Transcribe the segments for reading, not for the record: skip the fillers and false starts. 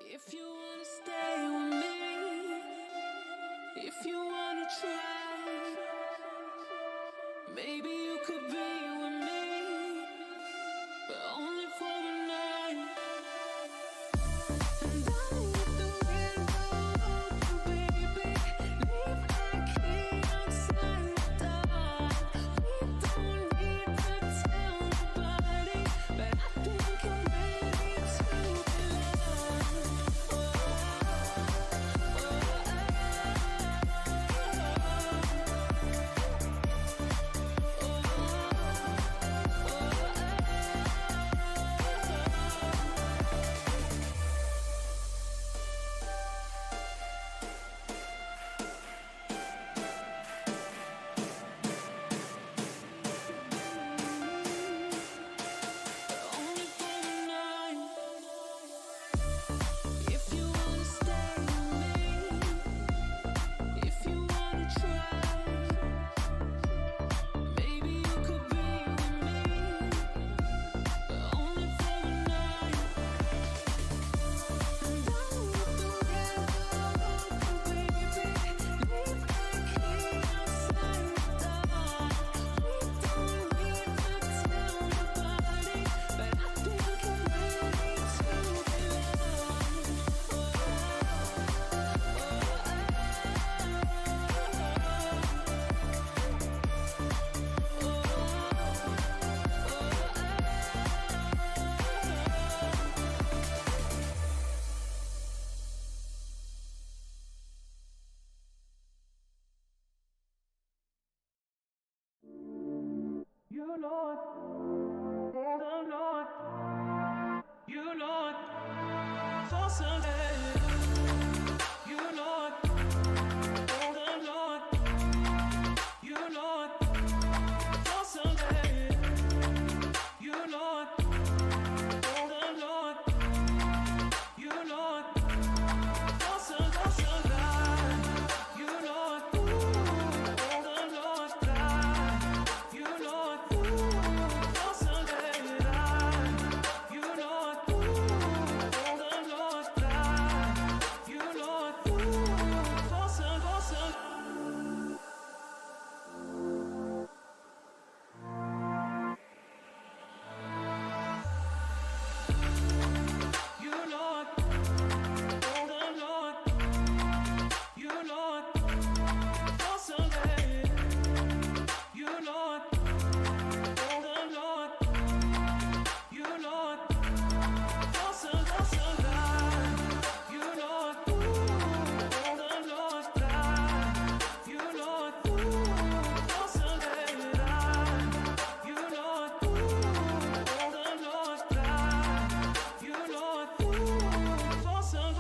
If you wanna stay with me, if you wanna try, maybe you could be with me, but only for the night. And I leave the window open, baby. Leave our key outside the door. We don't need to tell nobody, but I think I'm ready to belong. Only for the night. If you wanna stay with me, if you wanna try, maybe you could be with me, but only for the night. And I leave the window open, baby. Leave our key outside the door. We don't need to tell nobody, but I think I'm ready to You know it, oh Lord, you know it, for someday. You know it, oh Lord, you know it, for someday. You know it, oh Lord, you know it, for someday. You know it, oh Lord, you know it, for someday. You know it, oh Lord, you know it, for some. You know it, oh Lord, you know it, for someday. You know it, oh Lord, you know it, for someday. You know it, oh Lord, you know it, for someday. You know it, oh Lord, you know it, for some.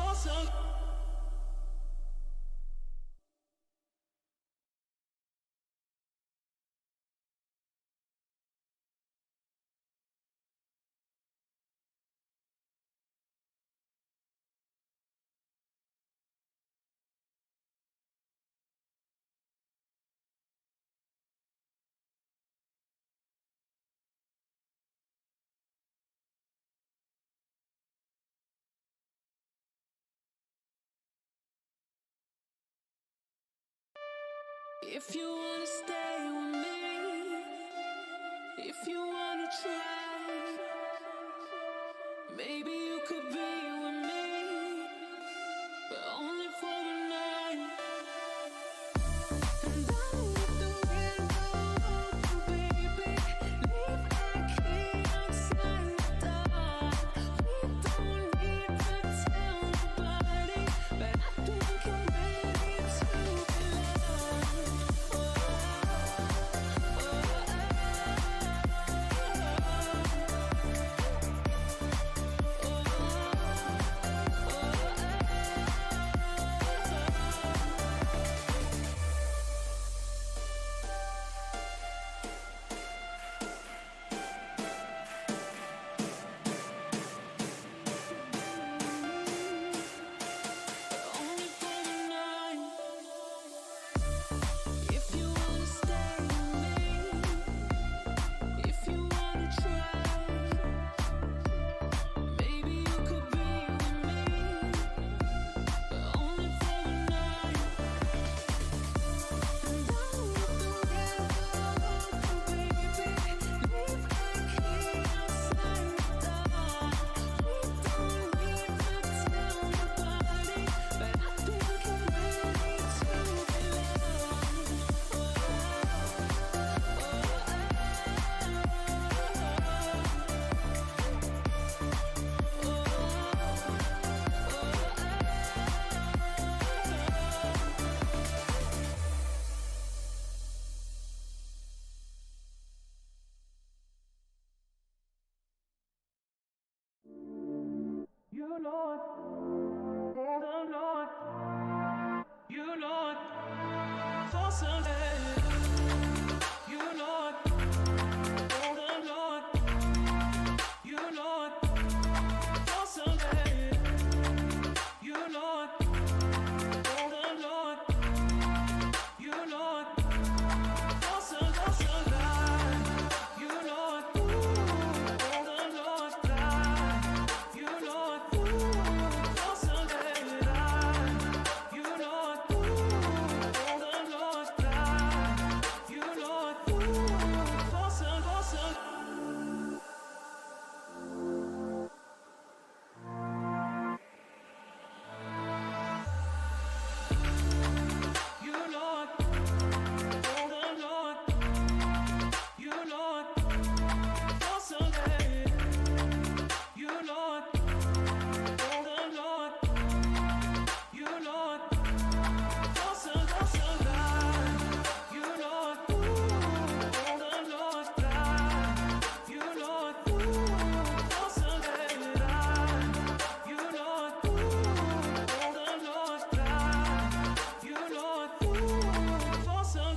If you wanna stay with me, if you wanna try, maybe you could be with me, but only for the night. And I leave the window open, baby. Leave our key outside the door. We don't need to tell nobody, but I think I'm ready to belong. You know it, don't know it. You know it, for someday. You know it, don't know it. You know it, for someday. You know it, don't know it. You know it, for someday. You know it, don't know it. You know it, for someday. You know it, don't know it. You know it, for some. You know it, don't know it. You know it, for someday. You know it, don't know it. You know it, for someday. You know it, don't know it. You know it, for someday. You know it, don't know it. You know it, for some.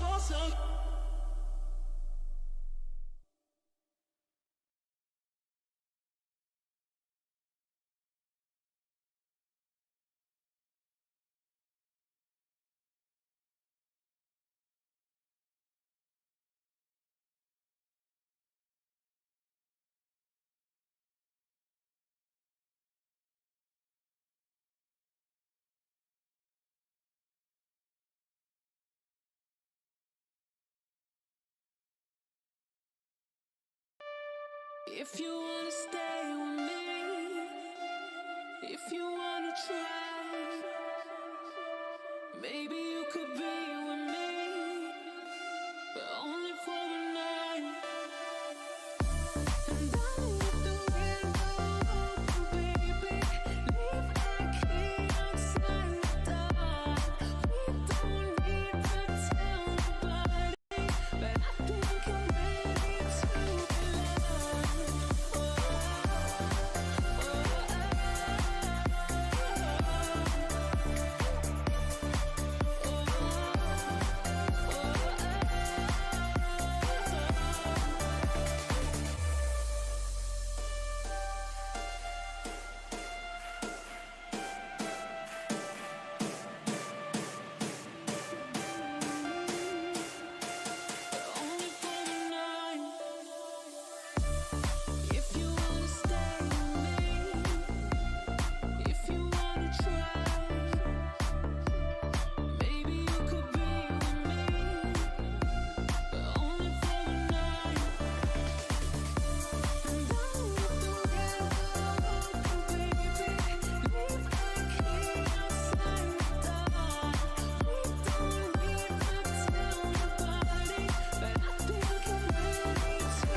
If you wanna stay with me, if you wanna try, maybe you could be with me, but only for the night. And down with the window, baby, leave that key outside the door. We don't need to tell nobody, but I think I'm ready to belong. Only for the night. If you wanna stay with me, if you wanna try, maybe you could be with me, but only for the night. And down with the window, baby, leave that key outside the door. We don't need to tell nobody, but I think I'm ready to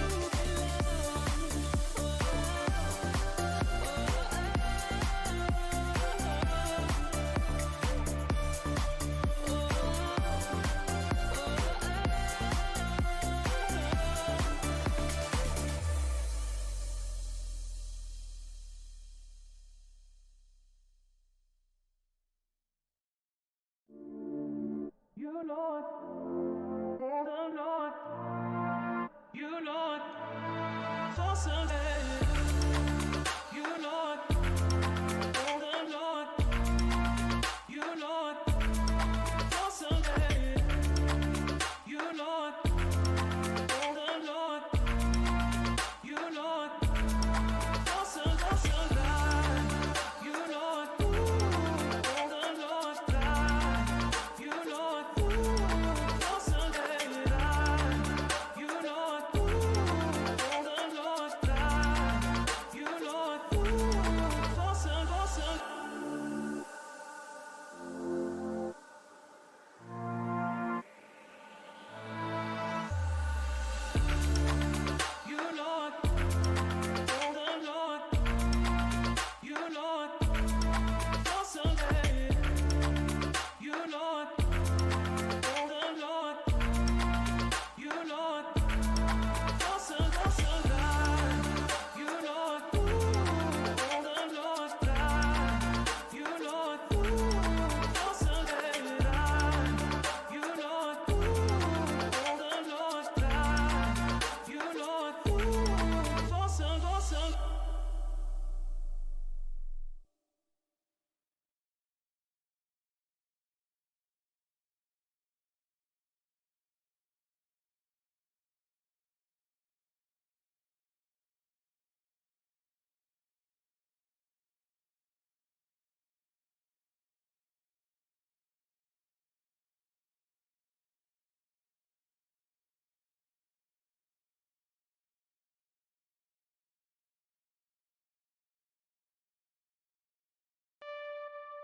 You know it, don't know it. You know it, for someday. You know it, don't know it. You know it, for someday. You know it, don't know it. You know it, for someday. You know it, don't know it. You know it,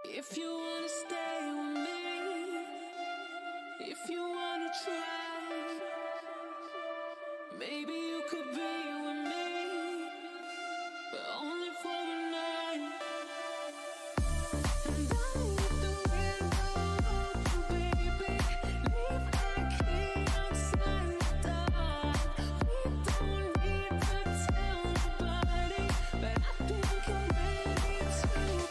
If you wanna stay with me, if you wanna try, maybe you could be with me, but only for a night. And I leave the window open, baby. Leave that key outside the door. We don't need to tell nobody, but I think I'm ready to belong.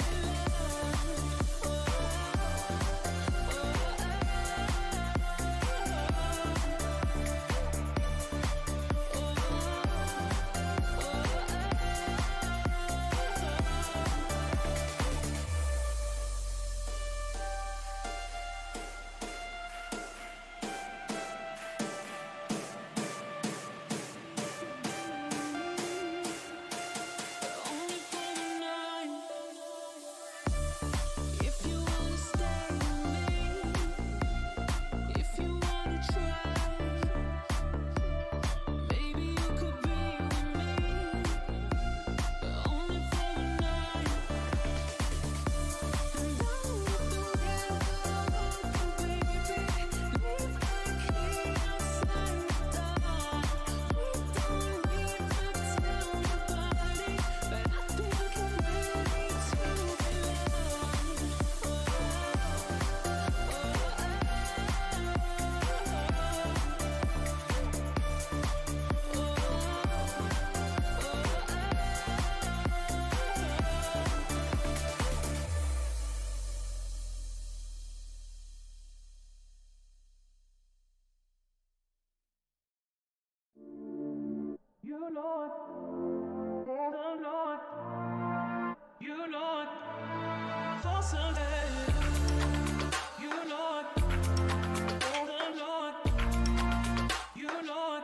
Only for a night. If you wanna stay with me, if you wanna try, maybe you could be with me, but only for a night. And I leave the window open, baby. Leave that key outside the door. We don't need to tell nobody, but I think I'm ready to You know it, don't know it. You know it, for someday. You know it, don't know it. You know it,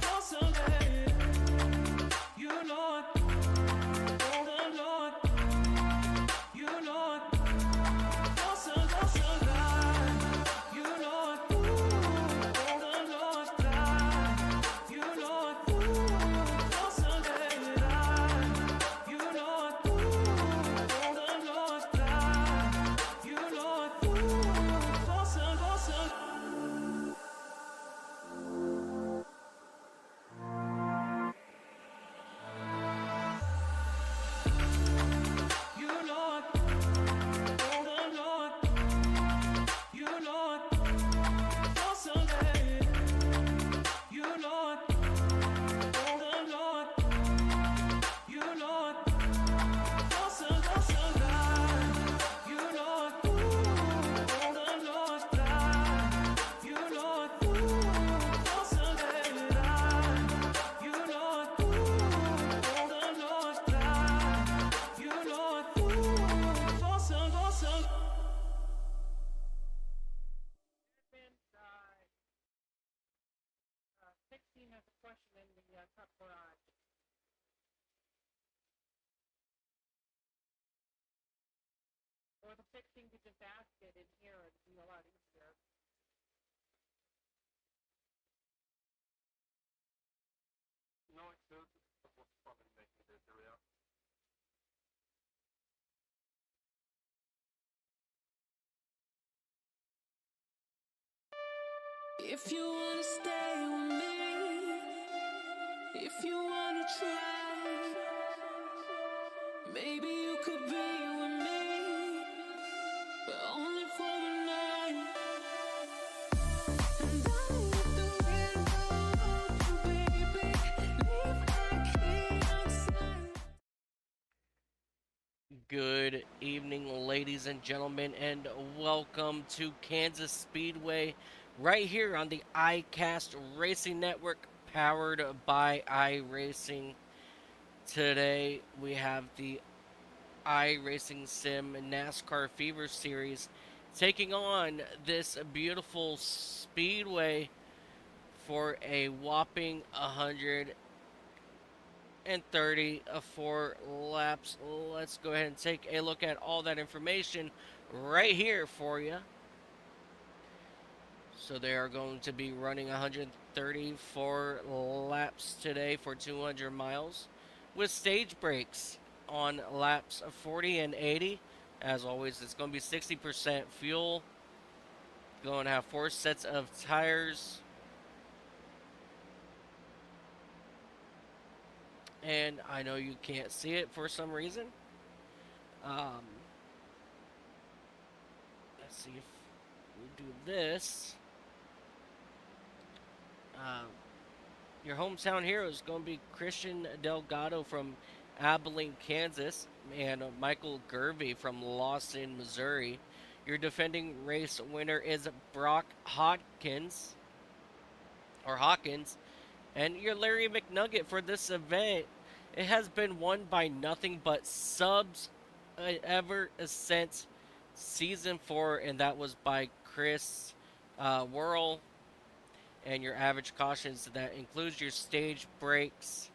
for someday. You know it, don't know it. You know it, for someday. You know it, don't know it. You know it, for someday. You know it, don't know it. You know it, for some. You know it, don't know it. You know it, for someday. You know it, don't know it. You know it, for someday. You know it, don't know it. You know it, for someday. You know it, don't know it. You know it, for some. Pavement, 16 has a question in the truck garage. Or the 16 could just ask it in here, it'd be a lot easier. No, it shows what's probably making this area. If you wanna stay with me, if you wanna try, maybe you could be with me, but only for a night. And I leave the window open, baby. Leave that key outside. Good evening, ladies and gentlemen, and welcome to Kansas Speedway right here on the iCast Racing Network, powered by iRacing. Today we have the iRacing Sim NASCAR Fever Series taking on this beautiful speedway for a whopping 134 laps. Let's go ahead and take a look at all that information right here for you. So they are going to be running 134 laps today for 200 miles with stage breaks on laps 40 and 80, As always, it's going to be 60% fuel. Going to have 4 sets of tires. And I know you can't see it for some reason. Um, let's see if we do this. Um, your hometown hero is going to be Christian Delgado from Abilene, Kansas, and Michael Gervey from Lawson, Missouri. Your defending race winner is Brock Hawkins, and your Larry McNugget for this event. It has been won by nothing but subs ever since season 4, and that was by Chris Worrell. And your average cautions, that includes your stage breaks,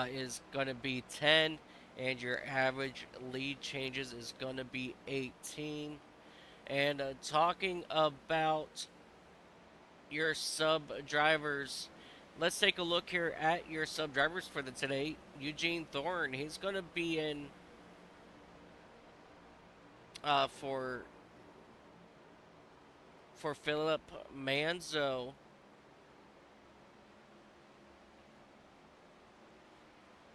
is going to be 10, and your average lead changes is going to be 18. And talking about your sub drivers, let's take a look here at your sub drivers for the today. Eugene Thorne, he's going to be in for Philip Manzo.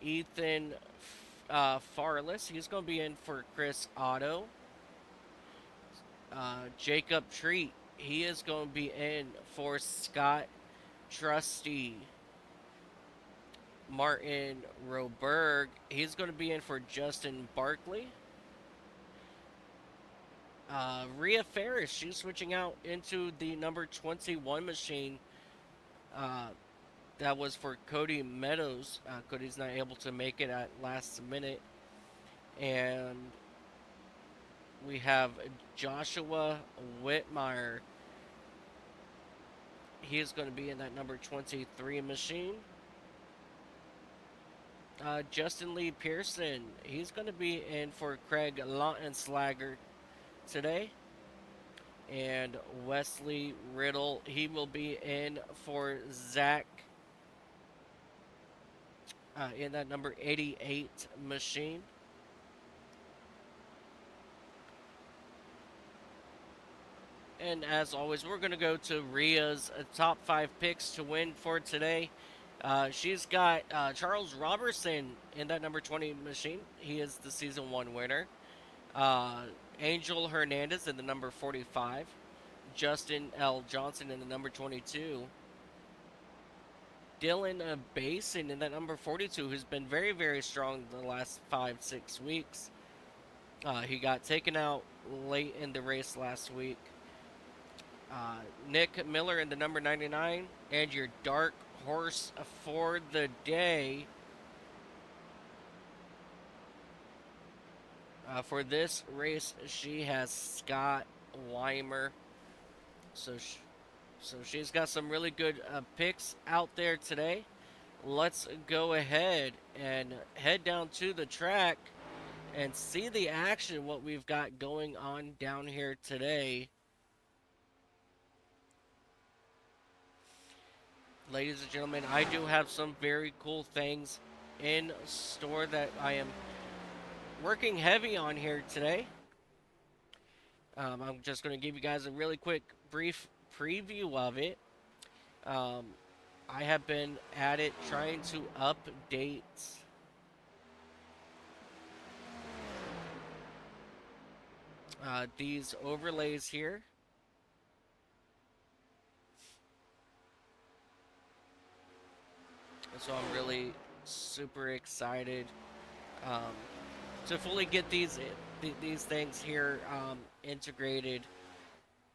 Ethan Farless, he's going to be in for Chris Otto. Jacob Treat, he is going to be in for Scott Trusty. Martin Roberg, he's going to be in for Justin Barkley. Rhea Ferris, she's switching out into the number 21 machine. That was for Cody Meadows. Cody's not able to make it at last minute. And we have Joshua Whitmire. He is going to be in that number 23 machine. Justin Lee Pearson, he's going to be in for Craig Lautenslager today. And Wesley Riddle, he will be in for Zach in that number 88 machine. And as always, we're going to go to Rhea's top 5 picks to win for today. She's got Charles Robertson in that number 20 machine. He is the season 1 winner. Angel Hernandez in the number 45. Justin L. Johnson in the number 22. Dylan Basin in that number 42, who's been very, very strong the last 5-6 weeks. He got taken out late in the race last week. Nick Miller in the number 99. And your dark horse for the day. For this race, she has Scott Weimer. So she's got some really good picks out there today. Let's go ahead and head down to the track and see the action, what we've got going on down here today. Ladies and gentlemen, I do have some very cool things in store that I am working heavy on here today. I'm just going to give you guys a really quick, brief preview of it. I have been at it trying to update these overlays here. So I'm really super excited to fully get these things here integrated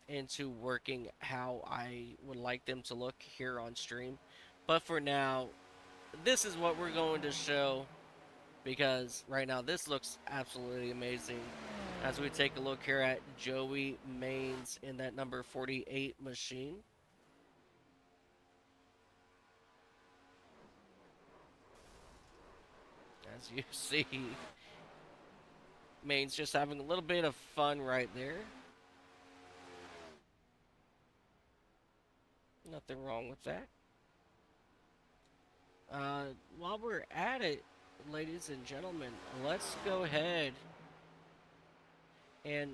into working how I would like them to look here on stream. But for now, this is what we're going to show, because right now this looks absolutely amazing. As we take a look here at Joey Maines in that number 48 machine. As you see, Maines just having a little bit of fun right there. Nothing wrong with that. While we're at it, ladies and gentlemen, let's go ahead and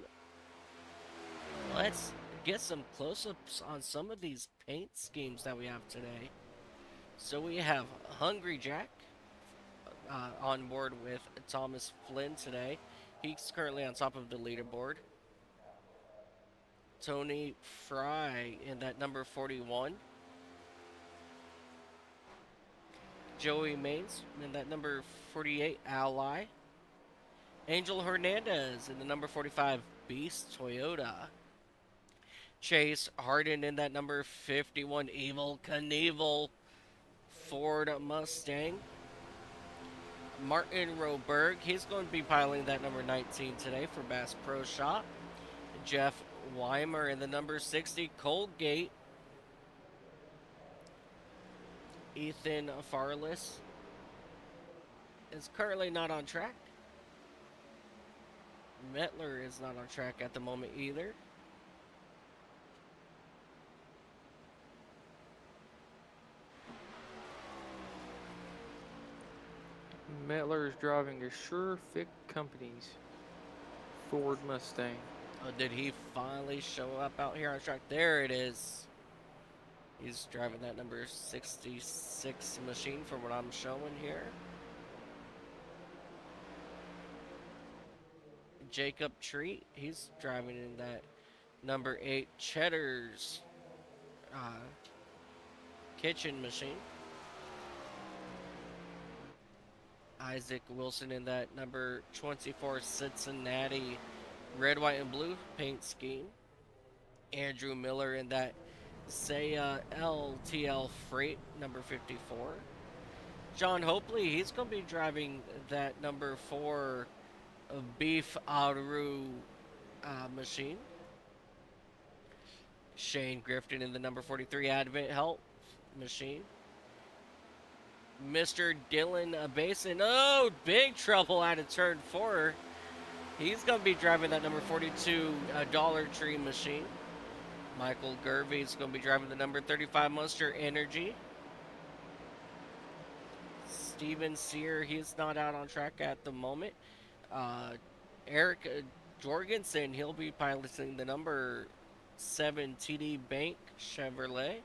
let's get some close-ups on some of these paint schemes that we have today. So we have Hungry Jack on board with Thomas Flynn today. He's currently on top of the leaderboard. Tony Fry in that number 41. Joey Maines in that number 48 Ally. Angel Hernandez in the number 45 Beast Toyota. Chase Harden in that number 51 Evil Knievel Ford Mustang. Martin Roberg, he's going to be piloting that number 19 today for Bass Pro Shop. Jeff Weimer in the number 60 Colgate. Ethan Farless is currently not on track. Metler is not on track at the moment either. Metler is driving a Sure Fit Company's Ford Mustang. Oh, did he finally show up out here on track? There it is. He's driving that number 66 machine from what I'm showing here. Jacob Treat, he's driving in that number 8 Cheddar's kitchen machine. Isaac Wilson in that number 24 Cincinnati red, white, and blue paint scheme. Andrew Miller in that Saya LTL Freight number 54. John Hopley, he's going to be driving that number 4 Beef Aru machine. Shane Grifton in the number 43 Advent Help machine. Mr. Dylan Basin. Oh, big trouble out of turn 4. He's going to be driving that number 42 Dollar Tree machine. Michael Gervey is going to be driving the number 35 Monster Energy. Steven Sear, he's not out on track at the moment. Eric Jorgensen, he'll be piloting the number 7 TD Bank Chevrolet.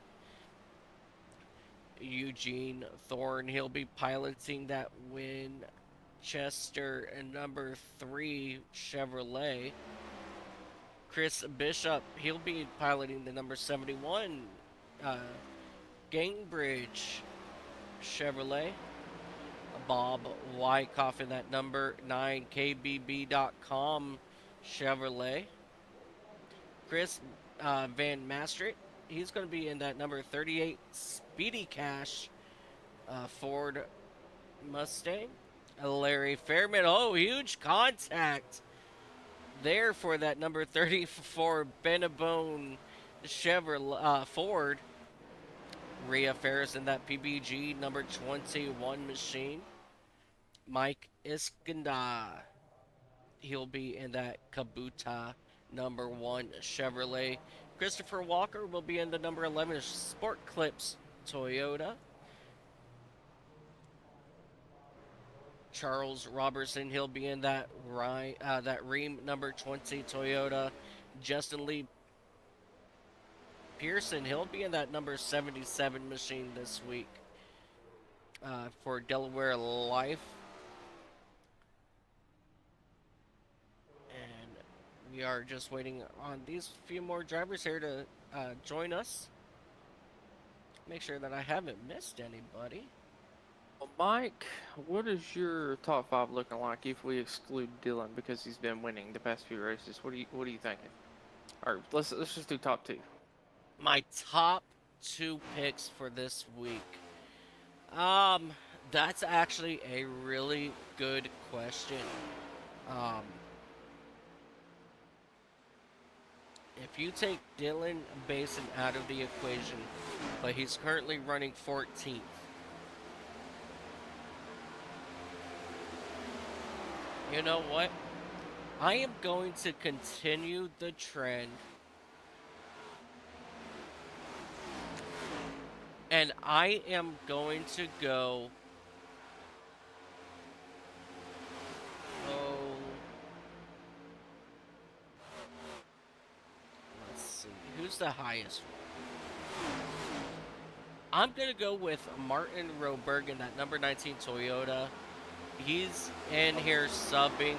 Eugene Thorne, he'll be piloting that Winchester and number 3 Chevrolet. Chris Bishop, he'll be piloting the number 71 Gangbridge Chevrolet. Bob Wyckoff in that number 9 KBB.com Chevrolet. Chris Van Mastert, he's going to be in that number 38 Speedy Cash Ford Mustang. Larry Fairman, oh, huge contact there for that number 34 Benabone Chevrolet Ford. Rhea Ferris in that PBG number 21 machine. Mike Iskandar, he'll be in that Kabuta number 1 Chevrolet. Christopher Walker will be in the number 11 Sport Clips Toyota. Charles Robertson, he'll be in that Ream number 20 Toyota. Justin Lee Pearson, he'll be in that number 77 machine this week for Delaware Life. And we are just waiting on these few more drivers here to join us. Make sure that I haven't missed anybody. Well, Mike, what is your top 5 looking like if we exclude Dylan because he's been winning the past few races? What are you thinking? Or let's just do top 2. My top 2 picks for this week. That's actually a really good question. If you take Dylan Basin out of the equation, but he's currently running 14th. You know what? I am going to continue the trend. And I am going to go who's the highest? I'm gonna go with Martin Roberg in that number 19 Toyota. He's in here subbing.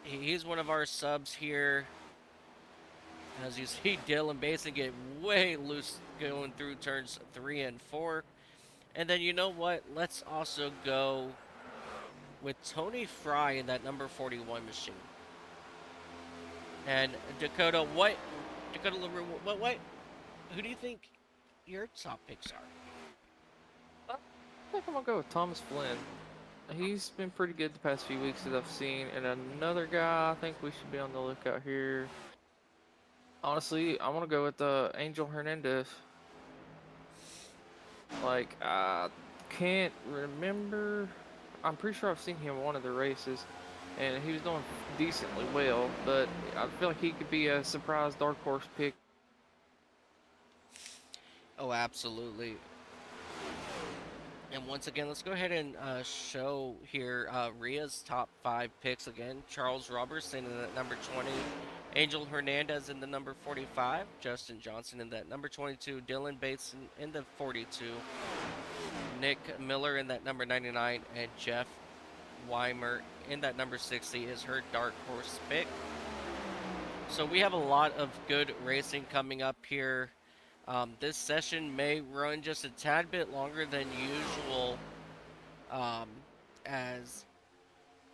He's one of our subs here. As you see, Dylan Basin get way loose going through turns 3 and 4. And then you know what? Let's also go with Tony Fry in that number 41 machine. And Dakota, Dakota LaRue, what, who do you think your top picks are? I think I'm gonna go with Thomas Flynn. He's been pretty good the past few weeks that I've seen. And another guy I think we should be on the lookout here. Honestly, I want to go with Angel Hernandez. Like, I can't remember. I'm pretty sure I've seen him in one of the races, and he was doing decently well, but I feel like he could be a surprise dark horse pick. Oh, absolutely. And once again, let's go ahead and show here Ria's top 5 picks again. Charles Robertson in that number 20. Angel Hernandez in the number 45. Justin Johnson in that number 22. Dylan Bates in the 42. Nick Miller in that number 99. And Jeff Weimer in that number 60 is her dark horse pick. So we have a lot of good racing coming up here. This session may run just a tad bit longer than usual, as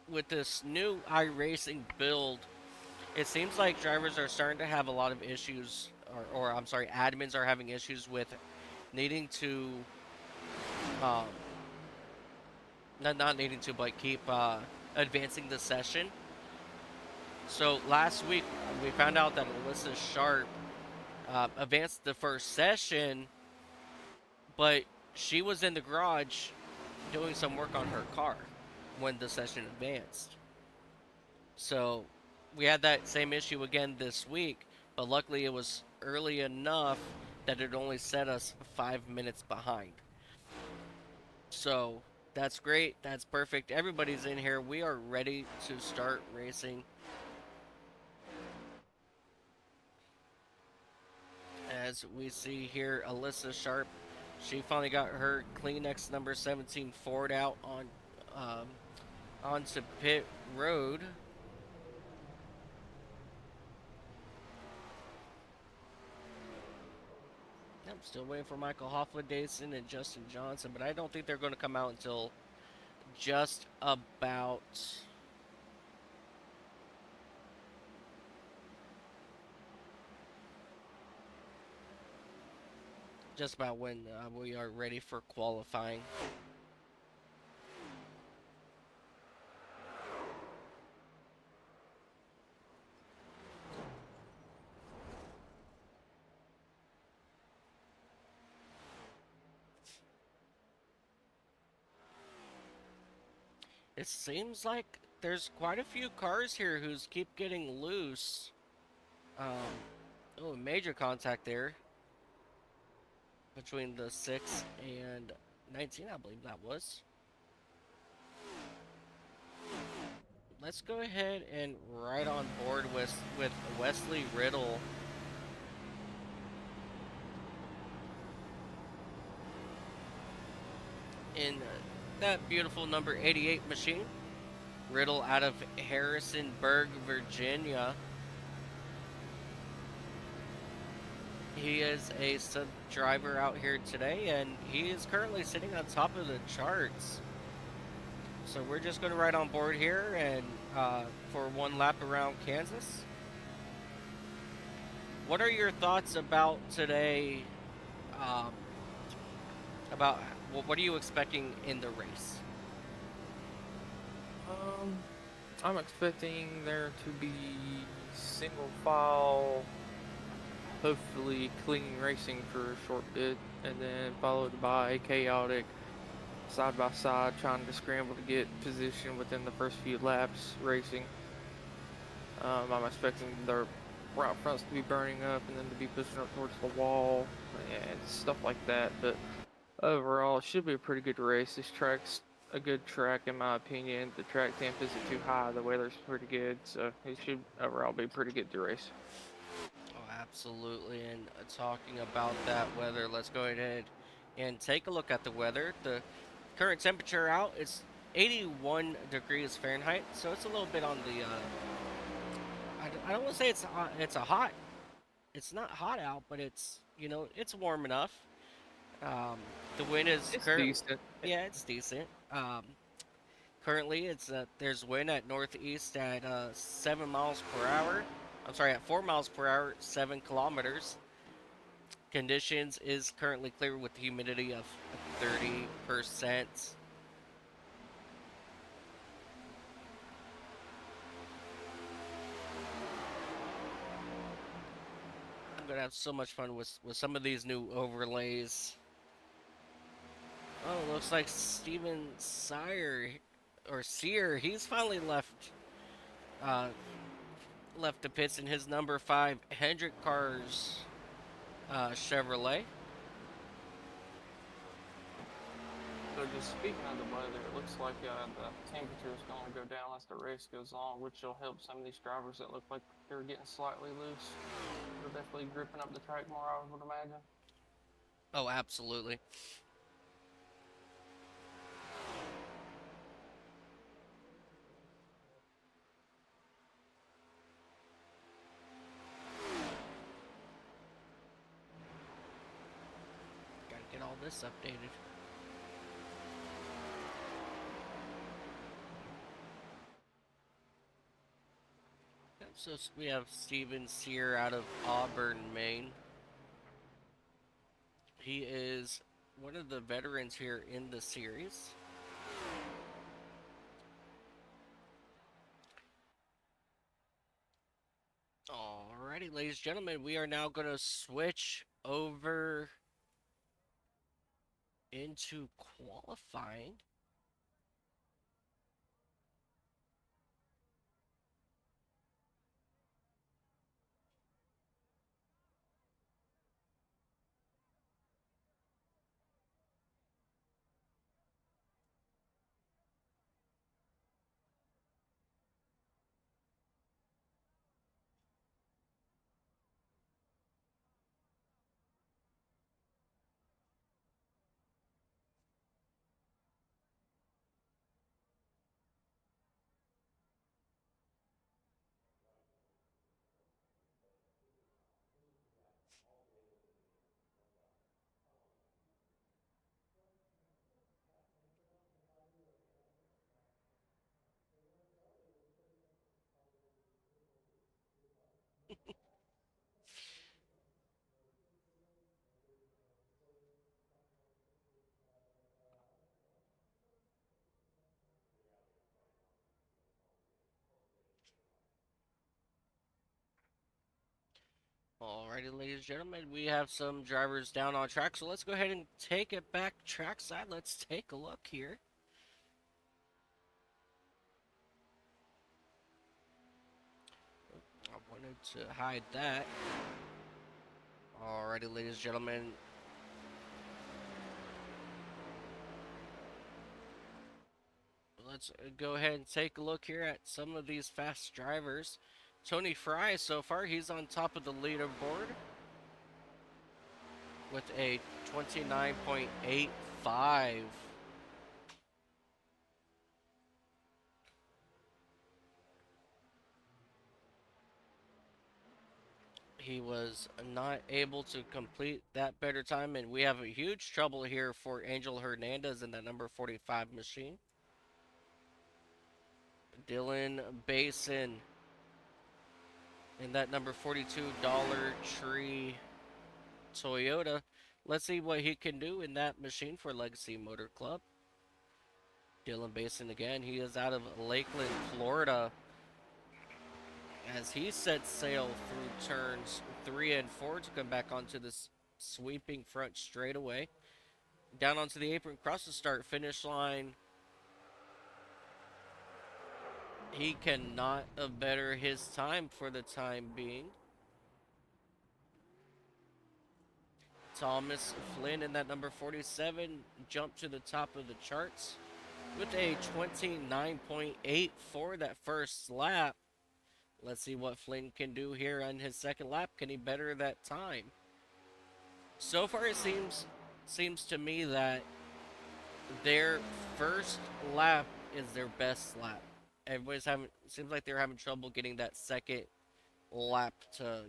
with this new iRacing build, it seems like drivers are starting to have a lot of issues, or I'm sorry, admins are having issues with needing to, not needing to, but keep advancing the session. So last week we found out that Alyssa Sharp advanced the first session, but she was in the garage doing some work on her car when the session advanced. So we had that same issue again this week, but luckily it was early enough that it only set us 5 minutes behind. So that's great, that's perfect. Everybody's in here. We are ready to start racing. As we see here, Alyssa Sharp, she finally got her Kleenex number 17 Ford out on onto pit road. I'm still waiting for Michael Hoffman-Dason and Justin Johnson, but I don't think they're going to come out until just about when we are ready for qualifying. It seems like there's quite a few cars here who's keep getting loose. Oh, major contact there between the 6 and 19, I believe that was. Let's go ahead and ride on board with Wesley Riddle. In that beautiful number 88 machine. Riddle out of Harrisonburg, Virginia. He is a sub driver out here today, and he is currently sitting on top of the charts. So we're just going to ride on board here and for one lap around Kansas. What are your thoughts about today? About what are you expecting in the race? I'm expecting there to be single file, hopefully clean racing for a short bit, and then followed by a chaotic side by side trying to scramble to get position within the first few laps racing. I'm expecting the right fronts to be burning up and then to be pushing up towards the wall and stuff like that, but overall it should be a pretty good race. This track's a good track in my opinion. The track temp isn't too high. The weather's pretty good, so it should overall be pretty good to race. Oh, absolutely. And talking about that weather, let's go ahead and take a look at the weather. The current temperature out is 81 degrees Fahrenheit, so it's a little bit on the. I don't want to say it's a hot. It's not hot out, but it's it's warm enough. Um, the wind is It's current. decent. Yeah, it's decent. Currently, there's wind at northeast at 7 miles per hour. I'm sorry, at 4 miles per hour, 7 kilometers. Conditions is currently clear with humidity of 30%. I'm gonna have so much fun with some of these new overlays. Oh, looks like Steven Sear, he's finally uh, left the pits in his number 5 Hendrick Cars Chevrolet. So just speaking of the weather, it looks like the temperature is going to go down as the race goes on, which will help some of these drivers that look like they're getting slightly loose. They're definitely gripping up the track more, I would imagine. Oh, absolutely. Gotta get all this updated. Yep, so we have Steven Sear out of Auburn, Maine. He is one of the veterans here in the series. Alrighty, ladies and gentlemen, we are now going to switch over into qualifying. Alrighty, ladies and gentlemen, we have some drivers down on track, so let's go ahead and take it back trackside. Let's take a look here. I wanted to hide that. Alrighty, ladies and gentlemen. Let's go ahead and take a look here at some of these fast drivers. Tony Fry, so far, he's on top of the leaderboard with a 29.85. He was not able to complete that better time, and we have a huge trouble here for Angel Hernandez in that number 45 machine. Dylan Basin in that number 42 Dollar Tree Toyota. Let's see what he can do in that machine for Legacy Motor Club. Dylan Basin again. He is out of Lakeland, Florida, as he sets sail through turns 3 and 4 to come back onto this sweeping front straightaway. Down onto the apron, across the start-finish line. He cannot better his time for the time being. Thomas Flynn in that number 47 jumped to the top of the charts. with a 29.8 for that first lap. Let's see what Flynn can do here on his second lap. Can he better that time? So far, it seems to me that their first lap is their best lap. Everybody's having seems like they're having trouble getting that second lap to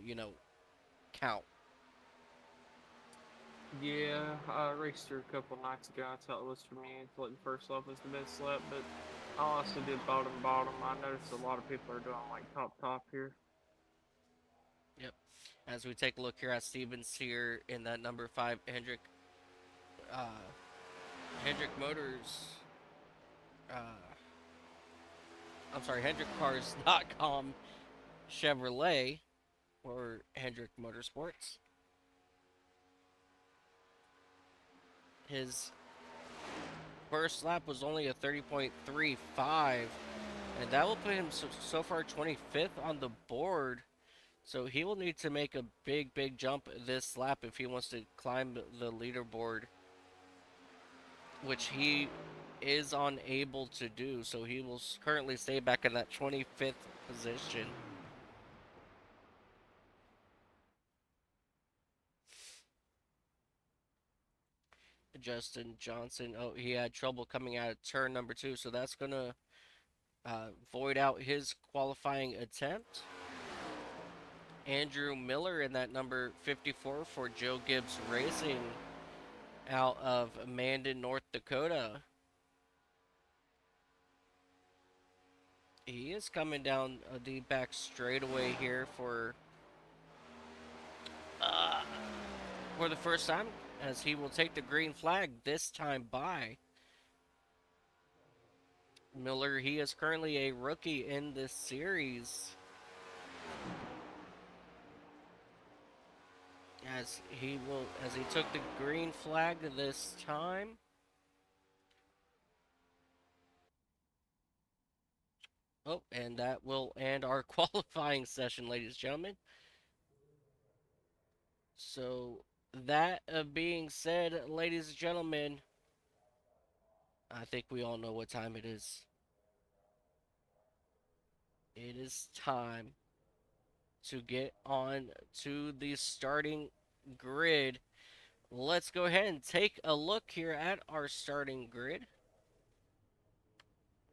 count. Yeah, I raced her a couple nights ago. That's how it was for me. I thought the first lap was the best lap, but I also did bottom bottom. I noticed a lot of people are doing like top here. Yep. As we take a look here at Stevens here in that number 5 uh, Hendrick Motors. Uh, I'm sorry, HendrickCars.com Chevrolet or Hendrick Motorsports. His first lap was only a 30.35, and that will put him so far 25th on the board. So he will need to make a big jump this lap if he wants to climb the leaderboard, which he is unable to do. So he will currently stay back in that 25th position. Justin Johnson, oh, he had trouble coming out of turn number 2, so that's going to void out his qualifying attempt. Andrew Miller in that number 54 for Joe Gibbs Racing out of Mandan, North Dakota. He is coming down the back straightaway here uh, for the first time, as he will take the green flag this time by. Miller, he is currently a rookie in this series, as he took the green flag this time. Oh, and that will end our qualifying session, ladies and gentlemen. So, that being said, ladies and gentlemen, I think we all know what time it is. It is time to get on to the starting grid. Let's go ahead and take a look here at our starting grid.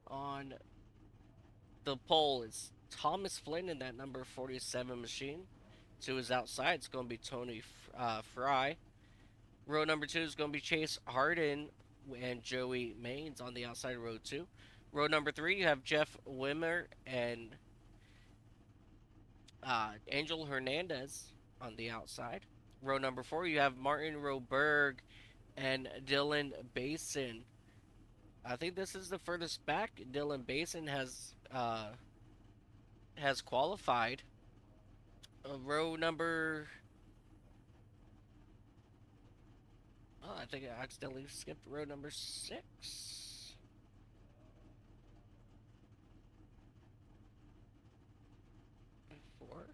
On the pole is Thomas Flynn in that number 47 machine. To his outside, it's going to be Tony Fry. Row number 2 is going to be Chase Harden and Joey Maines on the outside of row 2. Row number 3, you have Jeff Wimmer and Angel Hernandez on the outside. Row number 4, you have Martin Roberg and Dylan Basin. I think this is the furthest back Dylan Basin has qualified. Row number. Oh, I think I accidentally skipped row number 6. Four.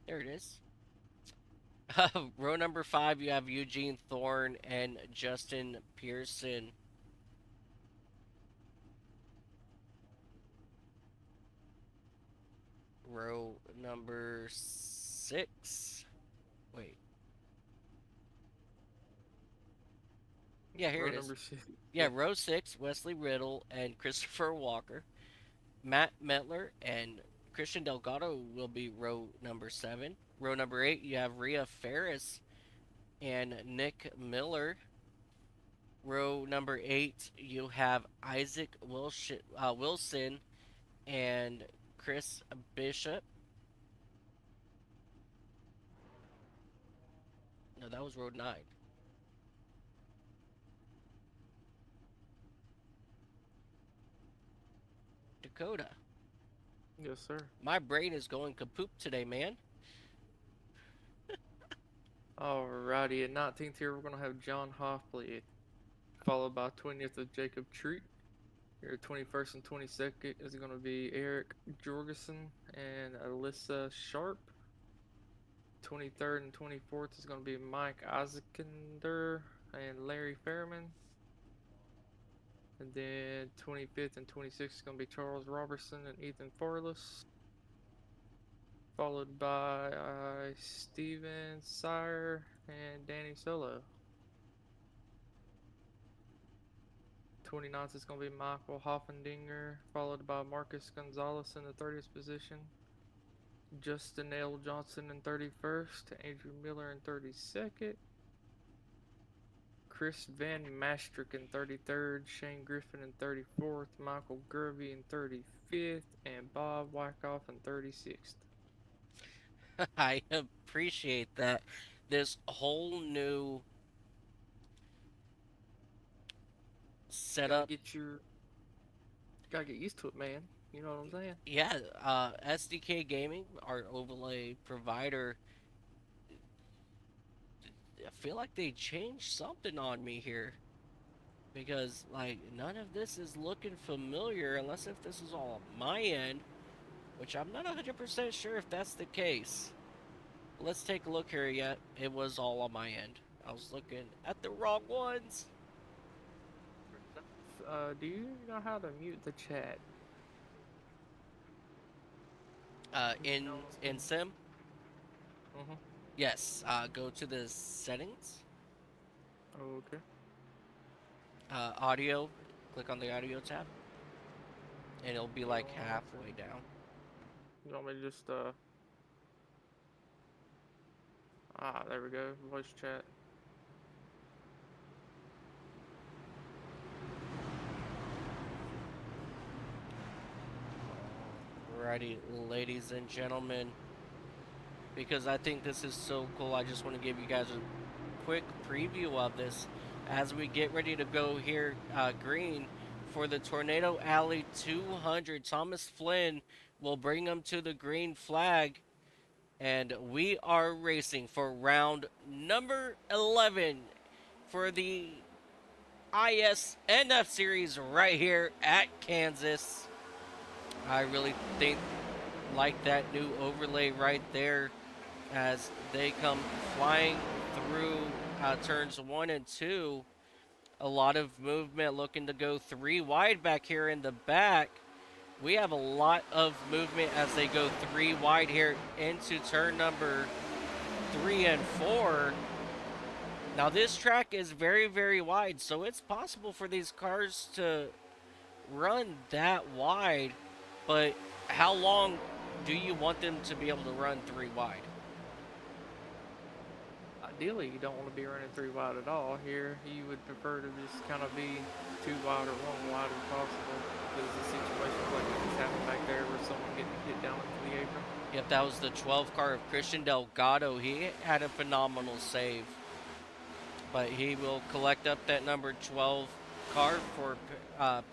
There it is. Row number 5, you have Eugene Thorne and Justin Pearson. Row number 6. Wait. Yeah, here Row it is. number 6. Yeah, row 6, Wesley Riddle and Christopher Walker. Matt Metler and Christian Delgado will be row number 7. Row number 8, you have Rhea Ferris and Nick Miller. Row number 8, you have Isaac Wilson and Chris Bishop. No, that was row 9. Dakota. Yes, sir. My brain is going kapoop today, man. Alrighty, at 19th here, we're going to have John Hoffley, followed by 20th of Jacob Treat. Your 21st and 22nd is going to be Eric Jorgensen and Alyssa Sharp. 23rd and 24th is going to be Mike Isaacender and Larry Fairman. And then 25th and 26th is going to be Charles Robertson and Ethan Forless. Followed by Steven Sire and Danny Solo. 29th is going to be Michael Hoffendinger, followed by Marcus Gonzalez in the 30th position. Justin L. Johnson in 31st, Andrew Miller in 32nd. Chris Van Mastrick in 33rd, Shane Griffin in 34th, Michael Gervey in 35th, and Bob Wyckoff in 36th. I appreciate that. This whole new setup. Gotta get used to it, man. You know what I'm saying? Yeah, SDK Gaming, our overlay provider, I feel like they changed something on me here. Because, like, none of this is looking familiar unless if this is all on my end, which I'm not 100% sure if that's the case. Let's take a look here. Yet it was all on my end. I was looking at the wrong ones. Do you know how to mute the chat? In Sim, Mm-hmm. yes. Go to the settings. Okay. Audio. Click on the audio tab, and it'll be like Hold on one halfway second. down. You want me to just there we go. Voice chat. Alrighty, ladies and gentlemen. Because I think this is so cool, I just want to give you guys a quick preview of this as we get ready to go here green for the Tornado Alley 200. Thomas Flynn will bring them to the green flag, and we are racing for round number 11 for the ISNF series right here at Kansas. I really think like that new overlay right there as they come flying through turns 1 and 2. A lot of movement, looking to go 3 wide back here in the back. We have a lot of movement as they go 3 wide here into turn number 3 and 4. Now this track is very, very wide, so it's possible for these cars to run that wide, but how long do you want them to be able to run 3 wide? Ideally, you don't want to be running 3 wide at all. Here, you would prefer to just kind of be 2 wide or 1 wide if possible. Because the situations like what just happened back there where someone getting hit down into the apron. Yep, that was the 12 car of Christian Delgado. He had a phenomenal save. But he will collect up that number 12 car for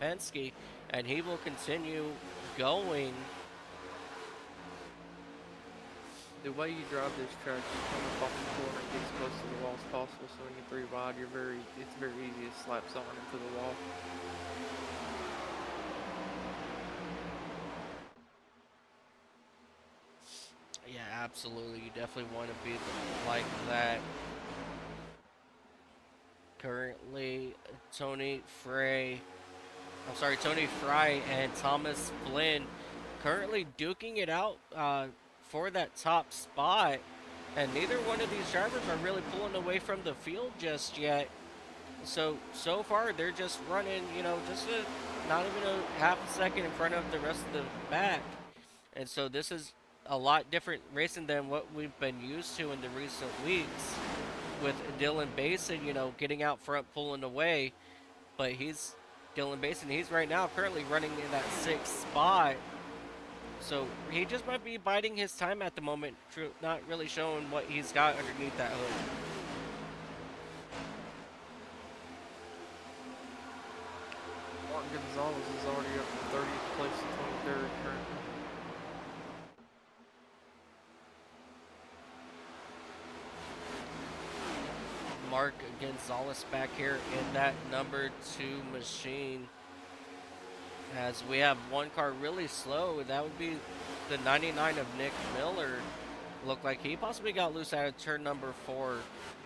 Penske, and he will continue going. The way you drive this track, you come up off the corner and get as close to the wall as possible. So when you're 3 wide, it's very easy to slap someone into the wall. Yeah, absolutely. You definitely want to be like that. Currently, Tony Fry and Thomas Flynn currently duking it out for that top spot, and neither one of these drivers are really pulling away from the field just yet. So far they're just running, just not even a half a second in front of the rest of the back. And so this is a lot different racing than what we've been used to in the recent weeks with Dylan Basin, getting out front, pulling away. But Dylan Basin, he's right now currently running in that 6th spot. So he just might be biding his time at the moment, not really showing what he's got underneath that hood. Mark Gonzalez is already up from 30th place to 23rd currently. Mark Gonzalez back here in that number 2 machine. As we have one car really slow, that would be the 99 of Nick Miller. looked like he possibly got loose out of turn number 4,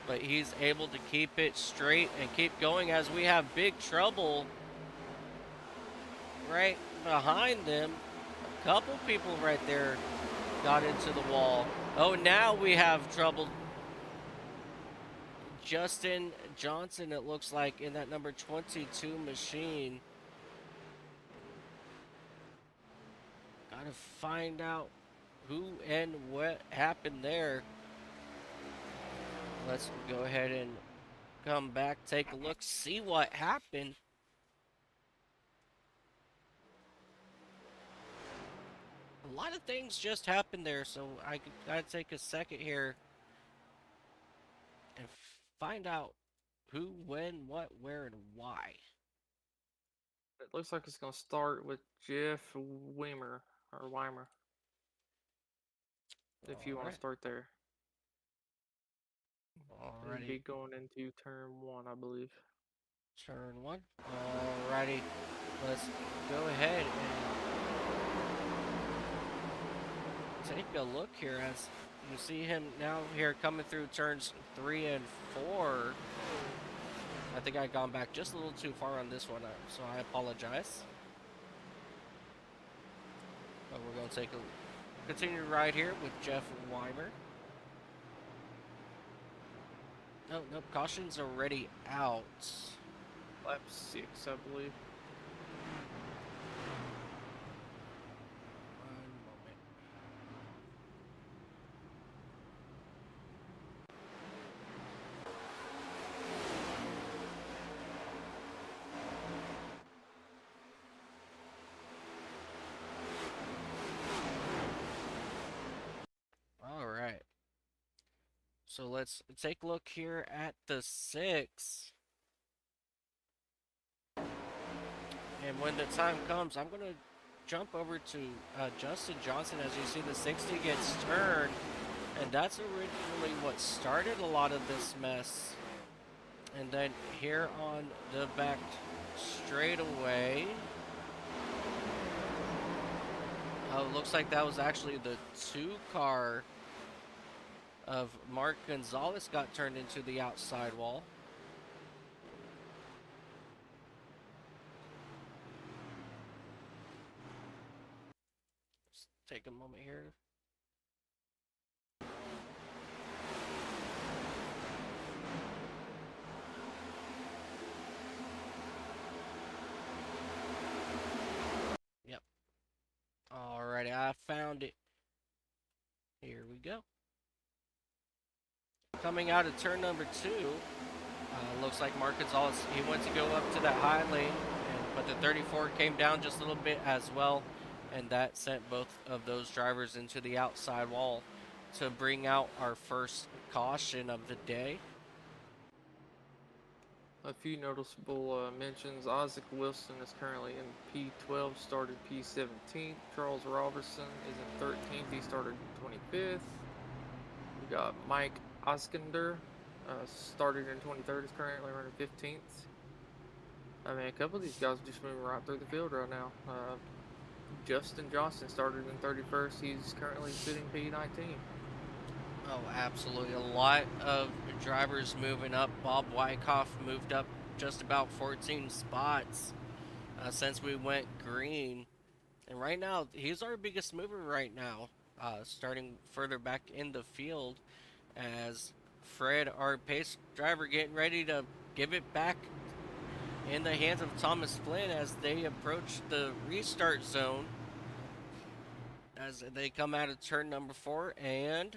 but he's able to keep it straight and keep going as we have big trouble right behind them. A couple people right there got into the wall. Oh, now we have trouble. Justin Johnson, it looks like, in that number 22 machine. Gotta find out who and what happened there. Let's go ahead and come back, take a look, see what happened. A lot of things just happened there, so I gotta take a second here and find out who, when, what, where, and why. It looks like it's gonna start with Jeff Weimer or Weimer. If you want to Alright. start there. It'd Alrighty. be going into turn 1, I believe. Turn 1. Alrighty. Let's go ahead and take a look here as you see him now here coming through turns 3 and 4. I think I've gone back just a little too far on this one, so I apologize. But we're going to take a continue ride here with Jeff Weimer. Oh, nope, caution's already out. Lap 6, I believe. One moment. All right. So let's take a look here at the 6. And when the time comes, I'm going to jump over to Justin Johnson as you see the 60 gets turned. And that's originally what started a lot of this mess. And then here on the back straightaway. Oh, looks like that was actually the 2 car of Mark Gonzalez got turned into the outside wall. Just take a moment here. Yep. Alrighty, I found it. Here we go. Coming out of turn number 2, looks like Mark Gonzalez, he went to go up to that high lane, but the 34 came down just a little bit as well, and that sent both of those drivers into the outside wall to bring out our first caution of the day. A few noticeable mentions. Isaac Wilson is currently in P12, started P17. Charles Robertson is in 13th, he started 25th. We got Mike Oskander, started in 23rd, is currently running 15th. I mean, a couple of these guys are just moving right through the field right now. Justin Johnson started in 31st, he's currently sitting P19. Oh, absolutely. A lot of drivers moving up. Bob Wyckoff moved up just about 14 spots since we went green. And right now, he's our biggest mover right now, starting further back in the field as Fred, our pace driver, getting ready to give it back in the hands of Thomas Flynn as they approach the restart zone. As they come out of turn number 4, and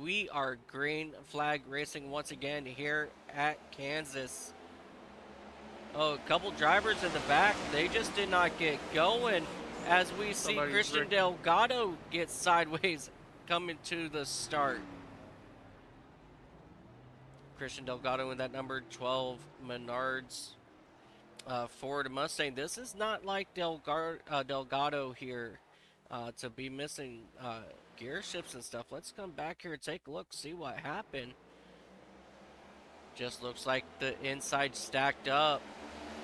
we are green flag racing once again here at Kansas. Oh, a couple drivers in the back, they just did not get going as we see Christian Delgado get sideways coming to the start. Christian Delgado in that number 12 Menards Ford Mustang. This is not like Delgado here to be missing gear shifts and stuff. Let's come back here and take a look, see what happened. Just looks like the inside stacked up,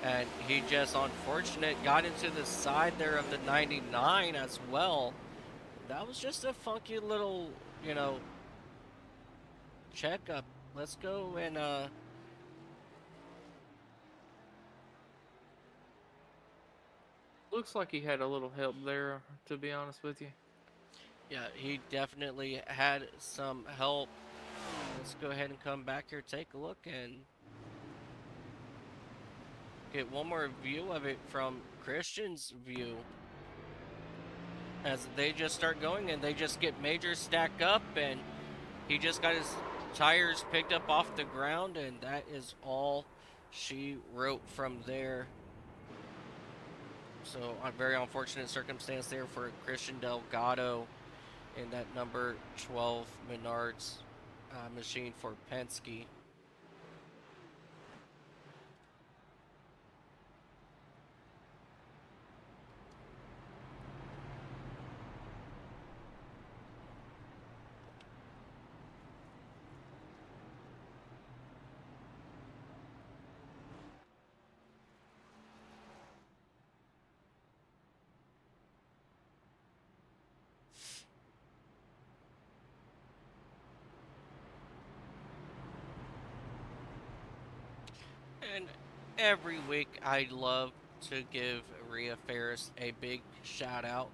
and he just, unfortunate, got into the side there of the 99 as well. that was just a funky little, you know, checkup. Let's go and Looks like he had a little help there, to be honest with you. yeah, he definitely had some help. Let's go ahead and come back here, take a look, and get one more view of it from Christian's view. As they just start going and they just get major stack up, and he just got his tires picked up off the ground, and that is all she wrote from there. So a very unfortunate circumstance there for Christian Delgado in that number 12 Menards machine for Penske. And every week I love to give Rhea Ferris a big shout out.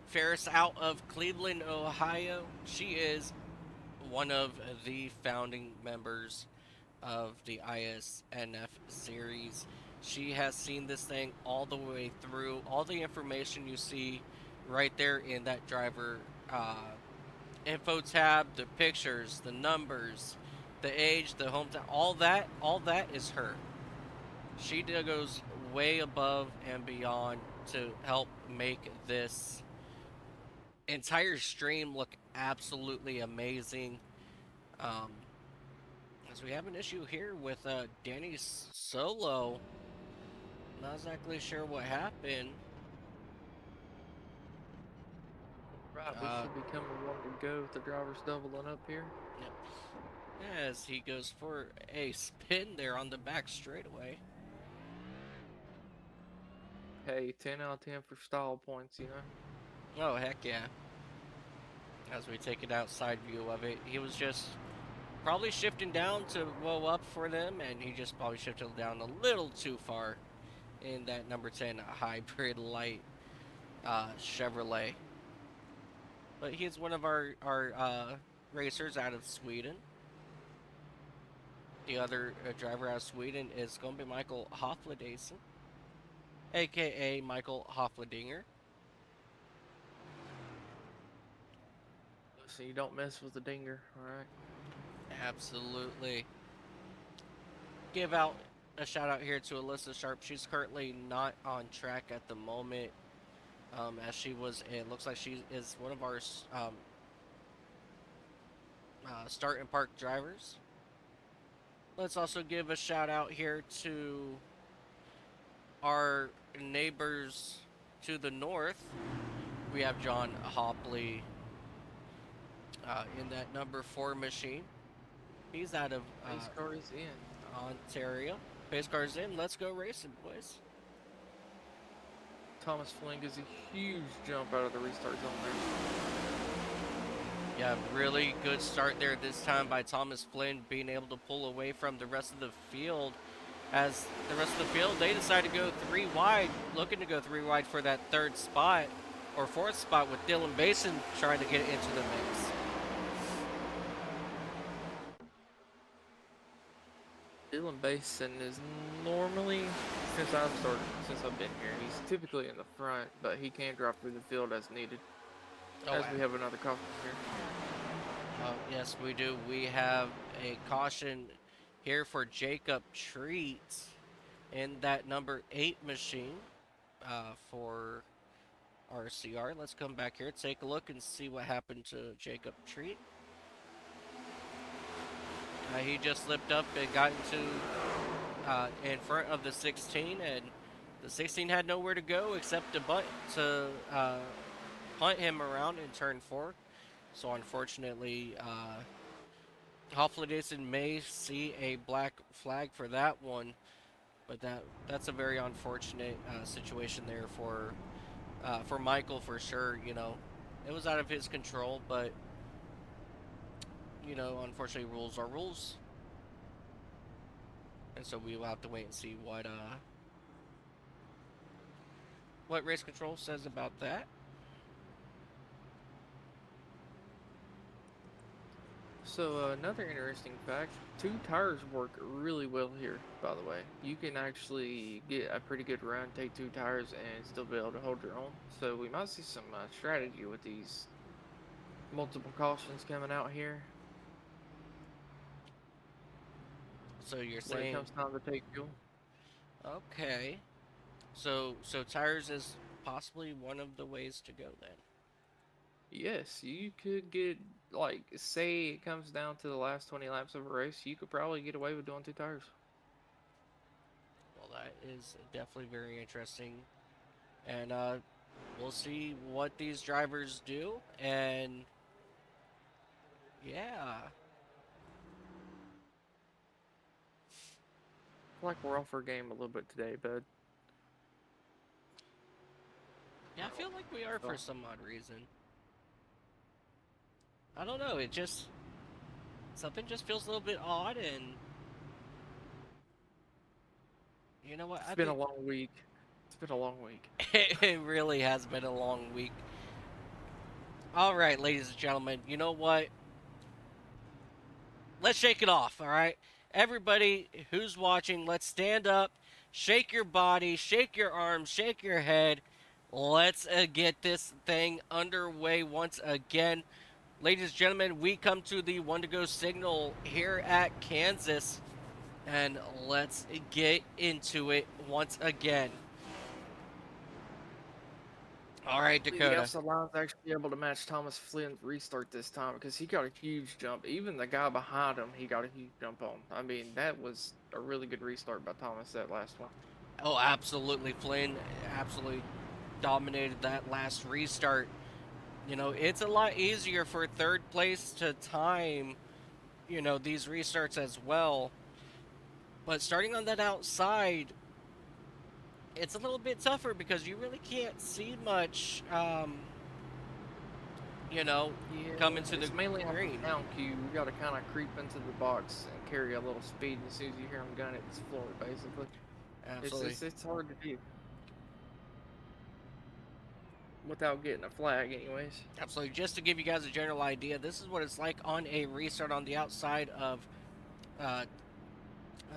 Ferris out of Cleveland, Ohio. She is one of the founding members of the ISNF series. She has seen this thing all the way through. All the information you see right there in that driver info tab, the pictures, the numbers, the age, the hometown, all that is her. She goes way above and beyond to help make this entire stream look absolutely amazing. As we have an issue here with Danny's solo. Not exactly sure what happened. Right, we should be coming one to go with the drivers doubling up here. Yep. As he goes for a spin there on the back straightaway. Hey, 10 out of 10 for style points, you know? Oh, heck yeah. As we take an outside view of it, he was just probably shifting down to blow up for them, and he just probably shifted down a little too far in that number 10 hybrid light Chevrolet. But he's one of our racers out of Sweden. The other driver out of Sweden is going to be Michael Hofledason, aka Michael Hofledinger. So you don't mess with the dinger, alright? Absolutely. Give out a shout out here to Alyssa Sharp. She's currently not on track at the moment. As she was, it looks like she is one of our start and park drivers. Let's also give a shout out here to our neighbors to the north. We have John Hopley in that number 4 machine. He's out of Pace car is in. Ontario. Pace car's in. Let's go racing, boys. Thomas Flynn gives a huge jump out of the restart zone there. Yeah, really good start there this time by Thomas Flynn, being able to pull away from the rest of the field. As the rest of the field, they decide to go 3 wide, looking to go 3 wide for that 3rd spot, or 4th spot, with Dylan Basin trying to get it into the mix. Dylan Basin is normally, since I've been here, he's typically in the front, but he can drop through the field as needed. As we have another caution here. Yes, we do. We have a caution here for Jacob Treat in that number 8 machine for RCR. Let's come back here, take a look, and see what happened to Jacob Treat. He just slipped up and got into in front of the 16, and the 16 had nowhere to go except to punt him around in turn 4. So unfortunately, Hofledason may see a black flag for that one, but that's a very unfortunate situation there for Michael, for sure. You know, It was out of his control, but you know, unfortunately, rules are rules, and so we will have to wait and see what race control says about that. So another interesting fact, 2 tires work really well here, by the way. You can actually get a pretty good run, take 2 tires, and still be able to hold your own. So we might see some strategy with these multiple cautions coming out here So you're when it saying, comes time to take fuel. okay, so tires is possibly one of the ways to go then. Yes, you could get, like, say it comes down to the last 20 laps of a race, you could probably get away with doing 2 tires. Well, that is definitely very interesting, and we'll see what these drivers do, and yeah. Like we're off our game a little bit today, bud. Yeah, I feel like we are for So, some odd reason. I don't know, it just, something just feels a little bit odd, and you know what, it's I been a think long week. It's been a long week. it really has been a long week. All right, ladies and gentlemen, you know what? Let's shake it off, all right? Everybody who's watching, let's stand up, shake your body, shake your arms, shake your head. Let's get this thing underway once again. Ladies and gentlemen, we come to the one to go signal here at Kansas, and let's get into it once again. All right, The Dakota. outside line's actually able to match Thomas Flynn's restart this time because he got a huge jump. Even the guy behind him, he got a huge jump on. I mean, that was a really good restart by Thomas, that last one. Oh, absolutely. Flynn absolutely dominated that last restart. You know, it's a lot easier for third place to time, you know, these restarts as well. But starting on that outside, it's a little bit tougher because you really can't see much, you know, Yeah, coming to the it's mainly on green. the down cue. You got to kind of creep into the box and carry a little speed. As soon as you hear him gun it, it's floor basically. Absolutely. It's hard to do without getting a flag, anyways. Absolutely. Just to give you guys a general idea, this is what it's like on a restart on the outside uh,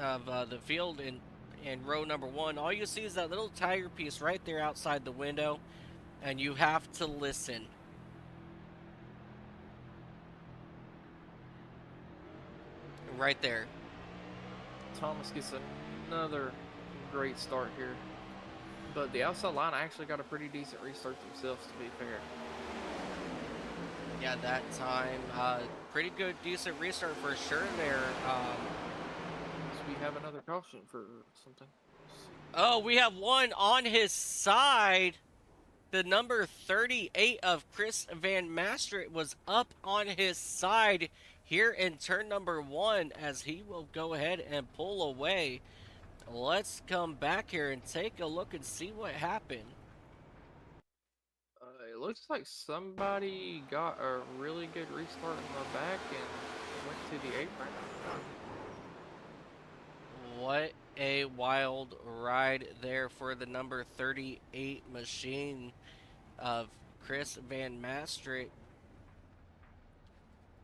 the field in row number one. All you see is that little tire piece right there outside the window, and you have to listen. Right there. Thomas gets another great start here. But the outside line actually got a pretty decent restart themselves, to be fair. Yeah, that time, pretty good, decent restart for sure there. So we have another caution for something. Oh, we have one on his side. The number 38 of Chris Van Mastert was up on his side here in turn number one as he will go ahead and pull away. Let's come back here and take a look and see what happened. It looks like somebody got a really good restart in the back and went to the apron. What a wild ride there for the number 38 machine of Chris Van Mastert.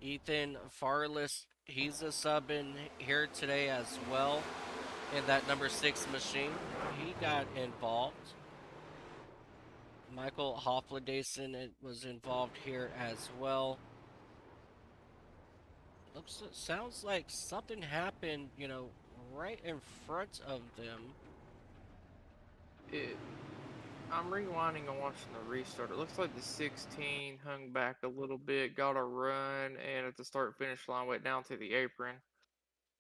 Ethan Farless, he's a sub in here today as well. In that number 6 machine, he got involved. Michael Hoffladason was involved here as well. Sounds like something happened, you know, right in front of them. I'm rewinding and watching the restart. It looks like the 16 hung back a little bit, got a run, and at the start finish line went down to the apron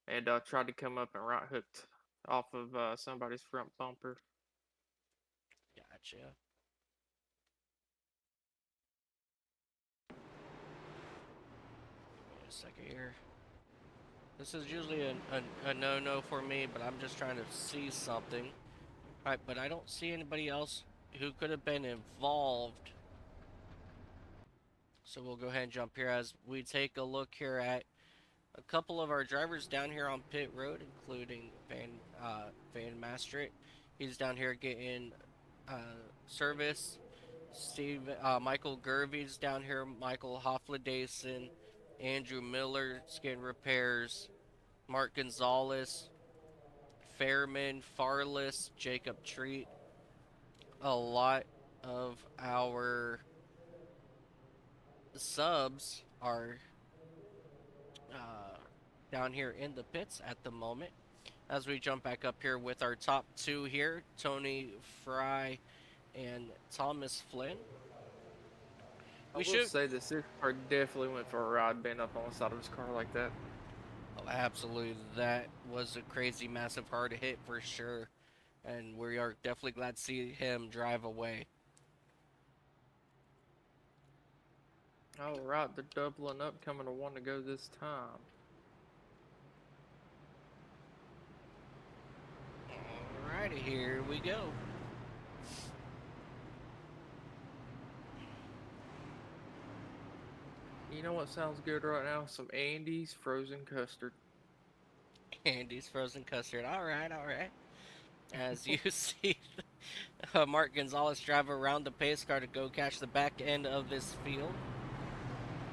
and tried to come up and right hooked off of somebody's front bumper. Gotcha. Wait a second here. This is usually a no-no for me, but I'm just trying to see something. Alright, but I don't see anybody else who could have been involved. So we'll go ahead and jump here as we take a look here at a couple of our drivers down here on pit road, including Van Mastrit. He's down here getting service. Michael Gervey's down here. Michael Hoffladason, Andrew Miller's getting repairs. Mark Gonzalez, Fairman, Farless, Jacob Treat. A lot of our subs are down here in the pits at the moment. As we jump back up here with our top two here, Tony Fry and Thomas Flynn. I will say this car definitely went for a ride being up on the side of his car like that. Oh, absolutely, that was a crazy, massive hard hit for sure, and we are definitely glad to see him drive away. All right, they're doubling up, coming to one to go this time. Alrighty, here we go. You know what sounds good right now? Some Andy's frozen custard. Andy's frozen custard. All right, all right. As you see, Mark Gonzalez drive around the pace car to go catch the back end of this field.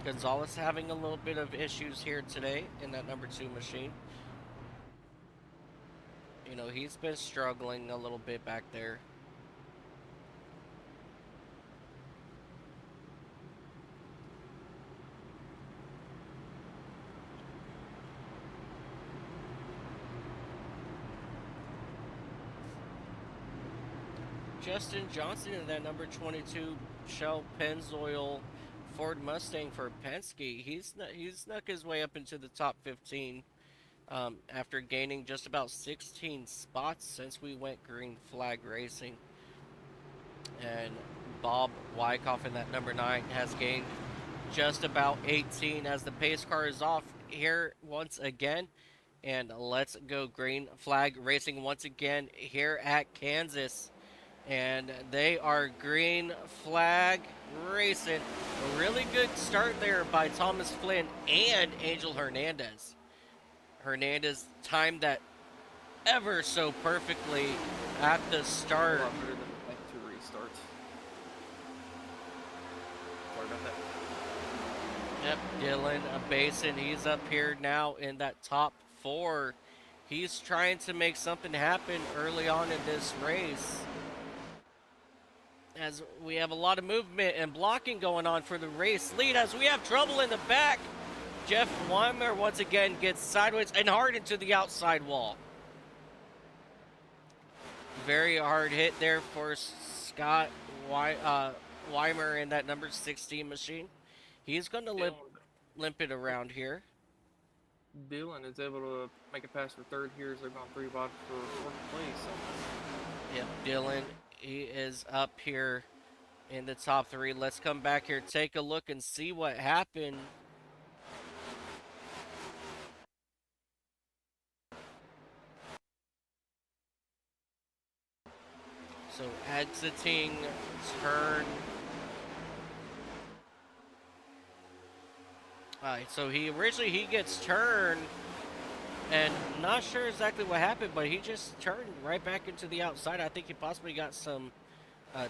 Gonzalez having a little bit of issues here today in that number 2 machine. You know, he's been struggling a little bit back there. Justin Johnson in that number 22 Shell Pennzoil Ford Mustang for Penske. He snuck his way up into the top 15 after gaining just about 16 spots since we went green flag racing. And Bob Wyckoff in that number 9 has gained just about 18 as the pace car is off here once again. And let's go green flag racing once again here at Kansas. And they are green flag racing. A really good start there by Thomas Flynn and Angel Hernandez. Hernandez timed that ever so perfectly at the start. A lot better than like 2 restarts. Sorry about that. Yep, Dylan Basin, he's up here now in that top 4. He's trying to make something happen early on in this race, as we have a lot of movement and blocking going on for the race lead, as we have trouble in the back. Jeff Weimer once again gets sideways and hard into the outside wall. Very hard hit there for Scott Weimer in that number 16 machine. He's going to limp it around here. Dylan is able to make it past for 3rd here as they're going 3 wide for 4th place. So. Yep, Dylan, he is up here in the top 3. Let's come back here, take a look, and see what happened. So exiting turn. Alright, so he gets turned, and not sure exactly what happened, but he just turned right back into the outside. I think he possibly got some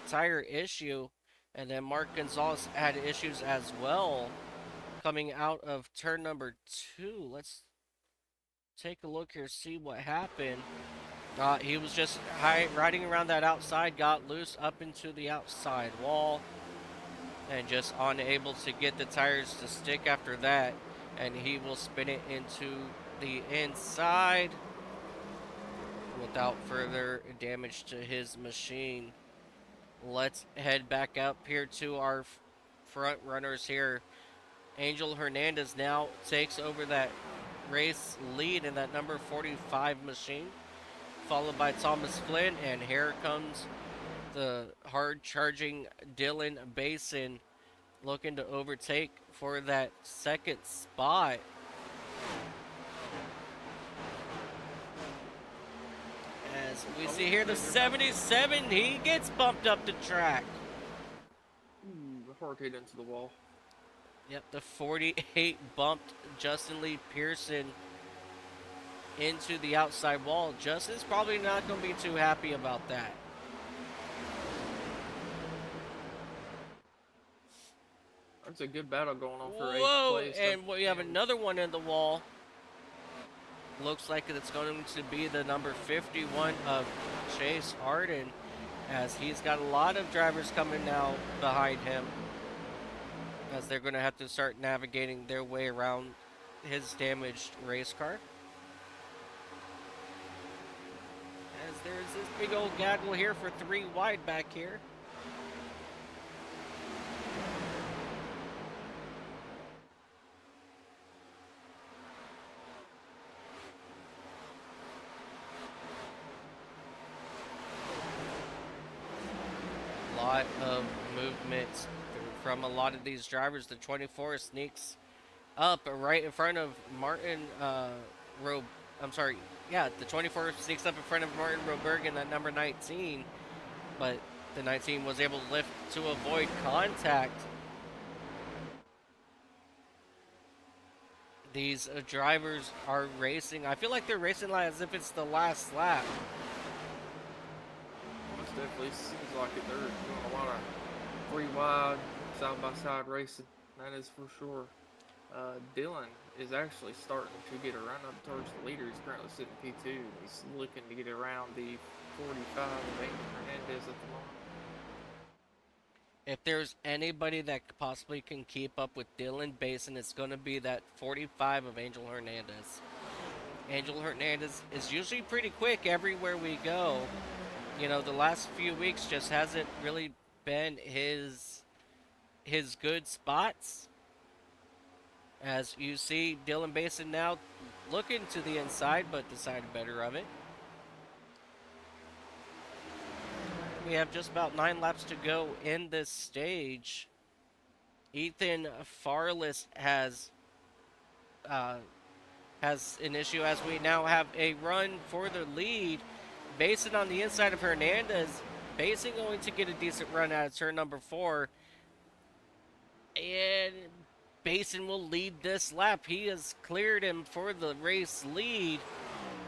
tire issue, and then Mark Gonzalez had issues as well coming out of turn number 2. Let's take a look here, see what happened. He was just riding around that outside, got loose up into the outside wall, and just unable to get the tires to stick after that, and he will spin it into the inside without further damage to his machine. Let's head back up here to our front runners here. Angel Hernandez now takes over that race lead in that number 45 machine, followed by Thomas Flynn, and here comes the hard-charging Dylan Basin looking to overtake for that 2nd spot. As we see here, the 77, he gets bumped up the track. Ooh, hard hit into the wall. Yep, the 48 bumped Justin Lee Pearson into the outside wall. Justin's probably not going to be too happy about that. That's a good battle going on for 8th Whoa, place. and we have another one in the wall. Looks like it's going to be the number 51 of Chase Harden, as he's got a lot of drivers coming now behind him, as they're going to have to start navigating their way around his damaged race car. As there's this big old gaggle here for 3 wide back here. Lot of movement from a lot of these drivers. The 24 sneaks up right in front of Martin the 24 sneaks up in front of Martin Robergen at number 19, but the 19 was able to lift to avoid contact. These drivers are racing. I feel like they're racing like as if it's the last lap. Most definitely seems like it. They're doing a lot of 3 wide, side-by-side racing. That is for sure. Dylan is actually starting to get a run up towards the leader. He's currently sitting P2. He's looking to get around the 45 of Angel Hernandez at the moment. If there's anybody that possibly can keep up with Dylan Basin, it's going to be that 45 of Angel Hernandez. Angel Hernandez is usually pretty quick everywhere we go. You know, the last few weeks just hasn't really been his good spots. As you see, Dylan Basin now looking to the inside, but decided better of it. We have just about 9 laps to go in this stage. Ethan Farless has an issue, as we now have a run for the lead. Basin on the inside of Hernandez. Basin going to get a decent run out of turn number 4. And Basin will lead this lap. He has cleared him for the race lead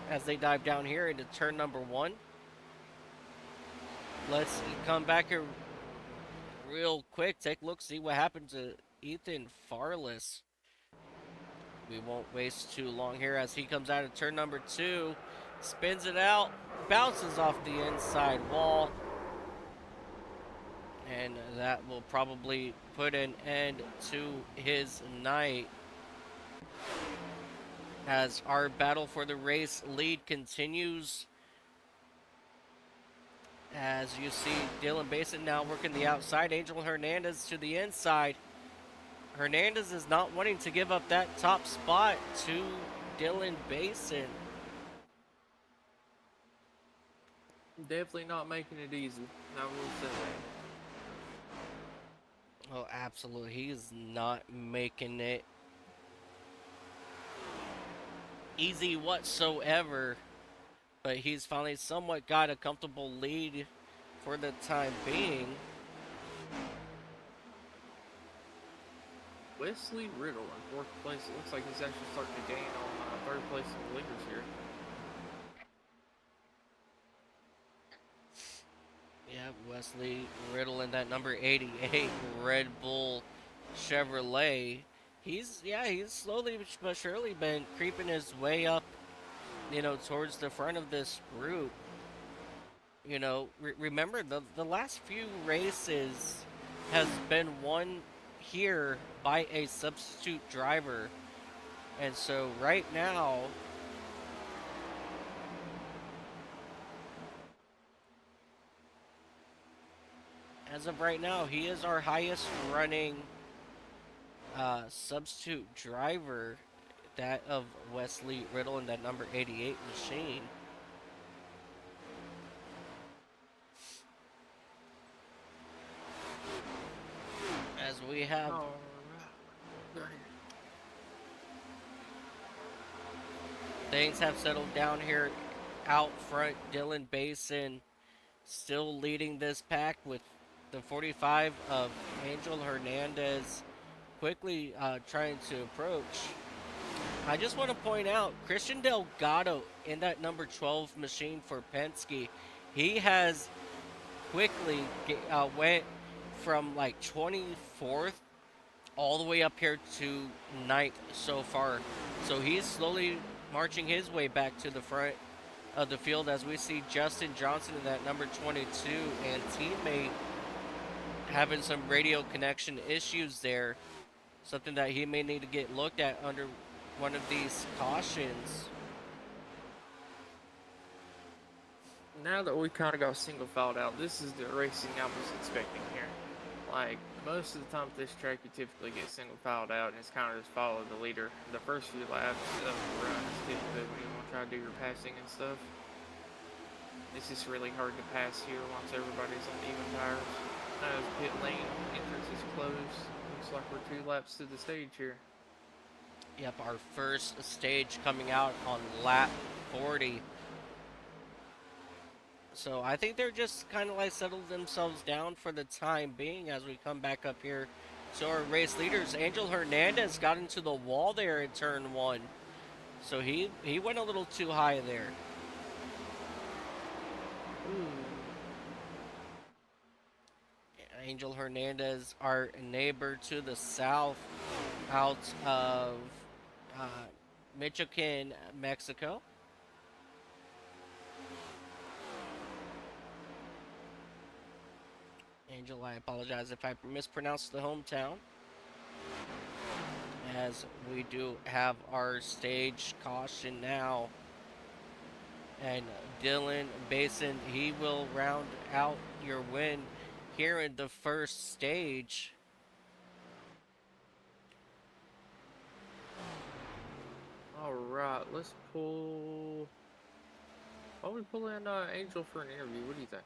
as they dive down here into turn number 1. Let's come back here real quick. Take a look, see what happened to Ethan Farless. We won't waste too long here as he comes out of turn number 2. Spins it out, bounces off the inside wall. And that will probably put an end to his night, as our battle for the race lead continues. As you see, Dylan Basin now working the outside. Angel Hernandez to the inside. Hernandez is not wanting to give up that top spot to Dylan Basin. Definitely not making it easy. I will say that. Oh, absolutely. He is not making it easy whatsoever. But he's finally somewhat got a comfortable lead for the time being. Wesley Riddle in 4th place. It looks like he's actually starting to gain on 3rd place in the leaders here. Yeah, Wesley Riddle in that number 88 Red Bull Chevrolet. He's slowly but surely been creeping his way up, you know, towards the front of this group. You know, remember the last few races has been won here by a substitute driver. And so right now, as of right now, he is our highest running substitute driver, that of Wesley Riddle in that number 88 machine. As we have things have settled down here out front. Dylan Basin still leading this pack with the 45 of Angel Hernandez quickly trying to approach. I just want to point out Christian Delgado in that number 12 machine for Penske. He has quickly went from like 24th all the way up here to 9th so far. So he's slowly marching his way back to the front of the field as we see Justin Johnson in that number 22 and teammate having some radio connection issues there. Something that he may need to get looked at under one of these cautions. Now that we kind of got single filed out, this is the racing I was expecting here. Like, most of the time at this track, you typically get single filed out, and it's kind of just follow the leader. The first few laps of the run is typically when you want to try to do your passing and stuff. It's just really hard to pass here once everybody's on even tires. Now the pit lane entrance is closed. Looks like we're 2 laps to the stage here. Yep, our first stage coming out on lap 40. So I think they're just kind of like settled themselves down for the time being as we come back up here to our race leaders. Angel Hernandez got into the wall there in turn 1. So he went a little too high there. Ooh. Angel Hernandez, our neighbor to the south out of Michoacan, Mexico. Angel, I apologize if I mispronounced the hometown. As we do have our stage caution now. And Dylan Basin, he will round out your win here in the first stage. Alright, let's pull... Why don't we pull in Angel for an interview? What do you think?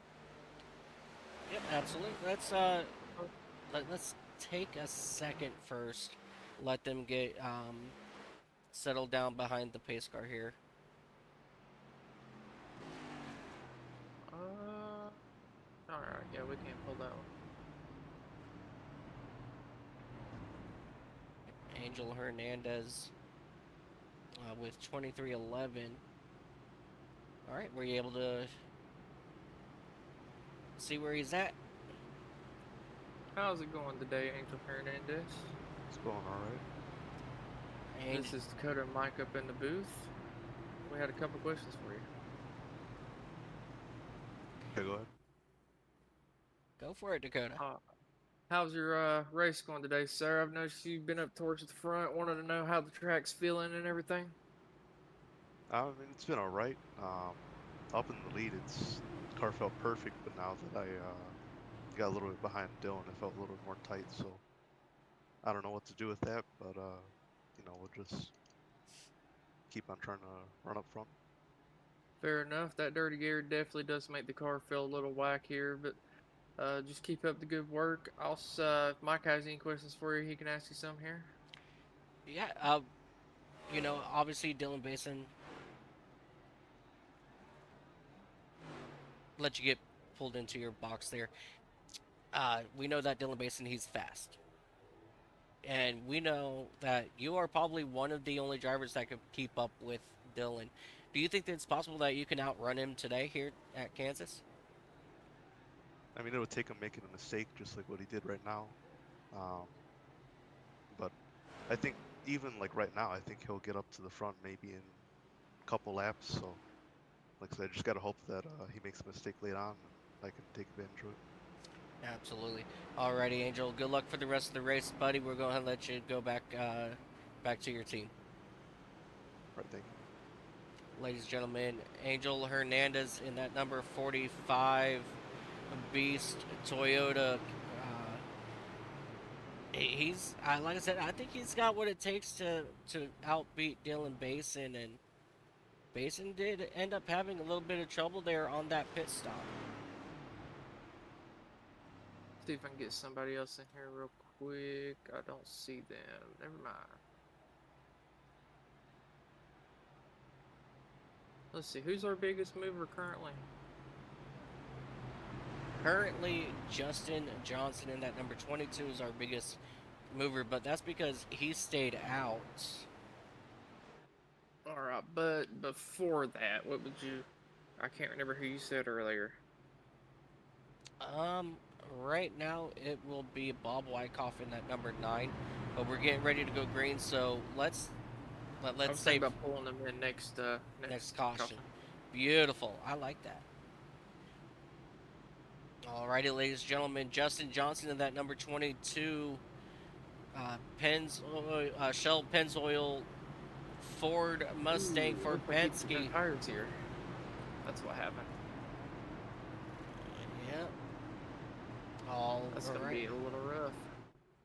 Yep, absolutely. Let's take a second first. Let them get settled down behind the pace car here. Alright, yeah, we can pull that one. Angel Hernandez with 2311. All right, were you able to see where he's at? How's it going today, Angel Hernandez? It's going alright. And This is Dakota and Mike up in the booth. We had a couple questions for you. Okay, go ahead. go for it, Dakota. How's your race going today, sir? I've noticed you've been up towards the front. Wanted to know how the track's feeling and everything. I mean, it's been alright. Up in the lead, the car felt perfect, but now that I got a little bit behind Dylan, it felt a little bit more tight. So I don't know what to do with that, but you know, we'll just keep on trying to run up front. Fair enough. That dirty air definitely does make the car feel a little whack here, but just keep up the good work. Also, if Mike has any questions for you, he can ask you some here. Yeah, you know, obviously Dylan Basin let you get pulled into your box there. We know that Dylan Basin, he's fast. And we know that you are probably one of the only drivers that could keep up with Dylan. Do you think that it's possible that you can outrun him today here at Kansas? I mean, it would take him making a mistake, just like what he did right now. But I think even like right now, I think he'll get up to the front maybe in a couple laps. So, like I said, I just gotta hope that he makes a mistake late on, and I can take advantage of it. Absolutely. Alrighty, Angel. Good luck for the rest of the race, buddy. We're going to let you go back to your team. All right, thank you. Ladies and gentlemen, Angel Hernandez in that number 45 Beast Toyota. He's like I said, I think he's got what it takes to outbeat Dylan Basin, and Basin did end up having a little bit of trouble there on that pit stop. See if I can get somebody else in here real quick. I don't see them. Never mind. Let's see. Who's our biggest mover currently? Currently, Justin Johnson in that number 22 is our biggest mover, but that's because he stayed out. All right, but before that, what would you? I can't remember who you said earlier. Um, right now it will be Bob Wyckoff in that number 9, but we're getting ready to go green, so let's I was say thinking about pulling them in next next caution. Beautiful. I like that. Alrighty, ladies and gentlemen, Justin Johnson in that number 22 Shell Pennzoil Ford Mustang Ooh, for looks like he put Penske. no tires here. That's what happened. Yep. All That's gonna right. be a little rough.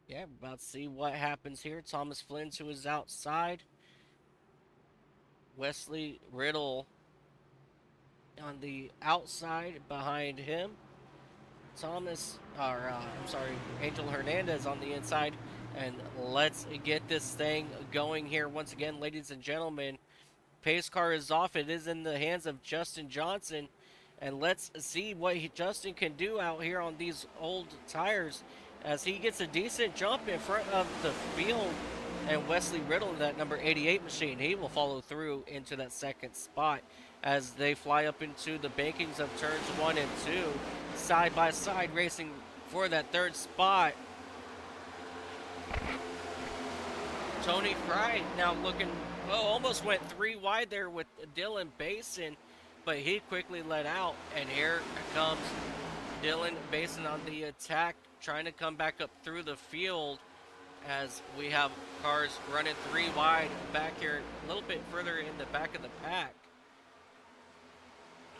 Yeah, we're about to see what happens here. Thomas Flynn to his outside. Wesley Riddle on the outside behind him. Angel Hernandez on the inside. And let's get this thing going here once again, ladies and gentlemen. Pace car is off. It is in the hands of Justin Johnson. And let's see what Justin can do out here on these old tires as he gets a decent jump in front of the field. And Wesley Riddle, that number 88 machine, he will follow through into that second spot as they fly up into the bankings of turns 1 and 2, side by side racing for that third spot. Tony Fry now looking, almost went 3 wide there with Dylan Basin, but he quickly let out, and here comes Dylan Basin on the attack, trying to come back up through the field as we have cars running 3 wide back here, a little bit further in the back of the pack.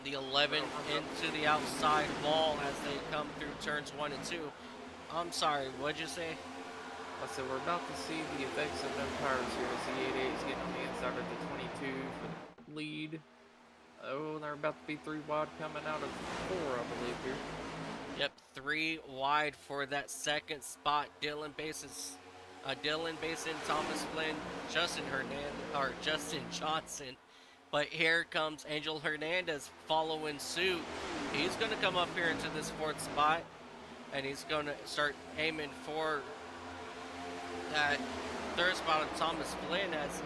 The 11 into the outside wall as they come through turns 1 and 2. I'm sorry, what'd you say? I said we're about to see the effects of no tires here as the 88 is getting on the inside of the 22 for the lead. Oh, and they're about to be 3 wide coming out of 4, I believe, here. Yep, 3 wide for that second spot. Dylan Basin, Thomas Flynn, Justin Johnson. But here comes Angel Hernandez following suit. He's going to come up here into this 4th spot, and he's going to start aiming for that 3rd spot of Thomas Flynn as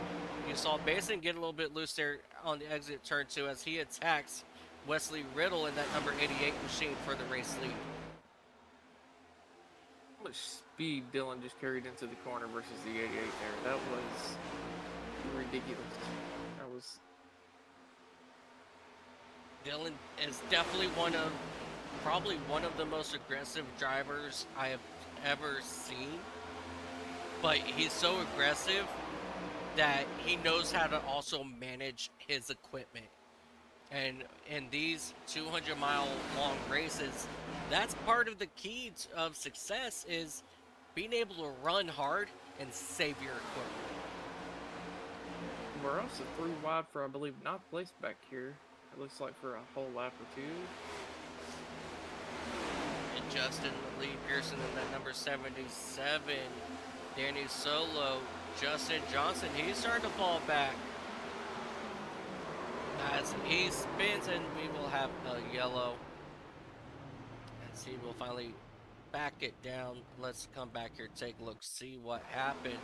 you saw Basin get a little bit loose there on the exit turn 2 as he attacks Wesley Riddle in that number 88 machine for the race lead. How much speed Dylan just carried into the corner versus the 88 there. That was ridiculous. That was... Dylan is definitely probably one of the most aggressive drivers I have ever seen. But he's so aggressive that he knows how to also manage his equipment. And in these 200-mile-long races, that's part of the key of success is being able to run hard and save your equipment. We're also 3 wide for, I believe, not placed back here. It looks like for a whole lap or 2. And Justin Lee Pearson in that number 77. Danny Solo. Justin Johnson, he's starting to fall back. As he spins, and we will have a yellow. As he will finally back it down. Let's come back here, take a look, see what happened.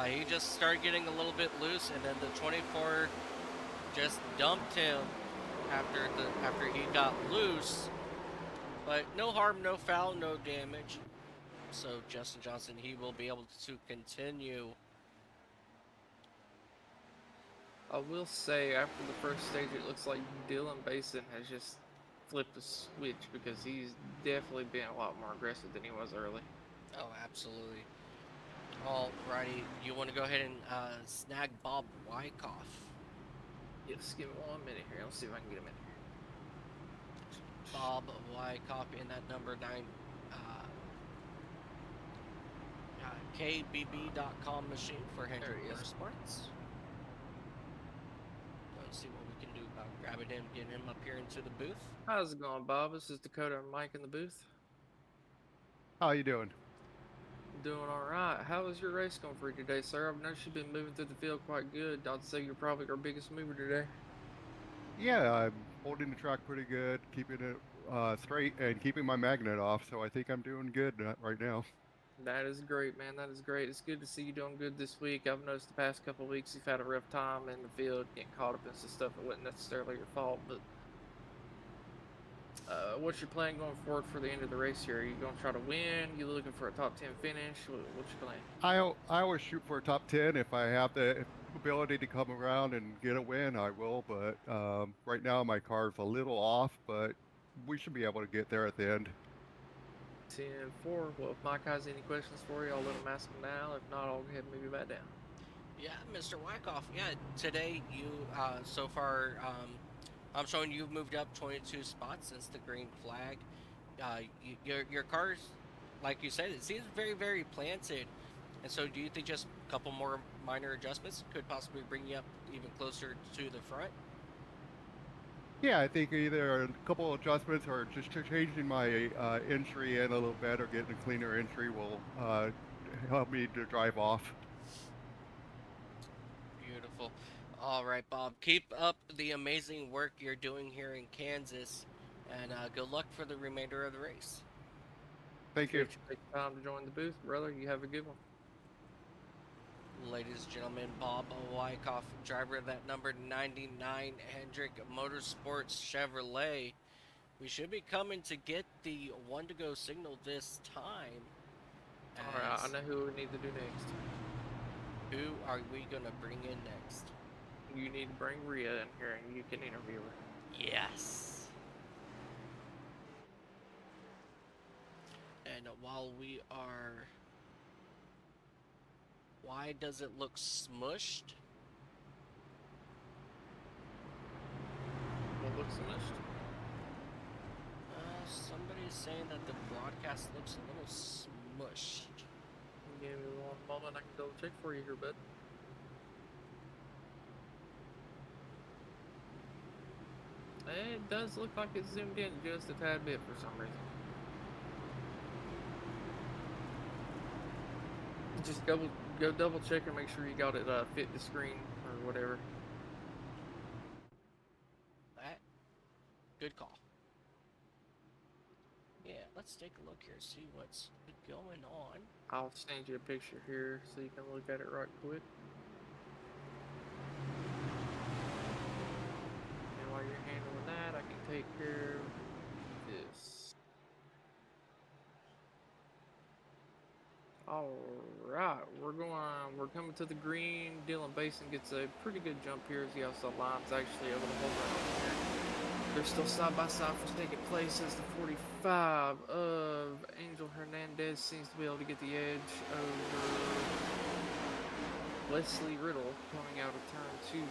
He just started getting a little bit loose, and then the 24 just dumped him after he got loose. But no harm, no foul, no damage. So Justin Johnson, he will be able to continue. I will say, after the first stage, it looks like Dylan Basin has just flipped a switch because he's definitely been a lot more aggressive than he was early. Oh, absolutely. Alrighty, you want to go ahead and snag Bob Wyckoff? Yes, give me 1 minute here. Let's see if I can get him in here. Bob Wyckoff in that number 9 KBB.com machine for Hendrick There he is. Motorsports. Let's see what we can do about grabbing him, getting him up here into the booth. How's it going, Bob? This is Dakota and Mike in the booth. How you doing? Doing all right. How is your race going for you today, sir? I've noticed you've been moving through the field quite good. I'd say you're probably our biggest mover today. Yeah, I'm holding the track pretty good, keeping it straight, and keeping my magnet off. So I think I'm doing good right now. That is great, man. That is great. It's good to see you doing good this week. I've noticed the past couple of weeks you've had a rough time in the field, getting caught up in some stuff that wasn't necessarily your fault. But what's your plan going forward for the end of the race here? Are you going to try to win? You looking for a top 10 finish? What's your plan? I always shoot for a top 10. If I have the ability to come around and get a win, I will. But right now my car's a little off, but we should be able to get there at the end. 10-4. Well, if Mike has any questions for you, I'll let him ask them now. If not, I'll go ahead and move you back down. Yeah, Mr. Wyckoff. Yeah, today you so far I'm showing you've moved up 22 spots since the green flag. Your car's, like you said, it seems very planted. And so, do you think just a couple more minor adjustments could possibly bring you up even closer to the front? Yeah, I think either a couple of adjustments or just changing my entry in a little bit or getting a cleaner entry will help me to drive off. Beautiful. All right, Bob. Keep up the amazing work you're doing here in Kansas, and good luck for the remainder of the race. Thank you. Appreciate you taking time to join the booth, brother. You have a good one. Ladies and gentlemen, Bob Wyckoff, driver of that number 99 Hendrick Motorsports Chevrolet. We should be coming to get the one to go signal this time. All right, I know who we need to do next. Who are we going to bring in next? You need to bring Rhea in here and you can interview her. Yes. And while we are... Why does it look smushed? What looks smushed? Somebody's saying that the broadcast looks a little smushed. Give me one moment, I can double check for you here, bud. It does look like it's zoomed in just a tad bit for some reason. Just go double check and make sure you got it fit the screen or whatever. That good call. Yeah, let's take a look here, see what's going on. I'll send you a picture here so you can look at it right quick. And while you're handling that, I can take care of this. Alright, we're coming to the green. Dylan Basin gets a pretty good jump here as the outside line's actually able to hold right here. They're still side by side for second place as the 45 of Angel Hernandez seems to be able to get the edge over Leslie Riddle coming out of turn 2.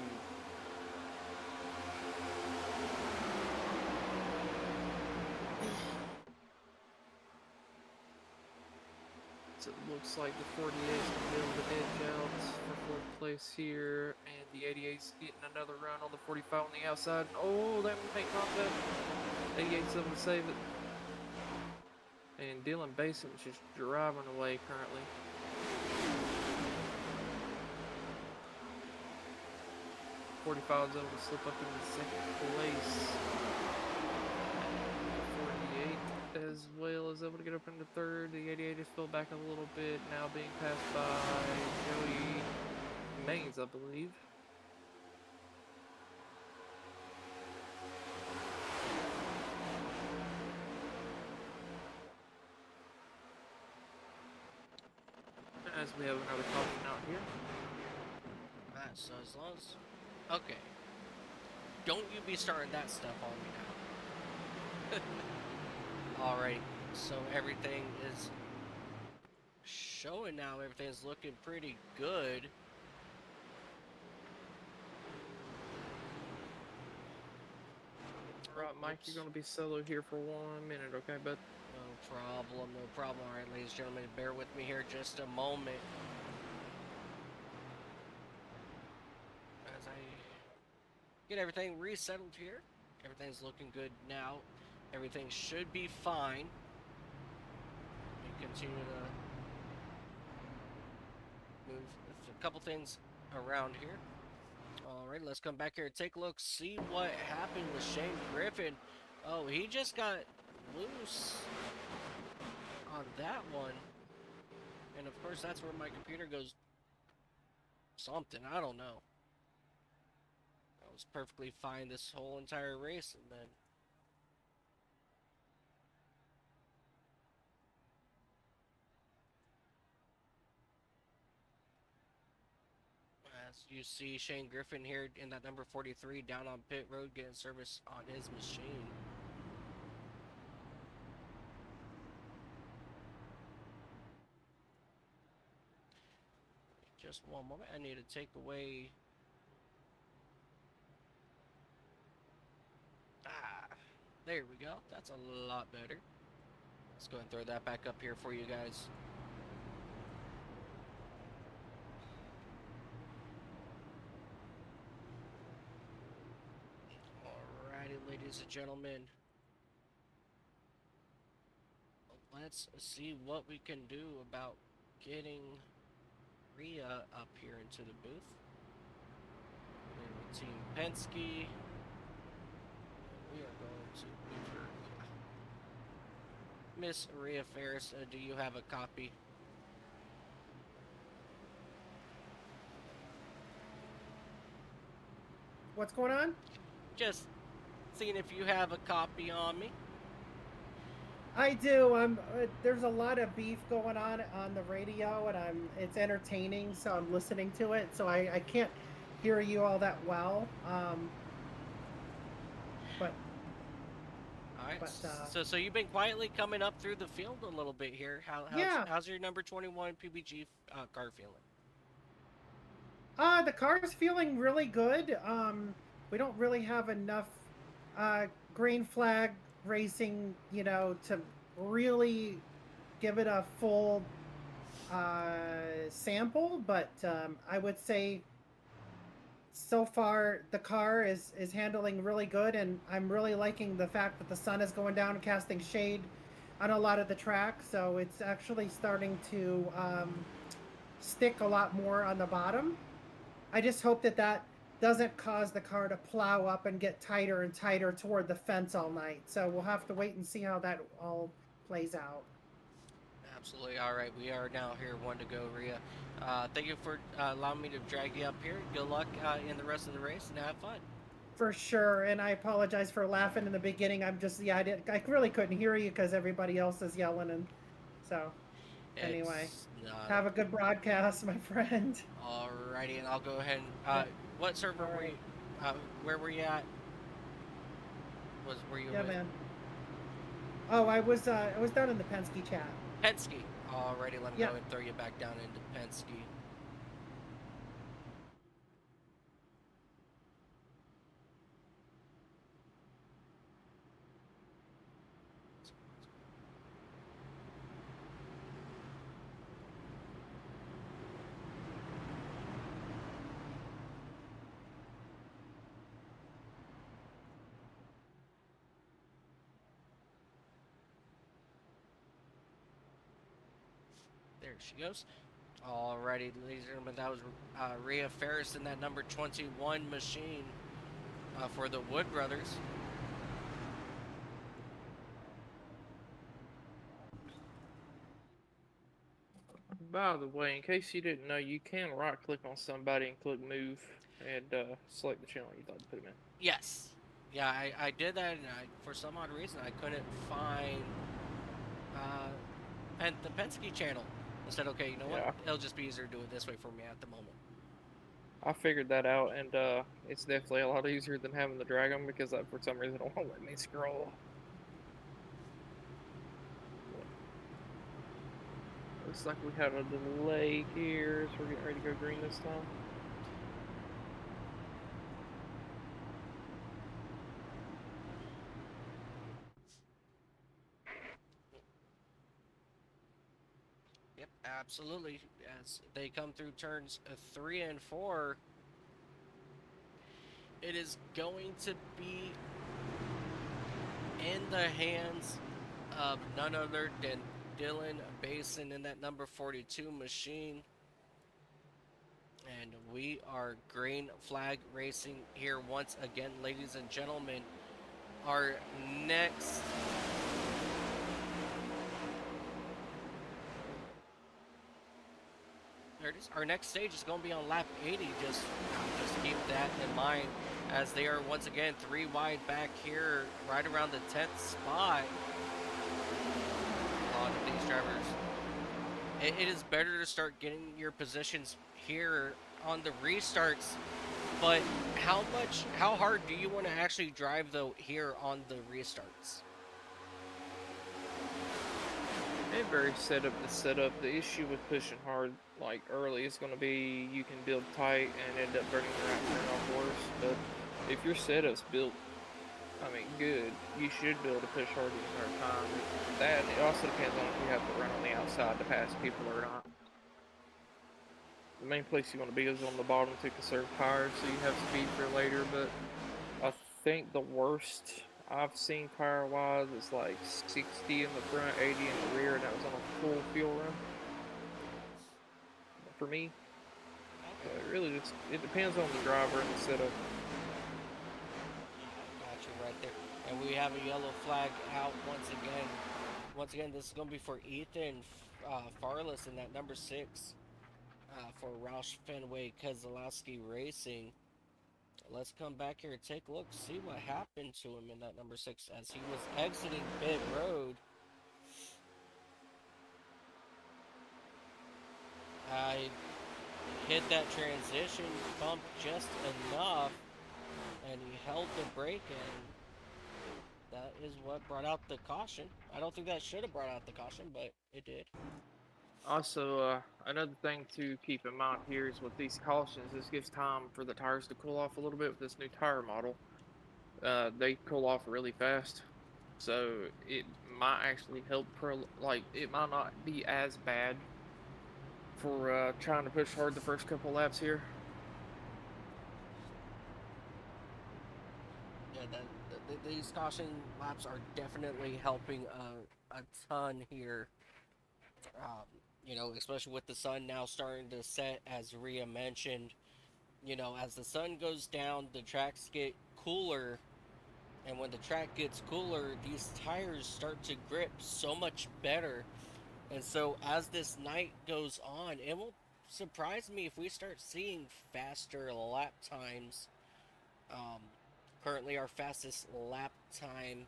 So it looks like the 48 is going to be able to edge out for 4th place here, and the 88's getting another run on the 45 on the outside. Oh, that would make contact. 88's able to save it. And Dylan Basin is just driving away currently. '45's able to slip up into 2nd place. 48 as well is able to get up into 3rd. The 88 is fell back a little bit, now being passed by Joey Maines, I believe. As we have another caution out here. Alright, so as long as... Okay. Don't you be starting that stuff on me now. Alright, so everything is showing now. Everything's looking pretty good. Alright, Mike, you're going to be solo here for 1 minute, okay, bud? No problem, no problem. Alright, ladies and gentlemen, bear with me here just a moment. As I get everything resettled here. Everything's looking good now. Everything should be fine. We continue to move a couple things around here. Alright, let's come back here and take a look, see what happened with Shane Griffin. Oh, he just got loose on that one. And of course, that's where my computer goes something. I don't know. I was perfectly fine this whole entire race, and then as you see Shane Griffin here in that number 43 down on pit road getting service on his machine. Just one moment. I need to take away. There we go. That's a lot better. Let's go and throw that back up here for you guys. Alrighty, ladies and gentlemen. Let's see what we can do about getting Rhea up here into the booth. And Team Penske. We are going to move her. Miss Rhea Ferris, do you have a copy? What's going on? Just seeing if you have a copy on me. I do. There's a lot of beef going on the radio, and it's entertaining, so I'm listening to it. So I can't hear you all that well. But All right. But, so you've been quietly coming up through the field a little bit here. How's your number 21 PBG car feeling? the car's feeling really good. We don't really have enough green flag racing, to really give it a full sample, but I would say so far the car is handling really good, and I'm really liking the fact that the sun is going down and casting shade on a lot of the track, so it's actually starting to stick a lot more on the bottom. I just hope that doesn't cause the car to plow up and get tighter and tighter toward the fence all night. So we'll have to wait and see how that all plays out. Absolutely. All right, we are now here, one to go, Rhea. Thank you for allowing me to drag you up here. Good luck in the rest of the race, and have fun. For sure, and I apologize for laughing in the beginning. I really couldn't hear you because everybody else is yelling, and so anyway, have a good broadcast, my friend. Alrighty, and I'll go ahead and what server were you? Where were you at? Were you? Yeah, man. Oh, I was down in the Penske chat. Penske. Alrighty, let me Yeah. go and throw you back down into Penske. There she goes. Alrighty, ladies and gentlemen, that was Rhea Ferris in that number 21 machine for the Wood Brothers. By the way, in case you didn't know, you can right click on somebody and click move and select the channel you'd like to put them in. Yes. Yeah, I did that, and for some odd reason I couldn't find the Penske channel. I said, okay, you know what? Yeah. It'll just be easier to do it this way for me at the moment. I figured that out, and it's definitely a lot easier than having to drag them because for some reason it won't let me scroll. Looks like we have a delay here, so we're getting ready to go green this time. Yep, absolutely. As they come through turns 3 and 4, it is going to be in the hands of none other than Dylan Basin in that number 42 machine. And we are green flag racing here once again, ladies and gentlemen. Our next our next stage is going to be on lap 80. Just keep that in mind, as they are once again 3 wide back here, right around the 10th spot. A lot of these drivers. It is better to start getting your positions here on the restarts, but how hard do you want to actually drive though here on the restarts? It varies setup to setup. The issue with pushing hard like early is going to be you can build tight and end up burning your afternoon off worse. But if your setup's built, I mean, good, you should be able to push hard the entire time. That it also depends on if you have to run on the outside to pass people or not. The main place you want to be is on the bottom to conserve tires, so you have speed for later. But I think the worst I've seen tire-wise is like 60 in the front, 80 in the rear, and that was on a full fuel run. For me, so it really just depends on the driver and the setup. Got you right there. And we have a yellow flag out once again. Once again, this is going to be for Ethan Farless in that number 6 for Roush Fenway Keselowski Racing. Let's come back here and take a look, see what happened to him in that number 6 as he was exiting pit road. I hit that transition bump just enough, and he held the brake, and that is what brought out the caution. I don't think that should have brought out the caution, but it did. Also, another thing to keep in mind here is with these cautions, this gives time for the tires to cool off a little bit with this new tire model. They cool off really fast, so it might actually help. It might not be as bad for trying to push hard the first couple laps here. Yeah, these caution laps are definitely helping a ton here. You know, especially with the sun now starting to set, as Rhea mentioned. You know, as the sun goes down, the tracks get cooler, and when the track gets cooler, these tires start to grip so much better. And so as this night goes on, it won't surprise me if we start seeing faster lap times. Currently our fastest lap time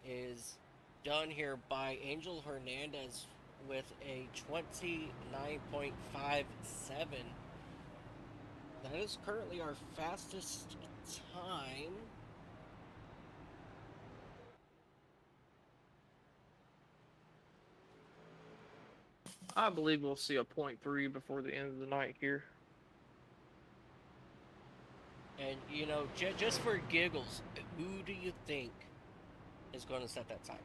is done here by Angel Hernandez with a 29.57. That is currently our fastest time. I believe we'll see a 0.3 before the end of the night here. And, you know, just for giggles, who do you think is going to set that time?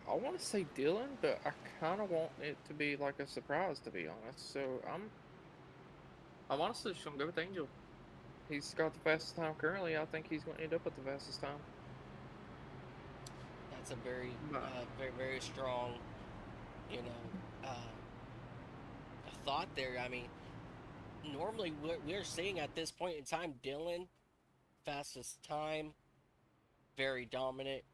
I want to say Dylan, but I kind of want it to be like a surprise, to be honest. So I'm honestly just going to go with Angel. He's got the fastest time currently. I think he's going to end up with the fastest time. That's a very, very strong, you know, thought there. I mean, normally we're seeing at this point in time, Dylan, fastest time, very dominant.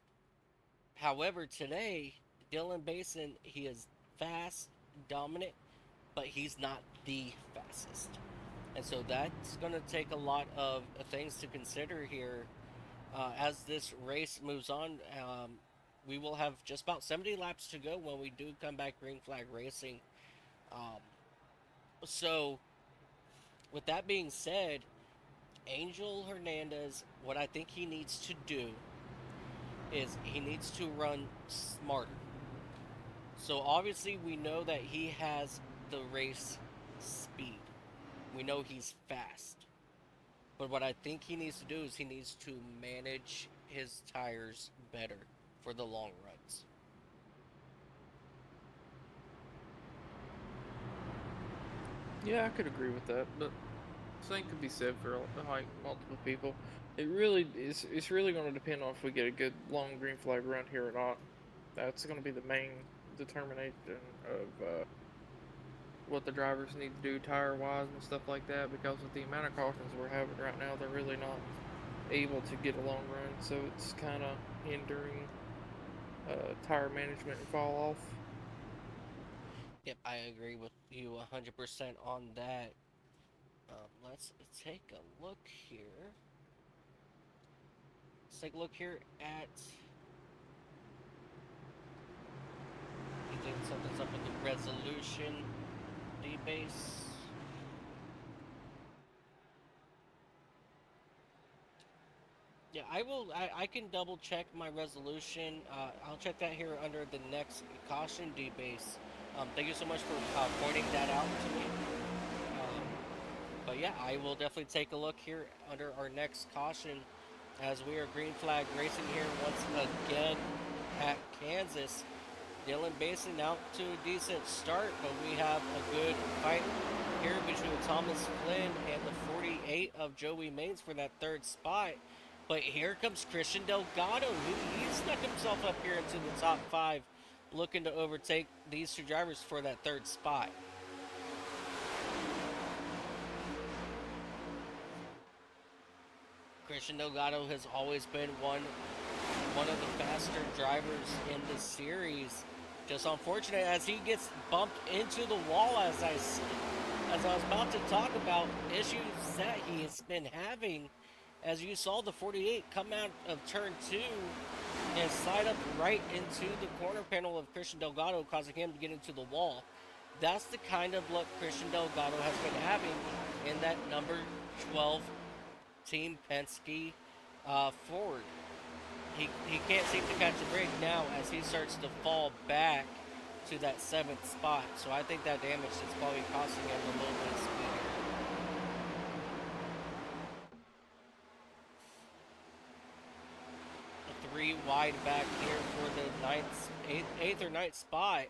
However, today, Dylan Basin, he is fast, dominant, but he's not the fastest. And so that's going to take a lot of things to consider here as this race moves on. We will have just about 70 laps to go when we do come back green flag racing. So, with that being said, Angel Hernandez, what I think he needs to do is he needs to run smarter. So obviously we know that he has the race speed. We know he's fast. But what I think he needs to do is he needs to manage his tires better for the long runs. Yeah, I could agree with that, but same could be said for like multiple people. It really is. It's really going to depend on if we get a good long green flag run here or not. That's going to be the main determination of what the drivers need to do tire-wise and stuff like that. Because with the amount of cautions we're having right now, they're really not able to get a long run, so it's kind of hindering tire management and fall off. Yep, I agree with you 100% on that. Let's take a look here. Let's take a look here at. You think something's up with the resolution D-base? Yeah, I will. I can double check my resolution. I'll check that here under the next caution D-base. Thank you so much for pointing that out to me. But yeah, I will definitely take a look here under our next caution as we are green flag racing here once again at Kansas. Dylan Basin out to a decent start, but we have a good fight here between Thomas Flynn and the 48 of Joey Maines for that third spot. But here comes Christian Delgado, who he snuck himself up here into the top 5, looking to overtake these two drivers for that third spot. Christian Delgado has always been one of the faster drivers in the series. Just unfortunate as he gets bumped into the wall, as I was about to talk about issues that he has been having. As you saw the 48 come out of turn 2 and slide up right into the corner panel of Christian Delgado, causing him to get into the wall. That's the kind of luck Christian Delgado has been having in that number 12 Team Penske Ford. He can't seem to catch a break now as he starts to fall back to that 7th spot. So I think that damage is probably costing him a little bit of speed. 3 wide back here for the 8th or 9th spot.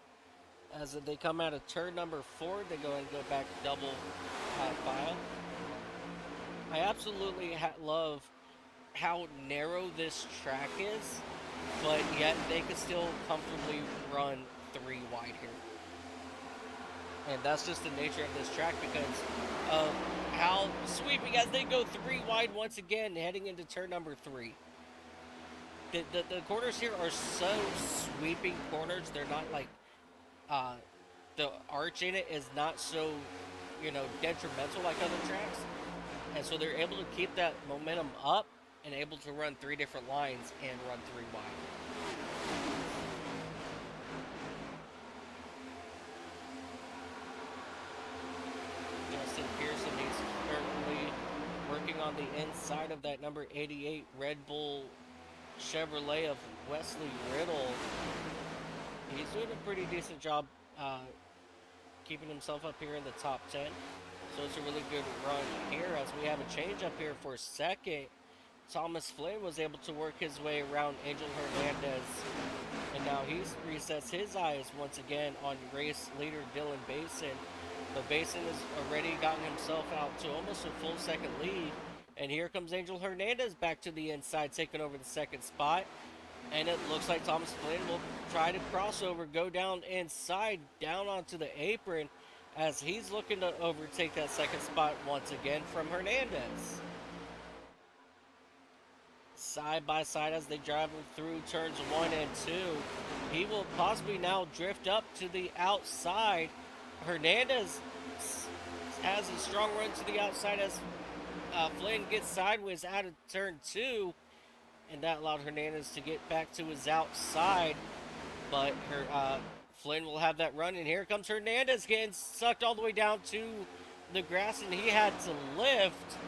As they come out of turn number 4, they go and go back double file. I absolutely love how narrow this track is, but yet they could still comfortably run 3 wide here. And that's just the nature of this track because of how sweeping as they go 3 wide once again heading into turn number 3. The corners here are so sweeping corners. They're not like the arch in it is not so, detrimental like other tracks. And so they're able to keep that momentum up and able to run 3 different lines and run 3 wide. Justin Pearson, he's currently working on the inside of that number 88 Red Bull Chevrolet of Wesley Riddle. He's doing a pretty decent job keeping himself up here in the top 10. So it's a really good run here as we have a change up here for second. Thomas Flynn was able to work his way around Angel Hernandez. And now he's resets his eyes once again on race leader Dylan Basin. But Basin has already gotten himself out to almost a full second lead. And here comes Angel Hernandez back to the inside, taking over the second spot. And it looks like Thomas Flynn will try to cross over, go down inside, down onto the apron, as he's looking to overtake that second spot once again from Hernandez. Side by side as they drive through turns 1 and 2. He will possibly now drift up to the outside. Hernandez has a strong run to the outside as Flynn gets sideways out of turn 2, and that allowed Hernandez to get back to his outside. But Flynn will have that run, and here comes Hernandez getting sucked all the way down to the grass, and he had to lift.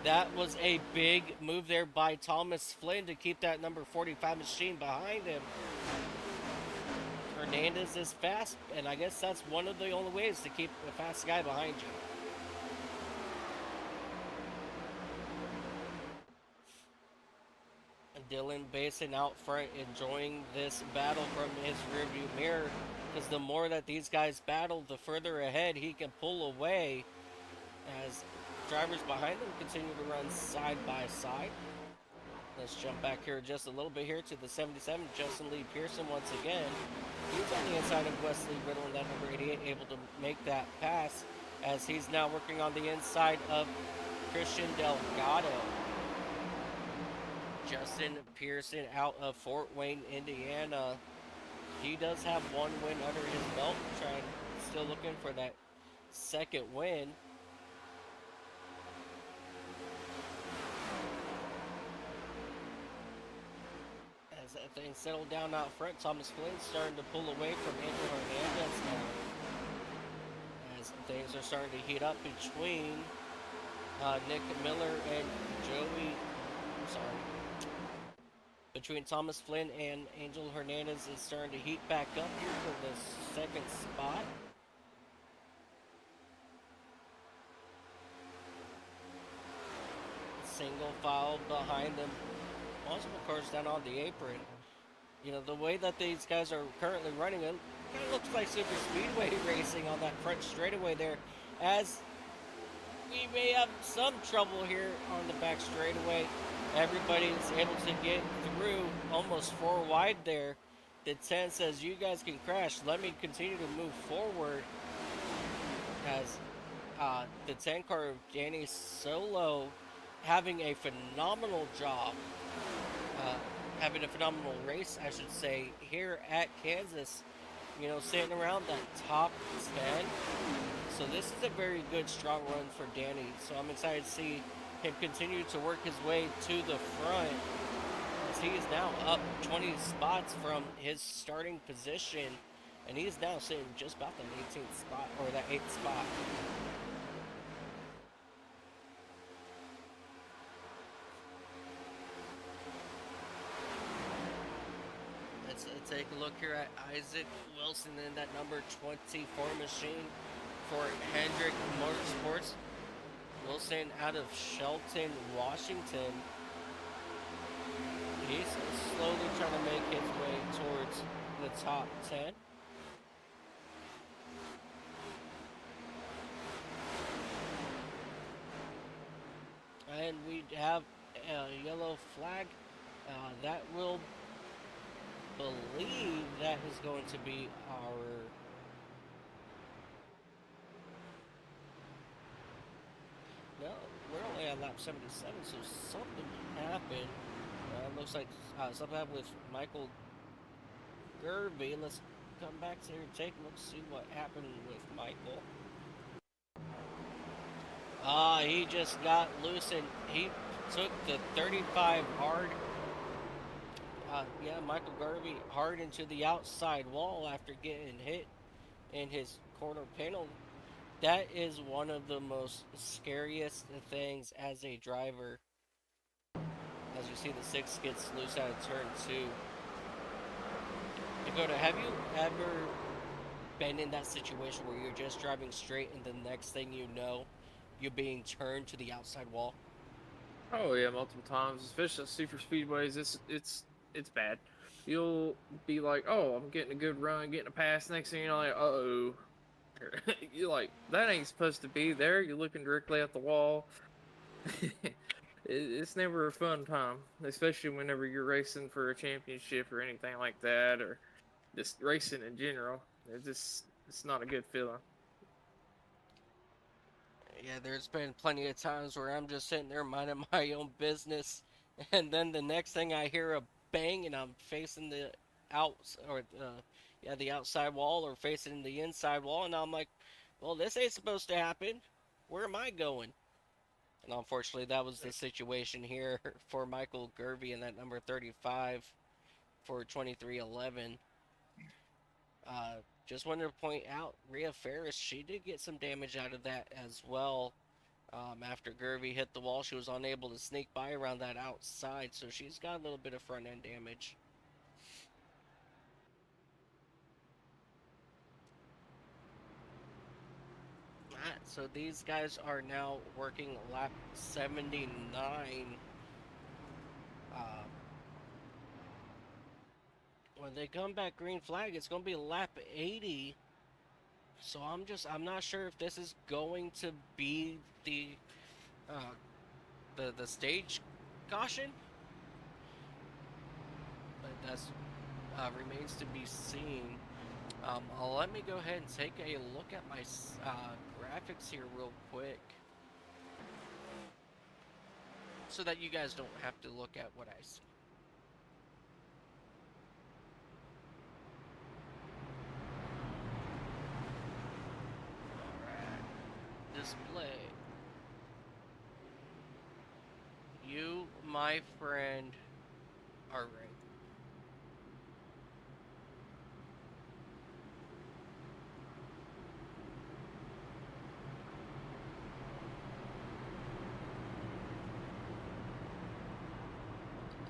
That was a big move there by Thomas Flynn to keep that number 45 machine behind him. Hernandez is fast, and I guess that's one of the only ways to keep a fast guy behind you. Dylan Basin out front enjoying this battle from his rearview mirror, because the more that these guys battle, the further ahead he can pull away as drivers behind him continue to run side by side. Let's jump back here just a little bit here to the 77, Justin Lee Pearson once again. He's on the inside of Wesley Riddle and that number 88, able to make that pass as he's now working on the inside of Christian Delgado. Justin Pearson out of Fort Wayne, Indiana. He does have 1 win under his belt, still looking for that second win. As that thing settled down out front, Thomas Flynn's starting to pull away from Angel Hernandez now. As things are starting to heat up between Nick Miller and between Thomas Flynn and Angel Hernandez is starting to heat back up here for the second spot. Single file behind them. Multiple cars down on the apron. You know, the way that these guys are currently running, it kind of looks like Super Speedway racing on that front straightaway there, as we may have some trouble here on the back straightaway. Everybody's able to get through almost 4 wide there. The 10 says, you guys can crash. Let me continue to move forward. As the 10 car of Danny Solo having a phenomenal job. Having a phenomenal race, I should say, here at Kansas. You know, sitting around that top 10. So this is a very good, strong run for Danny. So I'm excited to see him continue to work his way to the front, as he is now up 20 spots from his starting position, and he is now sitting just about that 18th spot, or that 8th spot. Let's take a look here at Isaac Wilson in that number 24 machine for Hendrick Motorsports. Wilson out of Shelton, Washington. He's slowly trying to make his way towards the top 10. And we have a yellow flag. That will believe that is going to be our no, we're only at lap 77, so something happened. Looks like something happened with Michael Gervey. Let's come back to here and take a look, see what happened with Michael. He just got loose and he took the 35 hard. Yeah, Michael Garvey hard into the outside wall after getting hit in his corner panel. That is one of the most scariest things as a driver. As you see, the 6 gets loose out of turn 2. Dakota, have you ever been in that situation where you're just driving straight and the next thing you know, you're being turned to the outside wall? Oh yeah, multiple times, especially at super speedways. It's bad. You'll be like, oh, I'm getting a good run, getting a pass. Next thing you know, like, uh-oh. You're like, that ain't supposed to be there. You're looking directly at the wall. It's never a fun time, especially whenever you're racing for a championship or anything like that, or just racing in general. It's not a good feeling. Yeah, there's been plenty of times where I'm just sitting there minding my own business, and then the next thing I hear a bang, and I'm facing the the outside wall, or facing the inside wall, and I'm like, well, this ain't supposed to happen. Where am I going? And unfortunately, that was the situation here for Michael Gervey in that number 35 for 2311. Just wanted to point out, Rhea Ferris, she did get some damage out of that as well. After Gervey hit the wall, she was unable to sneak by around that outside, so she's got a little bit of front end damage. Alright, so these guys are now working lap 79. When they come back green flag, it's going to be lap 80. So I'm not sure if this is going to be the stage caution, but that's remains to be seen. Let me go ahead and take a look at my graphics here real quick, so that you guys don't have to look at what I see. Alright. my friend. All right.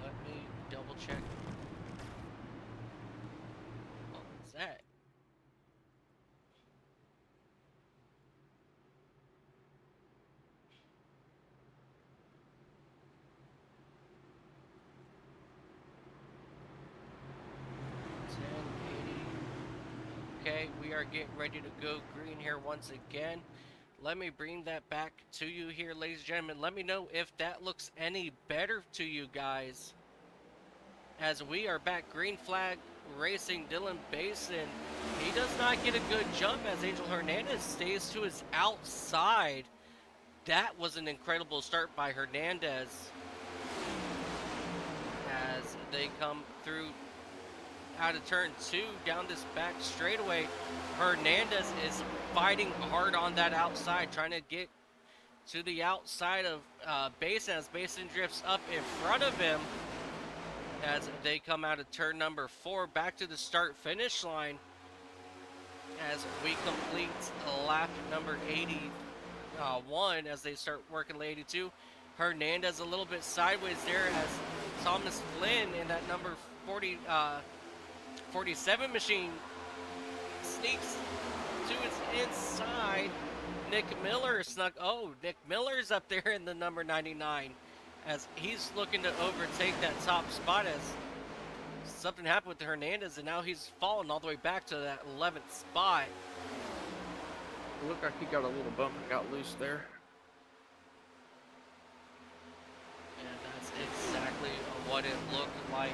Let me double check. What was that? Okay, we are getting ready to go green here once again. Let me bring that back to you here, ladies and gentlemen. Let me know if that looks any better to you guys. As we are back green flag racing Dylan Basin. He does not get a good jump as Angel Hernandez stays to his outside. That was an incredible start by Hernandez. As they come through out of turn 2 down this back straightaway. Hernandez is fighting hard on that outside, trying to get to the outside of Basin as Basin drifts up in front of him as they come out of turn number 4 back to the start finish line as we complete lap number 81 as they start working lap 82. Hernandez a little bit sideways there as Thomas Flynn in that number 47 machine sneaks to his inside. Nick Miller snuck. Oh, Nick Miller's up there in the number 99 as he's looking to overtake that top spot as something happened with Hernandez and now he's fallen all the way back to that 11th spot. It looked like he got a little bump and got loose there. And that's exactly what it looked like.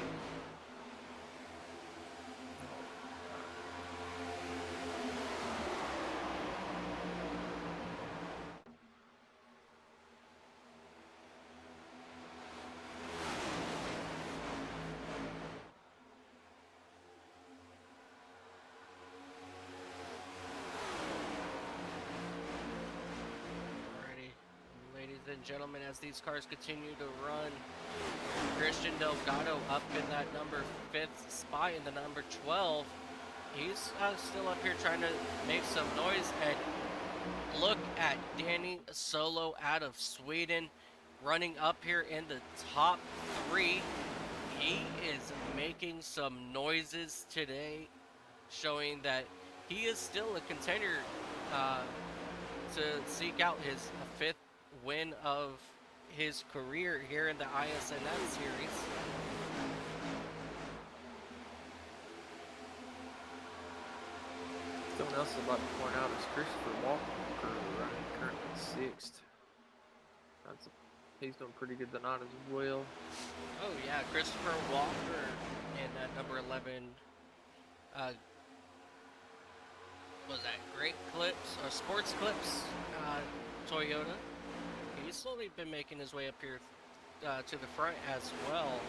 And gentlemen, as these cars continue to run, Christian Delgado up in that number 5th spot in the number 12. He's still up here trying to make some noise. And look at Danny Solo out of Sweden running up here in the top 3. He is making some noises today, showing that he is still a contender to seek out his 5th win of his career here in the ISNF series. Someone else I'd like to point out is Christopher Walker, currently 6th. He's doing pretty good tonight as well. Oh yeah, Christopher Walker in that number 11. Was that Great Clips or Sports Clips Toyota? He's slowly been making his way up here to the front as well.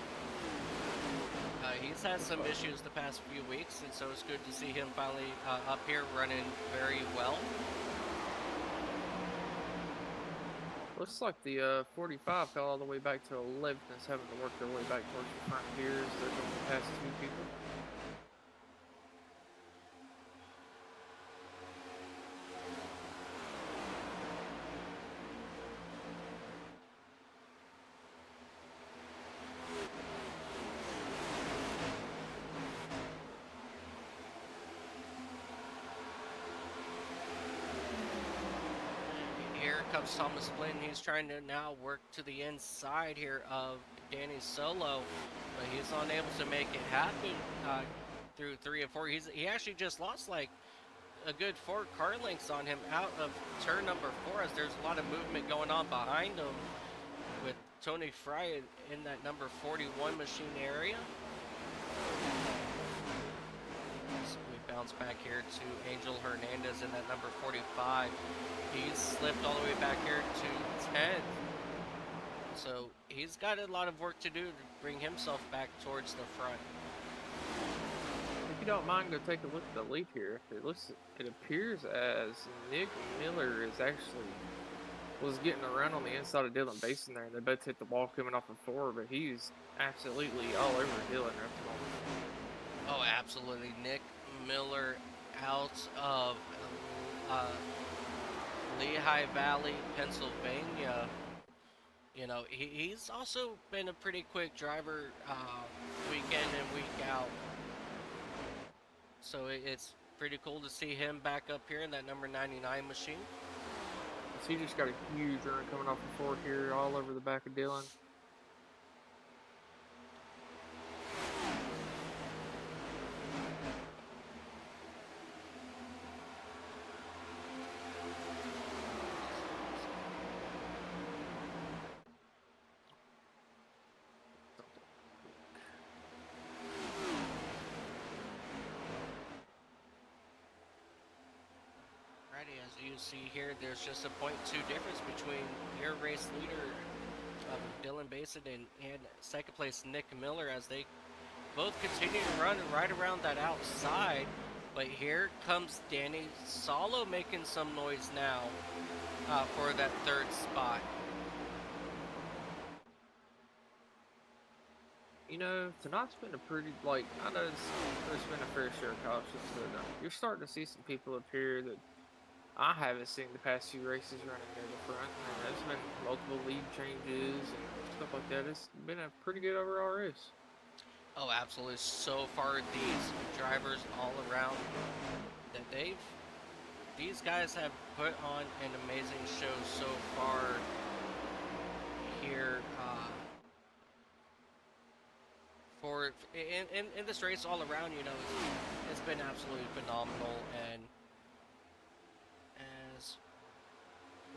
He's had some issues the past few weeks, and so it's good to see him finally up here running very well. Looks like the 45 fell all the way back to 11th and is having to work their way back towards the front here as they're going past 2 people. Comes Thomas Flynn. He's trying to now work to the inside here of Danny Solo, but he's unable to make it happen through 3 and 4. He actually just lost like a good 4 car lengths on him out of turn number 4 as there's a lot of movement going on behind him with Tony Fry in that number 41 machine area. So we bounce back here to Angel Hernandez in that number 45. He's slipped all the way back here to 10. So he's got a lot of work to do to bring himself back towards the front. If you don't mind, go take a look at the lead here. It appears as Nick Miller is actually was getting around on the inside of Dylan Basin there. They both hit the wall coming off of 4, but he's absolutely all over Dylan at the moment. Oh, absolutely. Nick Miller out of Lehigh Valley, Pennsylvania. You know, he's also been a pretty quick driver week in and week out. So it's pretty cool to see him back up here in that number 99 machine. So he just got a huge run coming off the 4 here, all over the back of Dylan. Alrighty, as you see here, there's just a 0.2 difference between your race leader, Dylan Basin, and second place Nick Miller, as they both continue to run right around that outside. But here comes Danny Solo making some noise now for that third spot. You know, tonight's been a pretty, like, I know there's been a fair share of cautions, but you're starting to see some people up here that I haven't seen the past few races running near the front. And there's been multiple lead changes and stuff like that. It's been a pretty good overall race. Oh, absolutely. So far, these drivers all around, that these guys have put on an amazing show so far here in this race all around. You know, it's been absolutely phenomenal. And as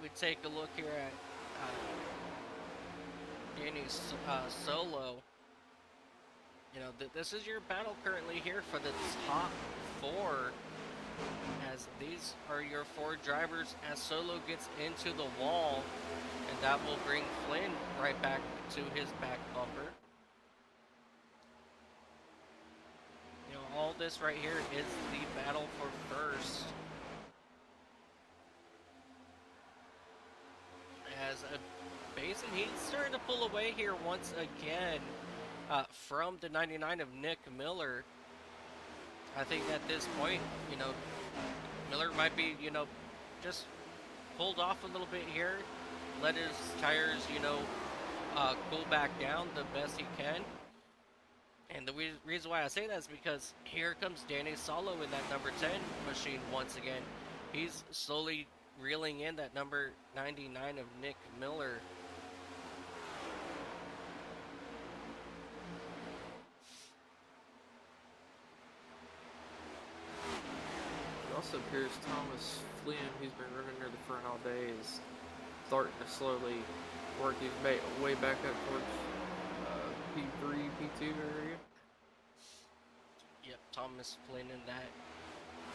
we take a look here at Danny's solo, you know, this is your battle currently here for the top 4, as these are your 4 drivers as Solo gets into the wall, and that will bring Flynn right back to his back bumper. You know, all this right here is the battle for first. As Basin, he's starting to pull away here once again from the 99 of Nick Miller. I think at this point, you know, Miller might be, you know, just pulled off a little bit here, let his tires, you know, cool back down the best he can. And the reason why I say that is because here comes Danny Solo in that number 10 machine once again. He's slowly reeling in that number 99 of Nick Miller. It also appears Thomas Flynn, who's been running near the front all day, is starting to slowly work his way back up towards P3, P2 area. Yep, Thomas Flynn in that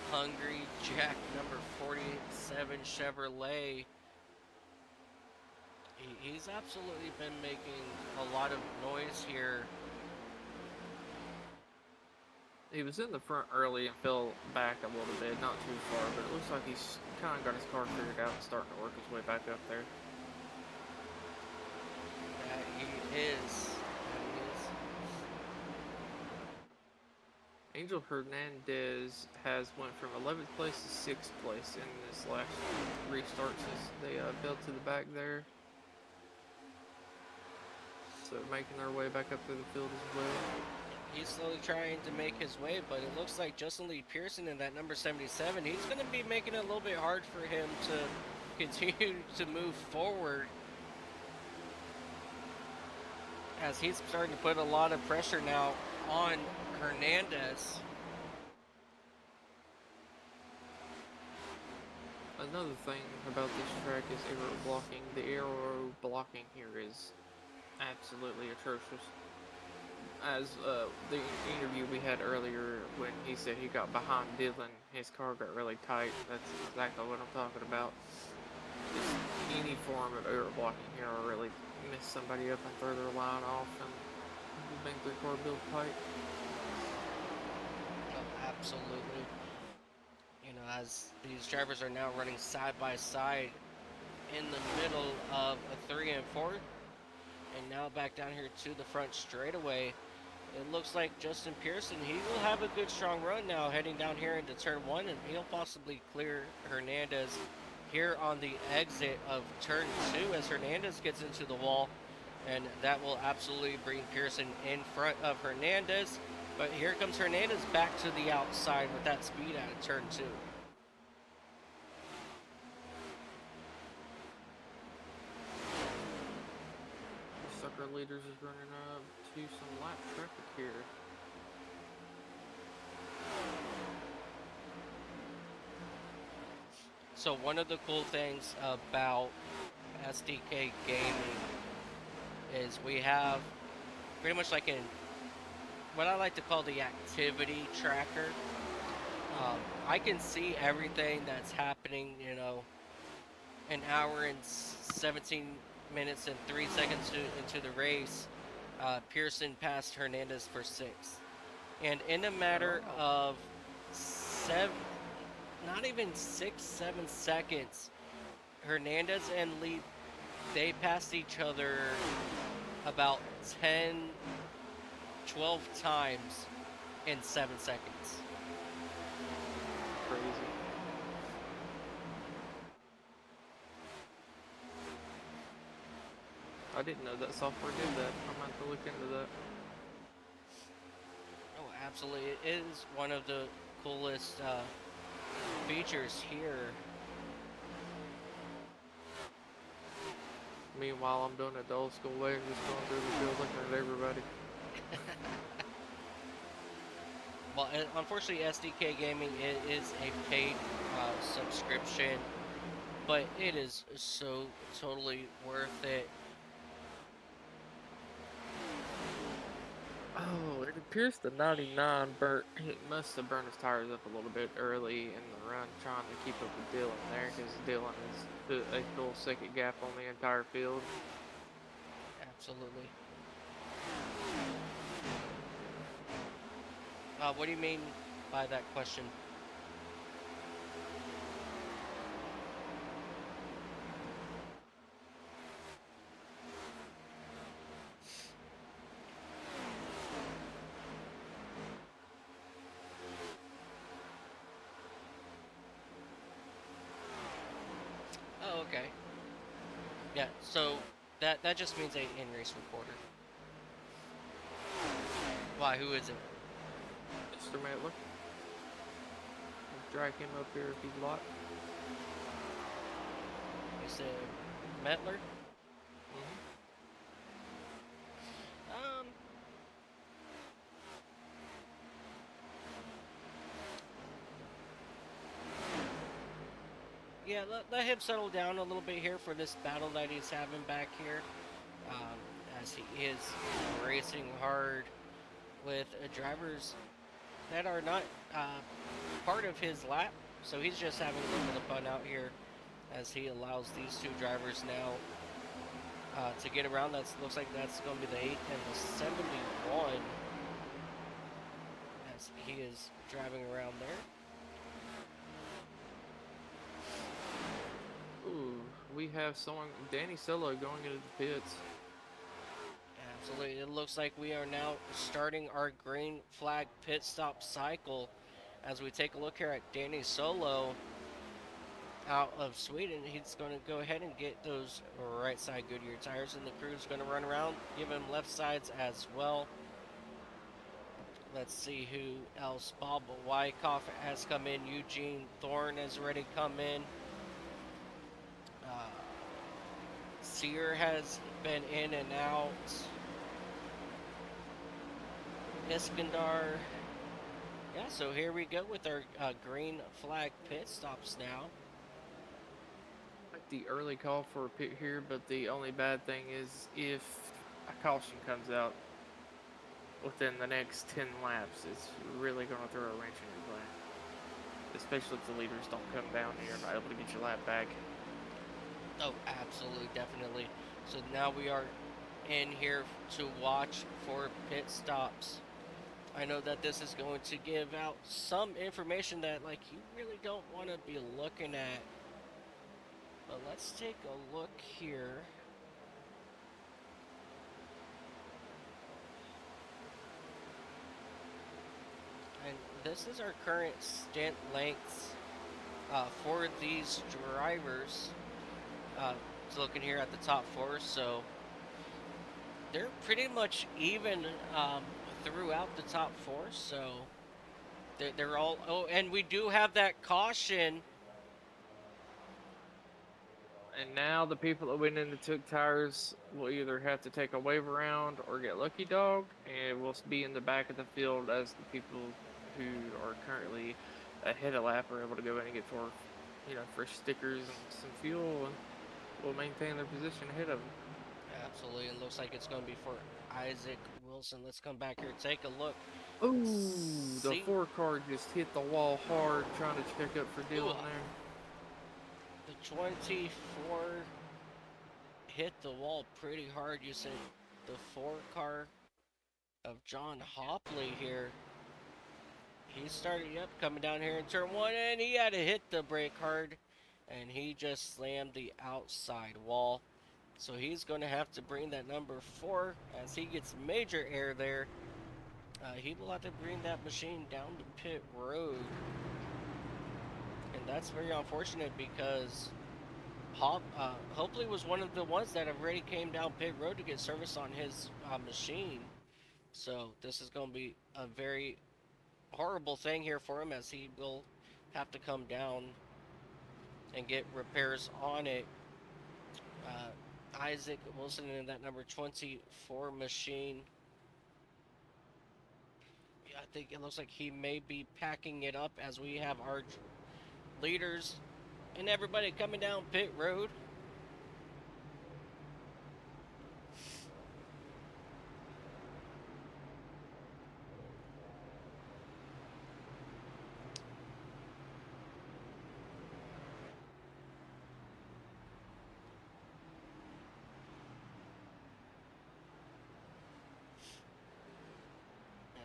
Hungry Jack number 47 Chevrolet. He's absolutely been making a lot of noise here. He was in the front early and fell back a little bit, not too far, but it looks like he's kind of got his car figured out and starting to work his way back up there. That he is. Angel Hernandez has went from 11th place to 6th place in this last restart since they fell to the back there. So making their way back up through the field as well. He's slowly trying to make his way, but it looks like Justin Lee Pearson in that number 77, he's going to be making it a little bit hard for him to continue to move forward, as he's starting to put a lot of pressure now on Hernandez. Another thing about this track is aero blocking. The aero blocking here is absolutely atrocious. As the interview we had earlier, when he said he got behind Dylan, his car got really tight. That's exactly what I'm talking about. Just any form of aero blocking here will really mess somebody up and throw their line off and make their car build tight. Oh, absolutely. You know, as these drivers are now running side by side in the middle of a 3 and 4. And now back down here to the front straightaway. It looks like Justin Pearson, he will have a good strong run now heading down here into turn 1, and he'll possibly clear Hernandez here on the exit of turn 2 as Hernandez gets into the wall, and that will absolutely bring Pearson in front of Hernandez. But here comes Hernandez back to the outside with that speed out of turn 2. Sucker leaders is running up to some lap traffic here. So one of the cool things about SDK Gaming is we have pretty much like what I like to call the activity tracker. I can see everything that's happening, you know, an hour and 17 minutes and 3 seconds into the race. Pearson passed Hernandez for 6th. And in a matter of not even 6-7 seconds, Hernandez and Lee, they passed each other about 10-12 times in 7 seconds. Crazy. I didn't know that software did that. I'm gonna have to look into that. Oh, absolutely. It is one of the coolest features here. Meanwhile, I'm doing it the old school way and just going through the field looking at everybody. Well, unfortunately, SDK Gaming is a paid subscription, but it is so totally worth it. Oh, it appears the 99 burnt. He must have burned his tires up a little bit early in the run, trying to keep up with Dylan there, because Dylan is a full second gap on the entire field. Absolutely. What do you mean by that question? Oh, okay. Yeah, so that just means a in-race recorder. Why, who is it? Mr. Mettler. Drag him up here if he'd like. You said Mettler? Yeah, let him settle down a little bit here for this battle that he's having back here, as he is racing hard with drivers that are not part of his lap, so he's just having a little bit of fun out here as he allows these two drivers now to get around. Looks like that's going to be the 8 and the 71 as he is driving around there. Ooh, we have someone, Danny Solo, going into the pits. Absolutely. It looks like we are now starting our green flag pit stop cycle as we take a look here at Danny Solo out of Sweden. He's going to go ahead and get those right side Goodyear tires, and the crew's going to run around, give him left sides as well. Let's see who else. Bob Wyckoff has come in. Eugene Thorne has already come in. Sear has been in and out. Iskandar. Yeah, so here we go with our green flag pit stops now. Like the early call for a pit here, but the only bad thing is if a caution comes out within the next 10 laps, it's really going to throw a wrench in your plan. Especially if the leaders don't come down and you're not able to get your lap back. Oh, absolutely, definitely. So now we are in here to watch for pit stops. I know that this is going to give out some information that, like, you really don't want to be looking at. But let's take a look here. And this is our current stint lengths for these drivers. Looking here at the top four, so they're pretty much even throughout the top four. So they're all. Oh, and we do have that caution. And now the people that went in and took tires will either have to take a wave around or get lucky dog, and we'll be in the back of the field as the people who are currently ahead of lap are able to go in and get for, fresh stickers and some fuel, and will maintain their position ahead of them. Absolutely, it looks like it's going to be for Isaac Wilson. Let's come back here and take a look. Ooh, the See? 4 car just hit the wall hard trying to check up for Dylan Ooh. there. The 24 hit the wall pretty hard. You said the 4 car of John Hopley here. He started, coming down here in turn 1, and he had to hit the brake hard, and he just slammed the outside wall. So he's going to have to bring that number 4 as he gets major air there. He will have to bring that machine down to pit road. And that's very unfortunate because Hopley was one of the ones that already came down pit road to get service on his machine. So this is going to be a very horrible thing here for him as he will have to come down and get repairs on it. Isaac Wilson in that number 24 machine. Yeah, I think it looks like he may be packing it up as we have our leaders and everybody coming down pit road.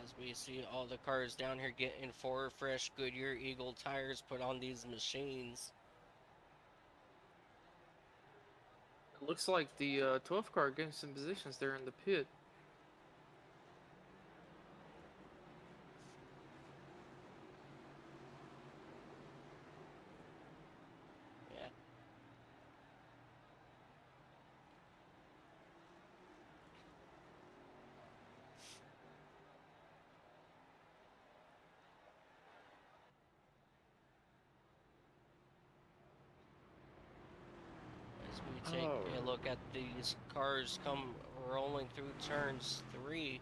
As we see all the cars down here getting 4 fresh Goodyear Eagle tires put on these machines. It looks like the 12 car getting some positions there in the pit. Yeah. As we take a look at these cars come rolling through turns 3.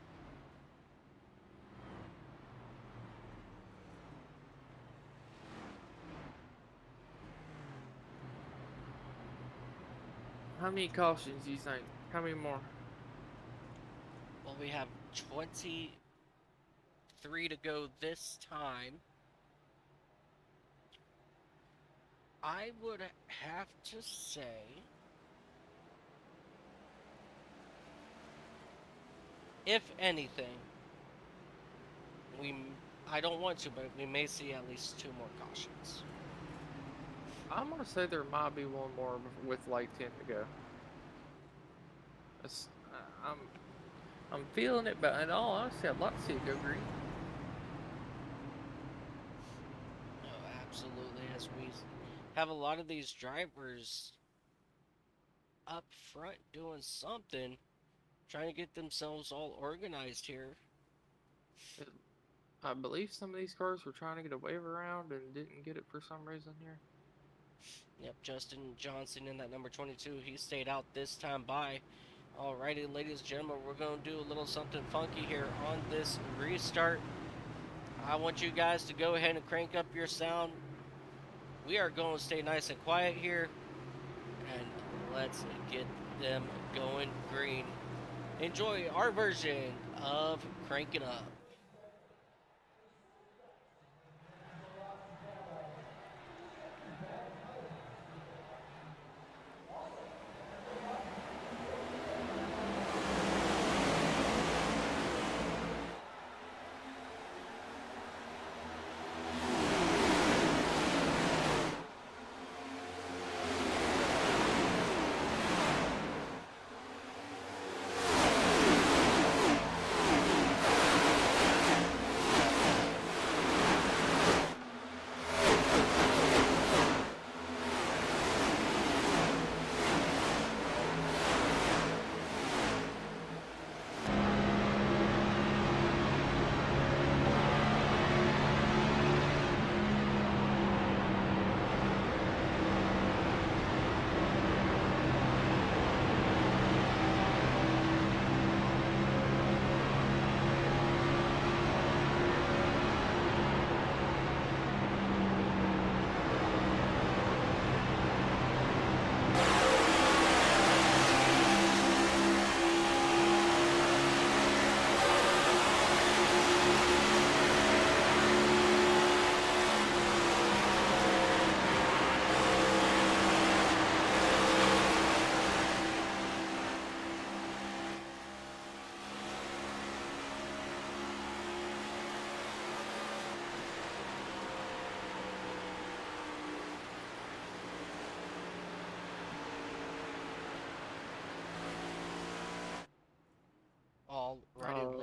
How many cautions do you think? How many more? Well, we have 23 to go this time. I would have to say if anything, I don't want to, but we may see at least 2 more cautions. I'm gonna say there might be one more with like 10 to go. I'm feeling it, but in all honesty, I'd like to see it go green. Oh, absolutely. As we have a lot of these drivers up front doing something, trying to get themselves all organized here. I believe some of these cars were trying to get a wave around and didn't get it for some reason here. Yep, Justin Johnson in that number 22. He stayed out this time by. Alrighty, ladies and gentlemen, we're going to do a little something funky here on this restart. I want you guys to go ahead and crank up your sound. We are going to stay nice and quiet here. And let's get them going green. Enjoy our version of Crank It Up.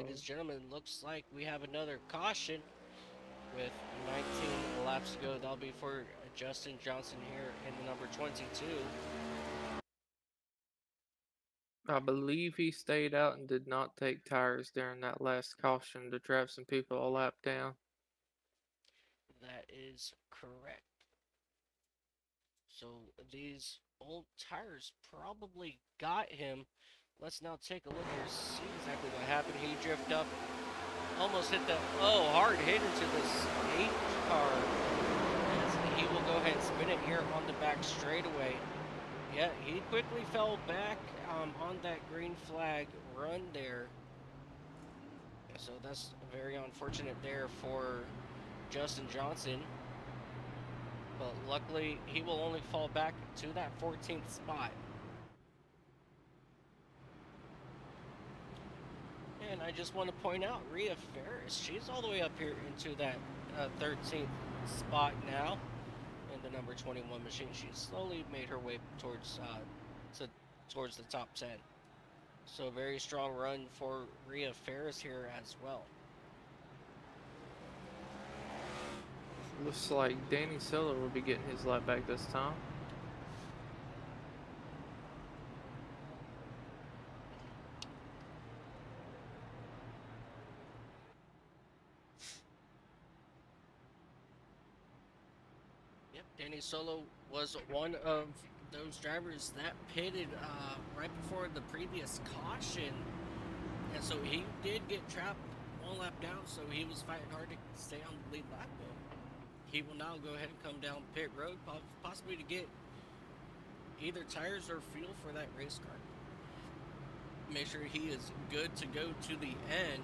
ladies and gentlemen, looks like we have another caution with 19 laps to go. That'll be for Justin Johnson here in the number 22. I believe he stayed out and did not take tires during that last caution to drive some people a lap down. That is correct. So these old tires probably got him. Let's now take a look here, see exactly what happened. He drifted up, almost hit the, hard hit into this H car. As he will go ahead and spin it here on the back straightaway. Yeah, he quickly fell back on that green flag run there. So that's very unfortunate there for Justin Johnson. But luckily, he will only fall back to that 14th spot. And I just want to point out, Rhea Ferris, she's all the way up here into that 13th spot now in the number 21 machine. She's slowly made her way towards towards the top 10. So a very strong run for Rhea Ferris here as well. Looks like Danny Siller will be getting his lap back this time. Yep, Danny Solo was one of those drivers that pitted right before the previous caution. And so he did get trapped one lap down, so he was fighting hard to stay on the lead lap. He will now go ahead and come down pit road, possibly to get either tires or fuel for that race car. Make sure he is good to go to the end.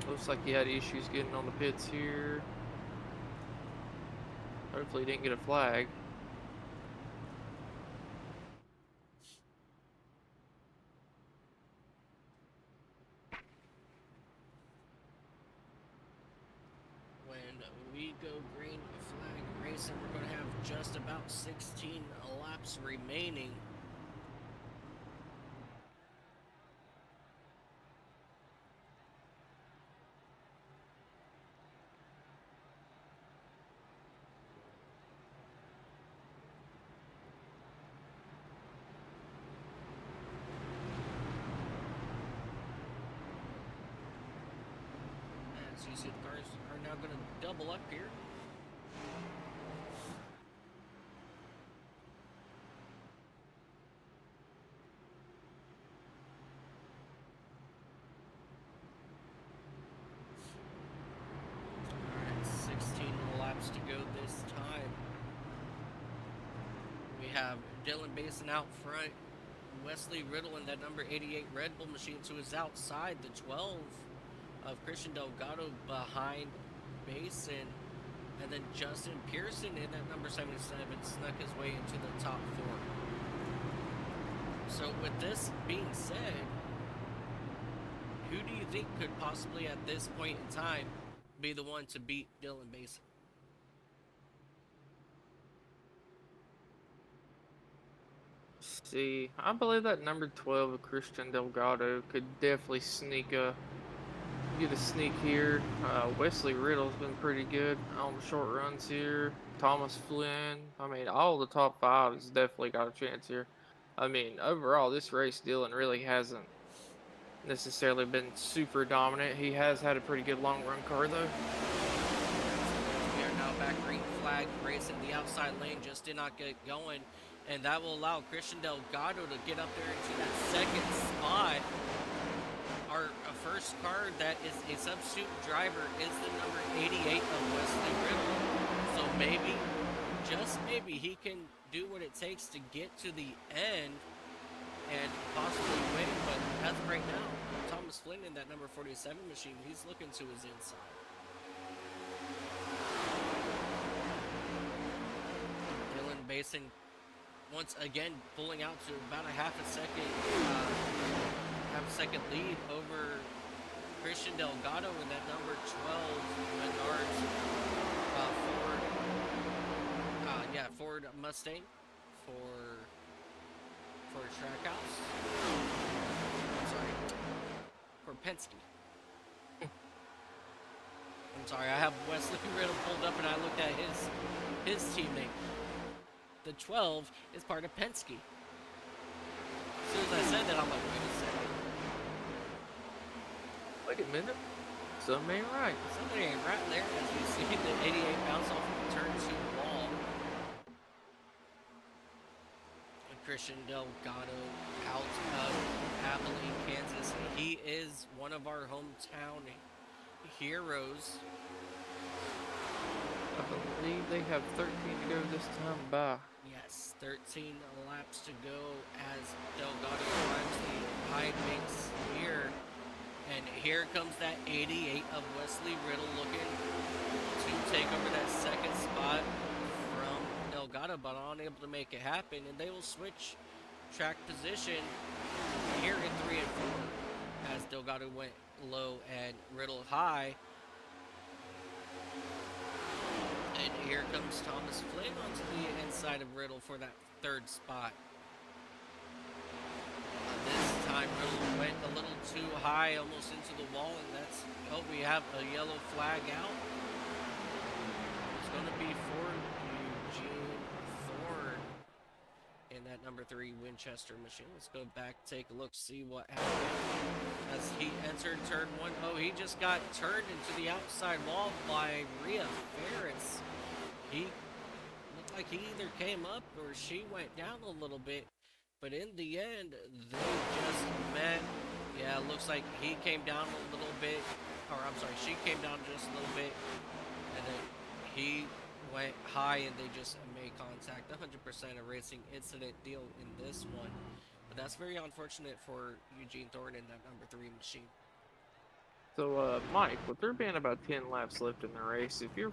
Looks like he had issues getting on the pits here. Hopefully he didn't get a flag. When we go green flag racing, we're going to have just about 16 laps remaining. As you see, the cars are now going to double up here. Alright, 16 laps to go this time. We have Dylan Basin out front. Wesley Riddle in that number 88 Red Bull machine, who is outside the 12 of Christian Delgado behind Basin. And then Justin Pearson in that number 77 snuck his way into the top 4. So with this being said, who do you think could possibly at this point in time be the one to beat Dylan Basin? See, I believe that number 12 of Christian Delgado could definitely get a sneak here. Wesley Riddle's been pretty good on the short runs here. Thomas Flynn, I mean, all the top 5 has definitely got a chance here. I mean, overall, this race, Dylan really hasn't necessarily been super dominant. He has had a pretty good long run car, though. We are now back green flag racing. The outside lane just did not get going, and that will allow Christian Delgado to get up there into that second spot. Our first car that is a substitute driver is the number 88 of Wesley Riddle. So maybe, just maybe, he can do what it takes to get to the end and possibly win. But as of right now, Thomas Flynn in that number 47 machine, he's looking to his inside. Dylan Basin once again pulling out to about a half a second lead over Christian Delgado in that number 12 Menards Ford Mustang for for Trackhouse. Sorry, for Penske. I'm sorry, I have Wesley Riddle pulled up and I looked at his teammate. The 12 is part of Penske. As soon as I said that, I'm like, wait a second. Wait a minute. Something ain't right. Something ain't right there as we see the 88 bounce off of the turn 2 wall. And Christian Delgado out of Abilene, Kansas. He is one of our hometown heroes. I believe they have 13 to go this time by. Yes, 13 laps to go as Delgado climbs the high banks here. And here comes that 88 of Wesley Riddle looking to take over that second spot from Delgado, but unable to make it happen. And they will switch track position here in 3 and 4 as Delgado went low and Riddle high. And here comes Thomas Flynn onto the inside of Riddle for that third spot. This time Riddle went a little too high, almost into the wall, and that's, oh, we have a yellow flag out. It's going to be for Eugene Thorne in that number 3 Winchester machine. Let's go back, take a look, see what happened as he entered turn 1. Oh, he just got turned into the outside wall by Rhea Ferris. He looked like he either came up or she went down a little bit. But in the end, they just met. Yeah, it looks like he came down a little bit. Or, I'm sorry, she came down just a little bit. And then he went high and they just made contact. 100% a racing incident deal in this one. But that's very unfortunate for Eugene Thorne in that number 3 machine. So, Mike, with there being about 10 laps left in the race, if you're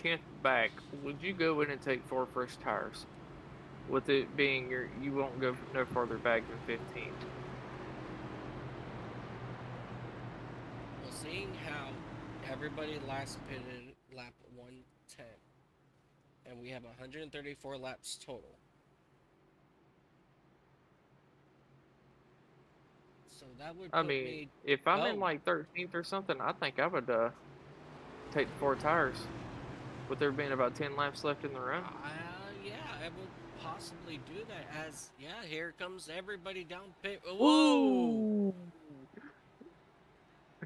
10th back, would you go in and take 4 fresh tires? With it being you won't go no farther back than 15. Well, seeing how everybody last pitted lap 110, and we have 134 laps total. So that would put me, if I'm in oh. like 13th or something, I think I would take the 4 tires. With there being about 10 laps left in the run. Yeah, I would possibly do that. As yeah, here comes everybody down pit. Whoa!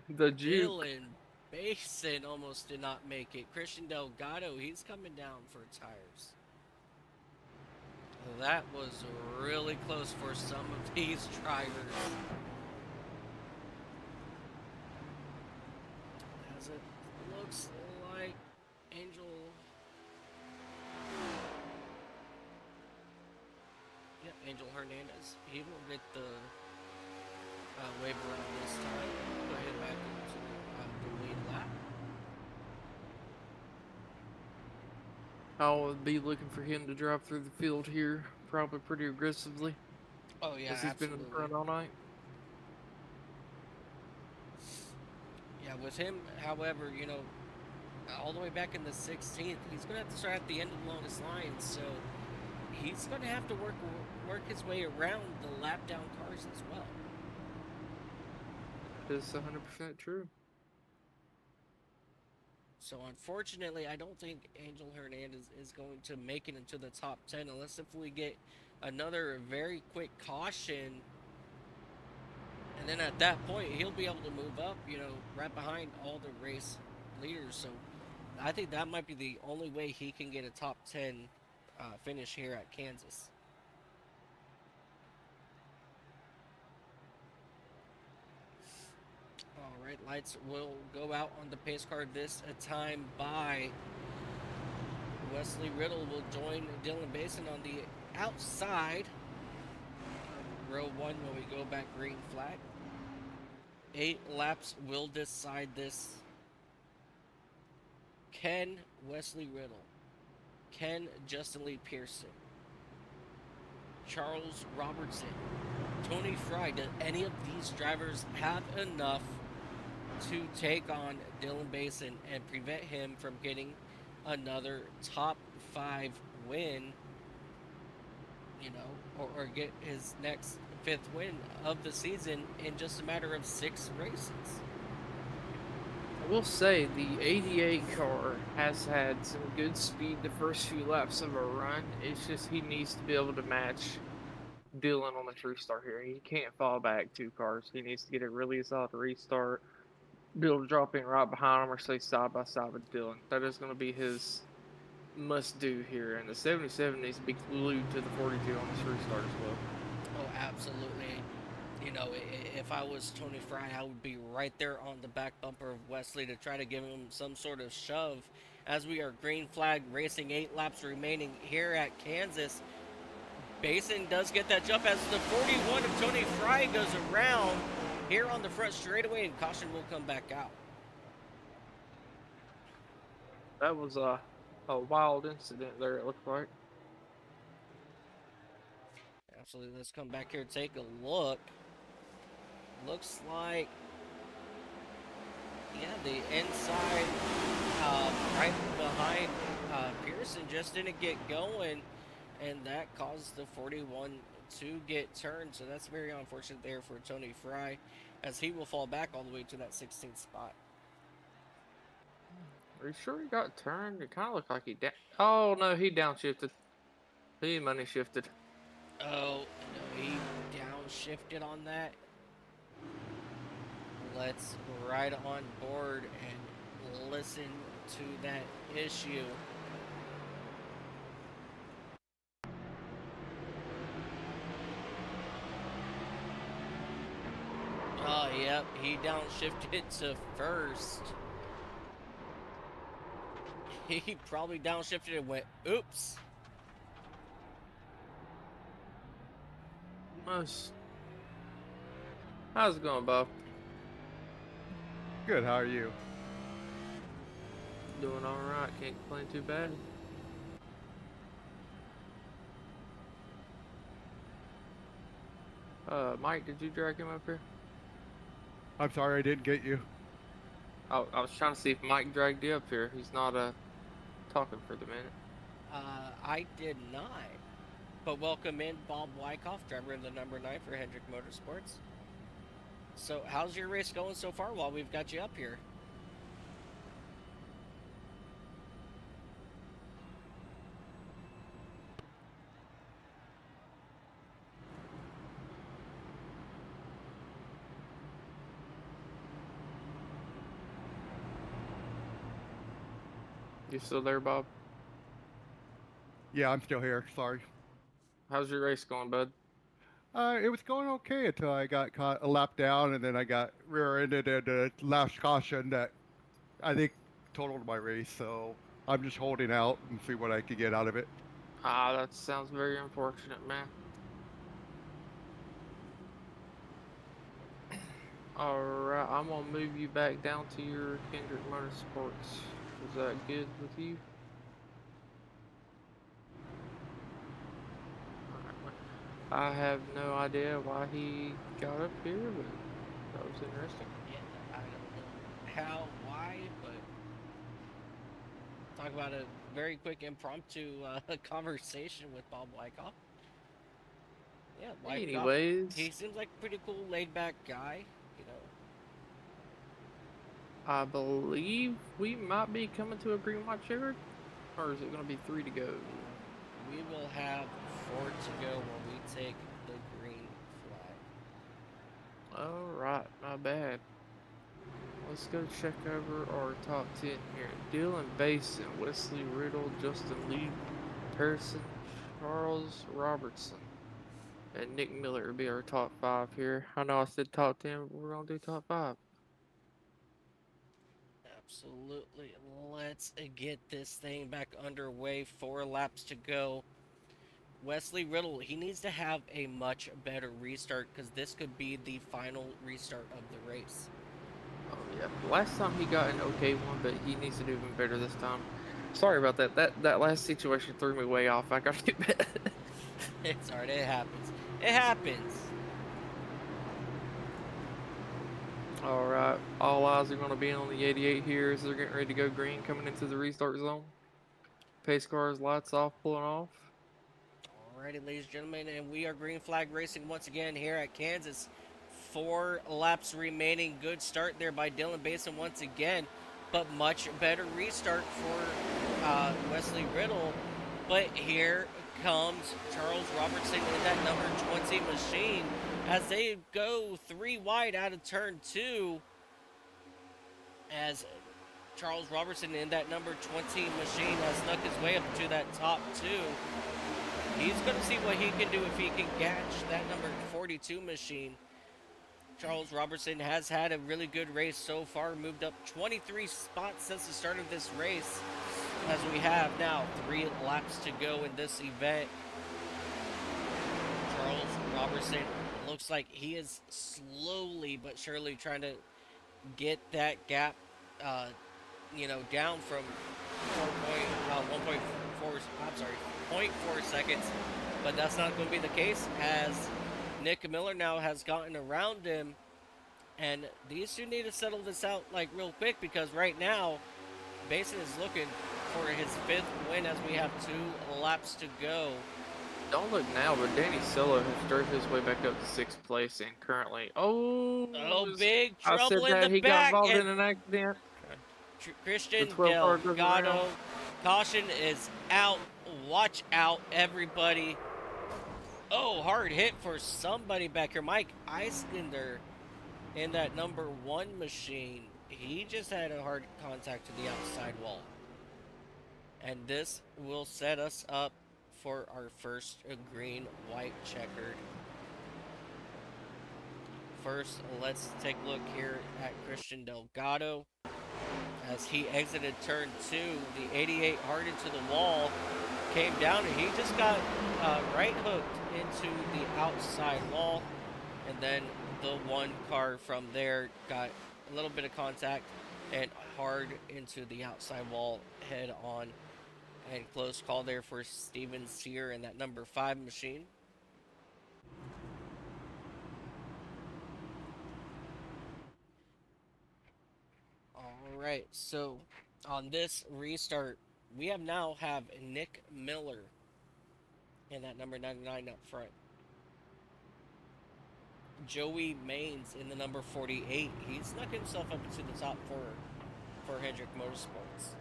The juke. Dylan Basin almost did not make it. Christian Delgado, he's coming down for tires. That was really close for some of these drivers. As it looks like Angel. Yep, Angel Hernandez. He will get the wave around this time. Go ahead back into the lead lap. I'll be looking for him to drive through the field here, probably pretty aggressively. Oh yeah, As he's been in the front all night. Yeah, with him, however, you know, all the way back in the 16th, he's going to have to start at the end of the longest line, so he's going to have to work his way around the lap down cars as well. That's 100% true. So unfortunately, I don't think Angel Hernandez is going to make it into the top 10 unless if we get another very quick caution. And then at that point, he'll be able to move up, you know, right behind all the race leaders. So I think that might be the only way he can get a top 10 finish here at Kansas. All right, lights will go out on the pace car this time by Wesley Riddle will join Dylan Basin on the outside. Row 1 when we go back green flag. 8 laps will decide this. Can Wesley Riddle, can Justin Lee Pearson, Charles Robertson, Tony Fry, do any of these drivers have enough to take on Dylan Basin and prevent him from getting another top 5 win you know, or get his next 5th win of the season in just a matter of 6 races. I will say the 88 car has had some good speed the first few laps of a run. It's just he needs to be able to match Dylan on the restart here. He can't fall back 2 cars. He needs to get a really solid restart, be able to drop in right behind him or stay side by side with Dylan. That is going to be his must do here. And the 77 needs to be glued to the 42 on this restart as well. Oh, absolutely. You know, if I was Tony Fry, I would be right there on the back bumper of Wesley to try to give him some sort of shove as we are green flag racing 8 laps remaining here at Kansas. Basin does get that jump as the 41 of Tony Fry goes around here on the front straightaway, and caution will come back out. That was a wild incident there, it looked like. Absolutely. Let's come back here and take a look. Looks like, yeah, the inside right behind Pearson just didn't get going, and that caused the 41 to get turned. So that's very unfortunate there for Tony Fry, as he will fall back all the way to that 16th spot. Are you sure he got turned? It kind of looked like he oh no, he downshifted. He money shifted. Oh, no, he downshifted on that. Let's ride on board and listen to that issue. Oh, yep, he downshifted to first. He probably downshifted and went, oops. How's it going, Bob? Good. How are you? Doing all right. Can't complain too bad. Mike, did you drag him up here? I'm sorry I didn't get you. I was trying to see if Mike dragged you up here. He's not talking for the minute. I did not. But welcome in Bob Wyckoff, driver in the number 9 for Hendrick Motorsports. So how's your race going so far while we've got you up here? You still there, Bob? Yeah, I'm still here. Sorry. How's your race going, bud? It was going okay until I got caught a lap down, and then I got rear-ended at the last caution that I think totaled my race. So I'm just holding out and see what I can get out of it. Ah, that sounds very unfortunate, man. Alright, I'm gonna move you back down to your Hendrick Motorsports. Is that good with you? I have no idea why he got up here, but that was interesting. Yeah, I don't know how, why, but talk about a very quick impromptu conversation with Bob Wyckoff. Yeah, Wyckoff, Anyways, he seems like a pretty cool, laid-back guy, you know. I believe we might be coming to a green light, Jared? Or is it going to be 3 to go? We will have 4 to go when we take the green flag. Alright, not bad. Let's go check over our top 10 here. Dylan Basin, Wesley Riddle, Justin Lee, Pearson, Charles Robertson, and Nick Miller will be our top 5 here. I know I said top 10, but we're going to do top 5. Absolutely. Let's get this thing back underway. 4 laps to go. Wesley Riddle, he needs to have a much better restart because this could be the final restart of the race. Oh yeah, last time he got an okay one, but he needs to do even better this time. Sorry about that. That last situation threw me way off. I got to get back. It's alright, it happens. It happens. Alright, all eyes are going to be on the 88 here as they're getting ready to go green coming into the restart zone. Pace cars, lights off, pulling off. Alrighty, ladies and gentlemen, and we are green flag racing once again here at Kansas. 4 laps remaining. Good start there by Dylan Basin once again, but much better restart for Wesley Riddle. But here comes Charles Robertson in that number 20 machine as they go 3 wide out of turn 2. As Charles Robertson in that number 20 machine has snuck his way up to that top 2. He's going to see what he can do if he can catch that number 42 machine. Charles Robertson has had a really good race so far, moved up 23 spots since the start of this race, as we have now 3 laps to go in this event. Charles Robertson looks like he is slowly but surely trying to get that gap, down from 0.4 seconds, but that's not going to be the case as Nick Miller now has gotten around him, and these two need to settle this out like real quick, because right now Basin is looking for his 5th win as we have 2 laps to go. Don't look now, but Danny Solo has drove his way back up to 6th place and currently, Big I said trouble in that the he got back, involved and in an accident. Christian The 12 car goes Delgado. around. Caution is out. Watch out, everybody. Oh, hard hit for somebody back here. Mike Eislander in that number 1 machine. He just had a hard contact to the outside wall. And this will set us up for our first green-white checkered. First, let's take a look here at Christian Delgado. As he exited turn 2, the 88 hard into the wall, came down, and he just got right hooked into the outside wall, and then the 1 car from there got a little bit of contact and hard into the outside wall head on, and close call there for Steven Sear in that number 5 machine. Alright, so on this restart, we now have Nick Miller in that number 99 up front. Joey Maines in the number 48. He snuck himself up into the top 4 for Hendrick Motorsports.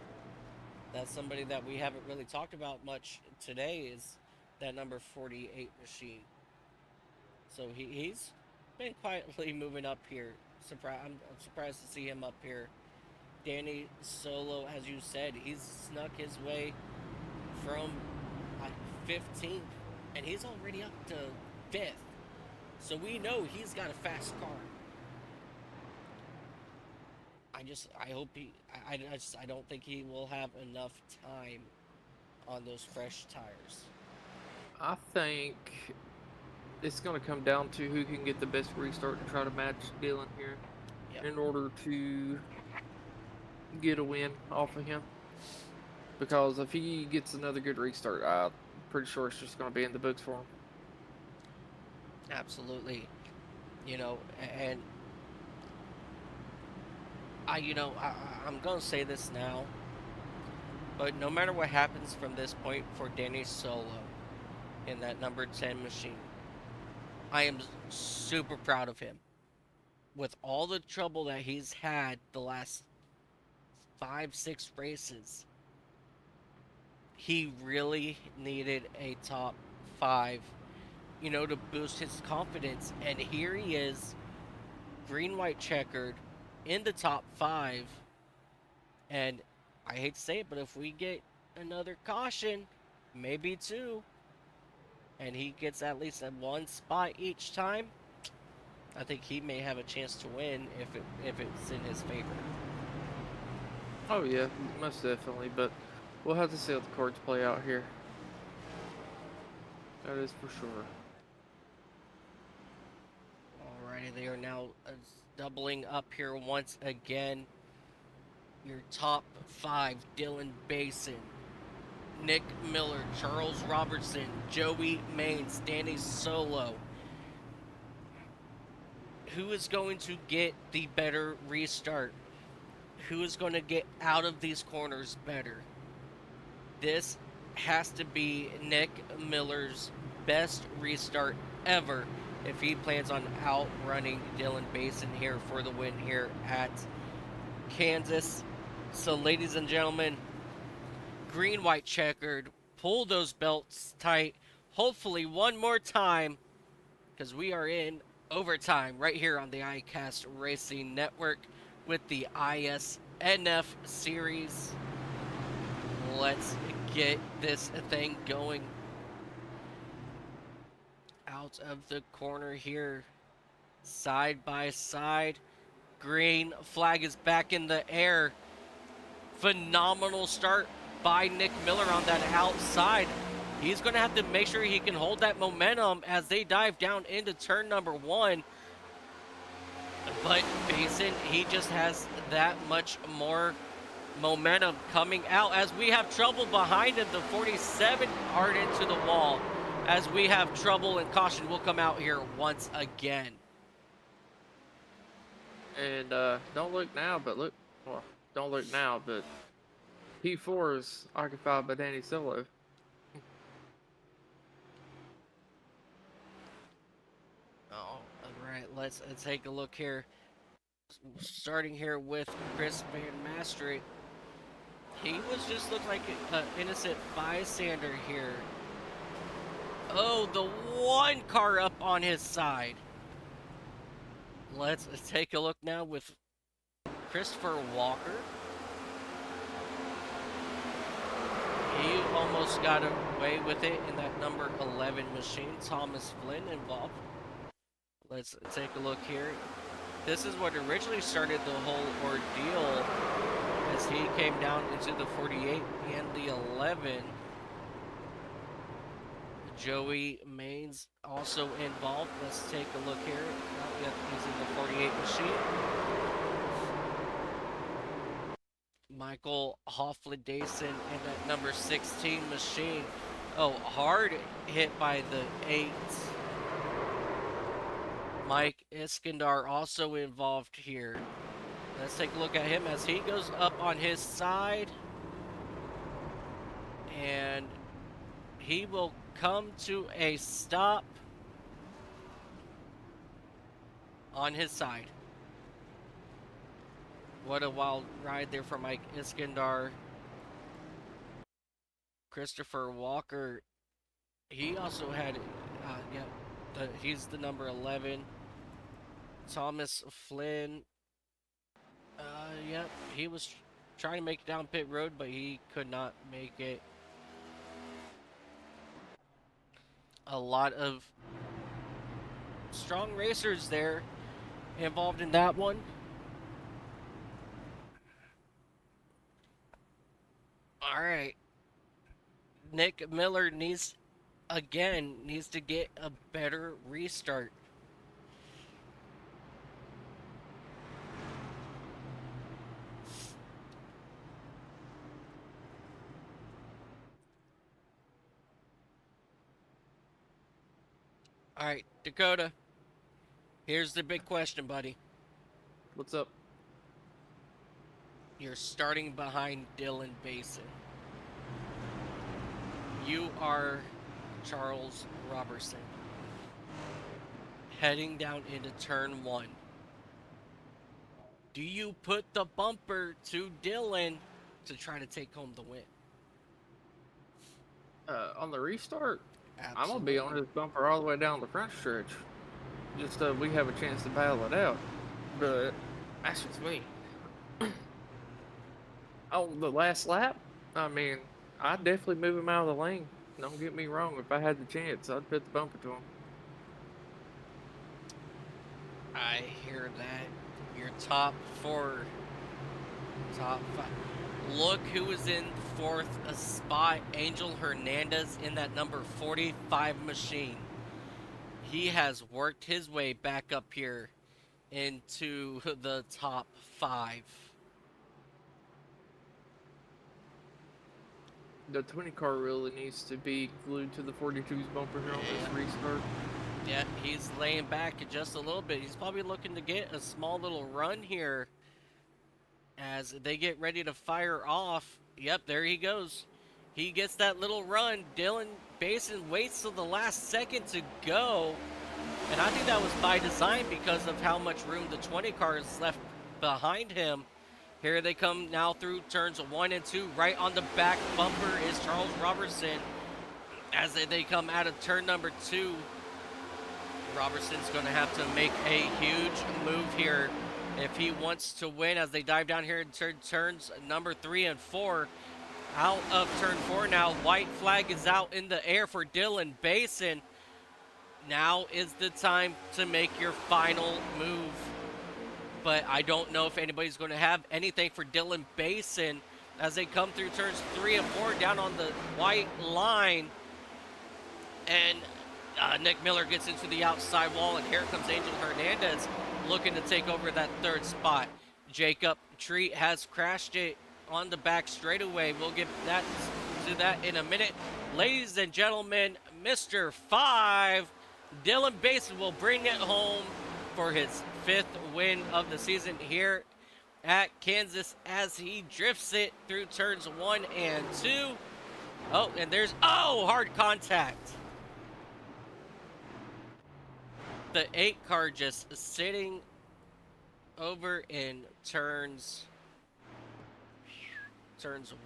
That's somebody that we haven't really talked about much today, is that number 48 machine. So he's been quietly moving up here. I'm surprised to see him up here. Danny Solo, as you said, he's snuck his way from 15th, and he's already up to 5th. So we know he's got a fast car. I don't think he will have enough time on those fresh tires. I think it's going to come down to who can get the best restart and try to match Dylan here in order to get a win off of him. Because if he gets another good restart, I'm pretty sure it's just going to be in the books for him. Absolutely. And I'm going to say this now, but no matter what happens from this point for Danny Solo in that number 10 machine, I am super proud of him. With all the trouble that he's had the last 5-6 races, he really needed a top 5, to boost his confidence. And here he is, green-white checkered, in the top 5. And I hate to say it, but if we get another caution, maybe 2, and he gets at least 1 spot each time, I think he may have a chance to win if it's in his favor. Oh yeah, most definitely, but we'll have to see how the cards play out here. That is for sure. Alrighty, they are now doubling up here once again. Your top 5, Dylan Basin, Nick Miller, Charles Robertson, Joey Maines, Danny Solo. Who is going to get the better restart? Who is going to get out of these corners better? This has to be Nick Miller's best restart ever if he plans on outrunning Dylan Basin here for the win here at Kansas. So, ladies and gentlemen, green, white, checkered, pull those belts tight. Hopefully, one more time, because we are in overtime right here on the iCast Racing Network with the ISNF series. Let's get this thing going. Out of the corner here, side by side. Green flag is back in the air. Phenomenal start by Nick Miller on that outside. He's going to have to make sure he can hold that momentum as they dive down into turn number 1. But Basin, he just has that much more momentum coming out as we have trouble behind him. The 47 hard into the wall as we have trouble, and caution will come out here once again. And don't look now, but look. Well, don't look now, but P4 is occupied by Danny Solo. Oh, all right. Let's take a look here. Starting here with Chris Van Mastrik. He was just looked like an innocent bystander here. Oh, the one car up on his side. Let's take a look now with Christopher Walker. He almost got away with it in that number 11 machine. Thomas Flynn involved. Let's take a look here. This is what originally started the whole ordeal as he came down into the 48 and the 11. Joey Maines also involved. Let's take a look here. Oh, yep, he's in the 48 machine. Michael Hoffley-Dason in that number 16 machine. Oh, hard hit by the 8. Mike Iskandar also involved here. Let's take a look at him as he goes up on his side. And he will come to a stop on his side. What a wild ride there for Mike Iskandar. Christopher Walker, he also had, he's the number 11. Thomas Flynn, he was trying to make it down pit road, but he could not make it. A lot of strong racers there involved in that one. All right. Nick Miller needs to get a better restart. All right, Dakota. Here's the big question, buddy. What's up? You're starting behind Dylan Basin. You are Charles Robertson. Heading down into turn 1. Do you put the bumper to Dylan to try to take home the win? On the restart, Absolutely. I'm gonna be on his bumper all the way down the front stretch. Just we have a chance to battle it out. But that's just me. Oh, the last lap? I mean, I'd definitely move him out of the lane. Don't get me wrong. If I had the chance, I'd put the bumper to him. I hear that. Your top 4, top 5. Look who is in 4th spot. Angel Hernandez in that number 45 machine. He has worked his way back up here into the top 5. The 20 car really needs to be glued to the 42's bumper here on this restart. Yeah, he's laying back just a little bit. He's probably looking to get a small little run here as they get ready to fire off. Yep, there he goes. he gets that little run. Dylan Basin waits till the last second to go. And I think that was by design because of how much room the 20 cars left behind him. Here they come now through turns 1 and 2. Right on the back bumper is Charles Robertson. As they come out of turn number 2, Robertson's going to have to make a huge move here if he wants to win as they dive down here in turns number 3 and 4. Out of turn 4 now, white flag is out in the air for Dylan Basin. Now is the time to make your final move. But I don't know if anybody's going to have anything for Dylan Basin as they come through turns 3 and 4 down on the white line. And Nick Miller gets into the outside wall, and here comes Angel Hernandez looking to take over that third spot. Jacob Treat has crashed it on the back straightaway. We'll get that to that in a minute. Ladies and gentlemen, Mr. 5, Dylan Basin will bring it home for his 5th win of the season here at Kansas as he drifts it through turns 1 and 2. Oh, and there's, hard contact. The 8 car just sitting over in turns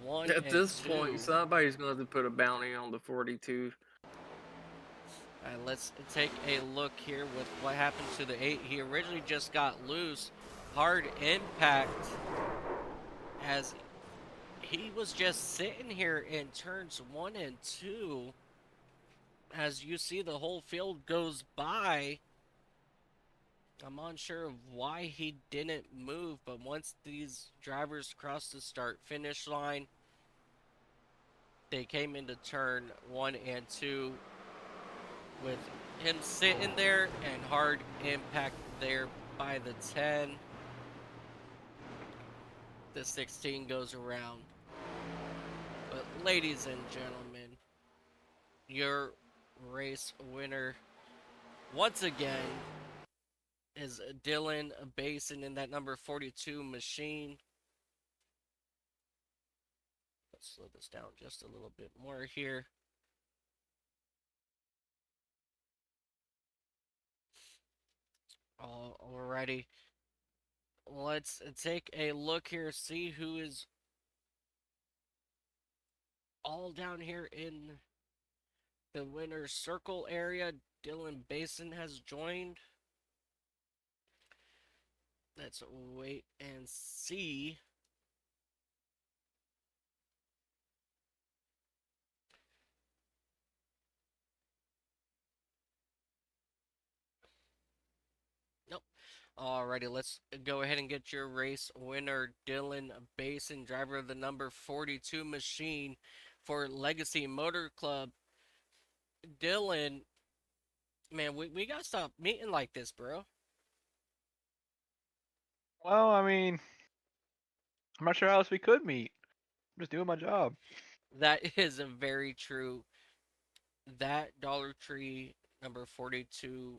1 At and this 2. point, somebody's going to have to put a bounty on the 42. And let's take a look here with what happened to the 8. He originally just got loose. Hard impact as he was just sitting here in turns 1 and 2. As you see, the whole field goes by. I'm unsure of why he didn't move, but once these drivers crossed the start-finish line, they came into turn 1 and 2 with him sitting there and hard impact there by the 10. The 16 goes around. But ladies and gentlemen, your race winner once again is Dylan Basin in that number 42 machine. Let's slow this down just a little bit more here. Alrighty. Let's take a look here, see who is all down here in the winner's circle area. Dylan Basin has joined. Let's wait and see. Nope. Alrighty, let's go ahead and get your race winner, Dylan Basin, driver of the number 42 machine for Legacy Motor Club. Dylan, man, we gotta stop meeting like this, bro. Well, I mean, I'm not sure how else we could meet. I'm just doing my job. That is a very true. That Dollar Tree number 42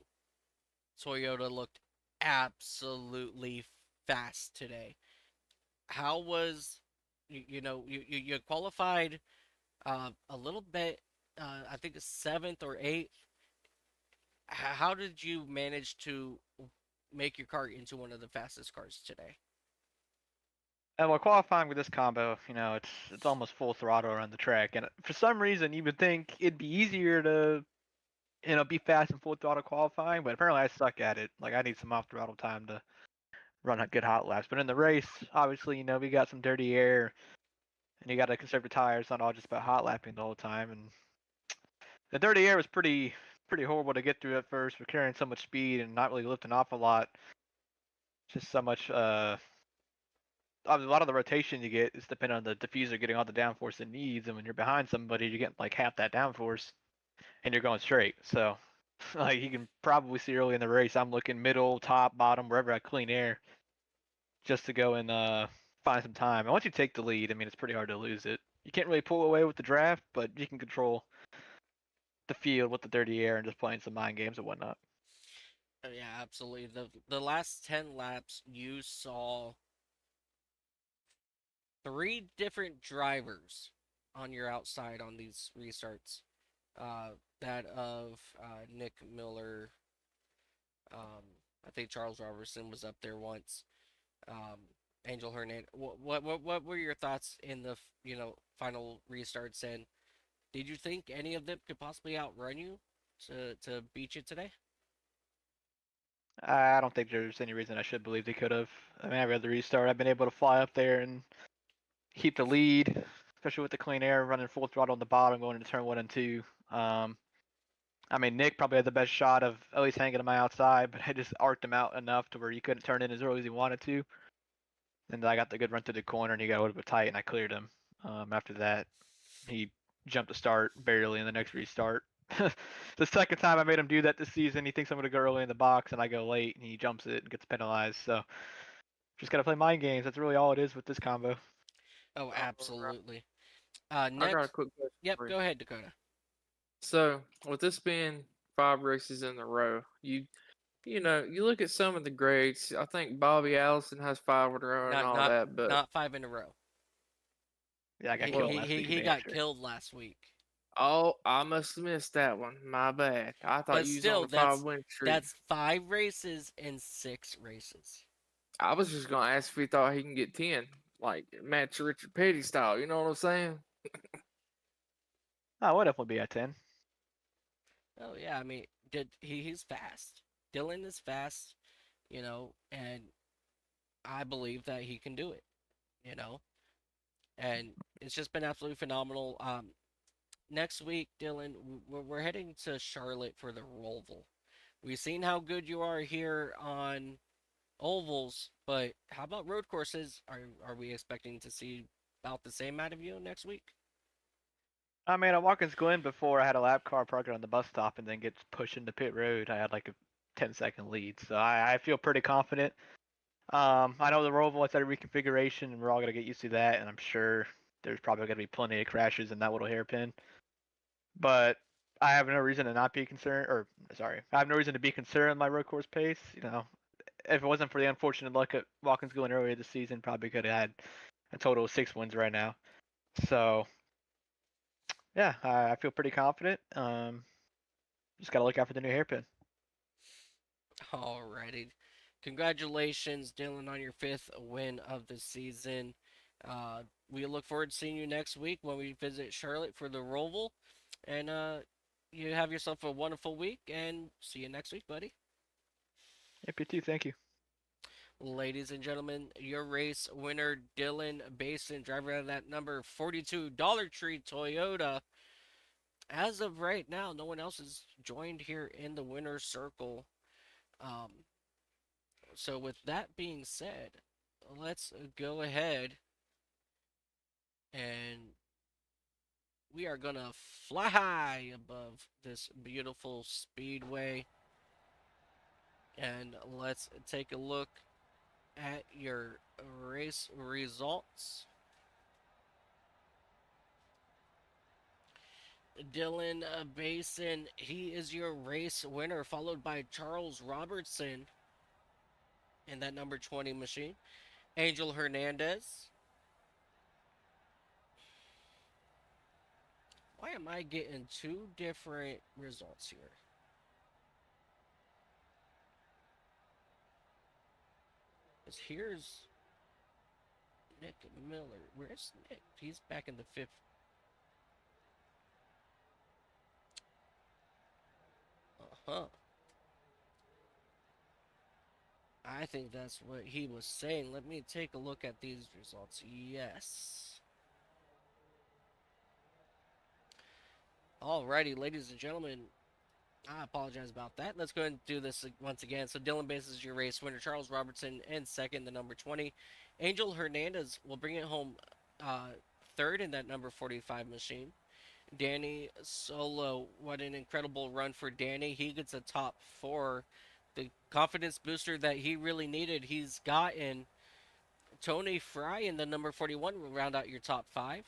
Toyota looked absolutely fast today. How was you qualified a little bit, I think 7th or 8th. How did you manage to make your car into one of the fastest cars today? And while qualifying with this combo, it's almost full throttle around the track, and for some reason you would think it'd be easier to, be fast in full throttle qualifying, but apparently I suck at it. Like I need some off throttle time to run a good hot laps. But in the race, obviously, we got some dirty air, and you got to conserve the tires. Not all just about hot lapping the whole time. And the dirty air was pretty horrible to get through at first. We're carrying so much speed and not really lifting off a lot. Just so much. A lot of the rotation you get is dependent on the diffuser getting all the downforce it needs, and when you're behind somebody, you get like half that downforce, and you're going straight. So, like you can probably see early in the race, I'm looking middle, top, bottom, wherever I clean air, just to go and find some time. And once you take the lead, I mean, it's pretty hard to lose it. You can't really pull away with the draft, but you can control the field with the dirty air and just playing some mind games and whatnot. Yeah, absolutely. The last 10 laps, you saw 3 different drivers on your outside on these restarts. That of Nick Miller. I think Charles Robertson was up there once. Um, Angel Hernandez. What were your thoughts in the final restarts? And did you think any of them could possibly outrun you to beat you today? I don't think there's any reason I should believe they could have. I mean, every other restart, I've been able to fly up there and keep the lead, especially with the clean air, running full throttle on the bottom, going into turn 1 and 2. Um, I mean, Nick probably had the best shot of at least hanging to my outside, but I just arced him out enough to where he couldn't turn in as early as he wanted to. And I got the good run through the corner, and he got a little bit tight, and I cleared him. After that, he jumped to start barely in the next restart. The second time I made him do that this season, he thinks I'm going to go early in the box, and I go late, and he jumps it and gets penalized. So just got to play mind games. That's really all it is with this combo. Oh, Alright, absolutely. I got a Next, quick question yep, for you. go ahead, Dakota. So, with this being 5 races in a row, you look at some of the greats. I think Bobby Allison has 5 in a row and Not all not that, but not 5 in a row. Yeah, I got He well, killed he last he, week in he New got Hampshire. killed last week. oh, I must have missed that one. My bad. I thought But you was on still, a 5 win streak. that's 5 races in 6 races. I was just gonna ask if he thought he can get 10, like match Richard Petty style. You know what I'm saying? Oh, what if we'll be at 10? Oh yeah, I mean, he's fast. Dylan is fast, and I believe that he can do it, you know, and it's just been absolutely phenomenal. Next week, Dylan, we're heading to Charlotte for the Roval. We've seen how good you are here on ovals, but how about road courses? Are we expecting to see about the same out of you next week? I mean, at Watkins Glen before I had a lap car parked on the bus stop and then gets pushed into pit road. I had like a 10-second lead, so I feel pretty confident. I know the Roval it's at a reconfiguration, and we're all gonna get used to that, and I'm sure there's probably gonna be plenty of crashes in that little hairpin. But I have no reason to not be concerned, or sorry, I have no reason to be concerned my road course pace. If it wasn't for the unfortunate luck at Watkins Glen earlier this season, probably could have had a total of 6 wins right now. So yeah, I feel pretty confident. Just gotta look out for the new hairpin. Alrighty. Congratulations, Dylan, on your 5th win of the season. We look forward to seeing you next week when we visit Charlotte for the Roval. And you have yourself a wonderful week and see you next week, buddy. Yep, you too. Thank you. Ladies and gentlemen, your race winner, Dylan Basin, driver of that number 42 Dollar Tree Toyota. As of right now, no one else is joined here in the winner's circle. Um, so, with that being said, let's go ahead and we are going to fly high above this beautiful speedway. And let's take a look at your race results. Dylan Basin, he is your race winner, followed by Charles Robertson in that number 20 machine. Angel Hernandez. Why am I getting 2 different results here? Because here's Nick Miller. Where's Nick? He's back in the 5th. Uh-huh. I think that's what he was saying. Let me take a look at these results. Yes. Alrighty, ladies and gentlemen. I apologize about that. Let's go ahead and do this once again. So Dylan Bass is your race winner. Charles Robertson in second, the number 20. Angel Hernandez will bring it home third in that number 45 machine. Danny Solo, what an incredible run for Danny. He gets a top 4. The confidence booster that he really needed, he's gotten. Tony Fry in the number 41 will round out your top 5.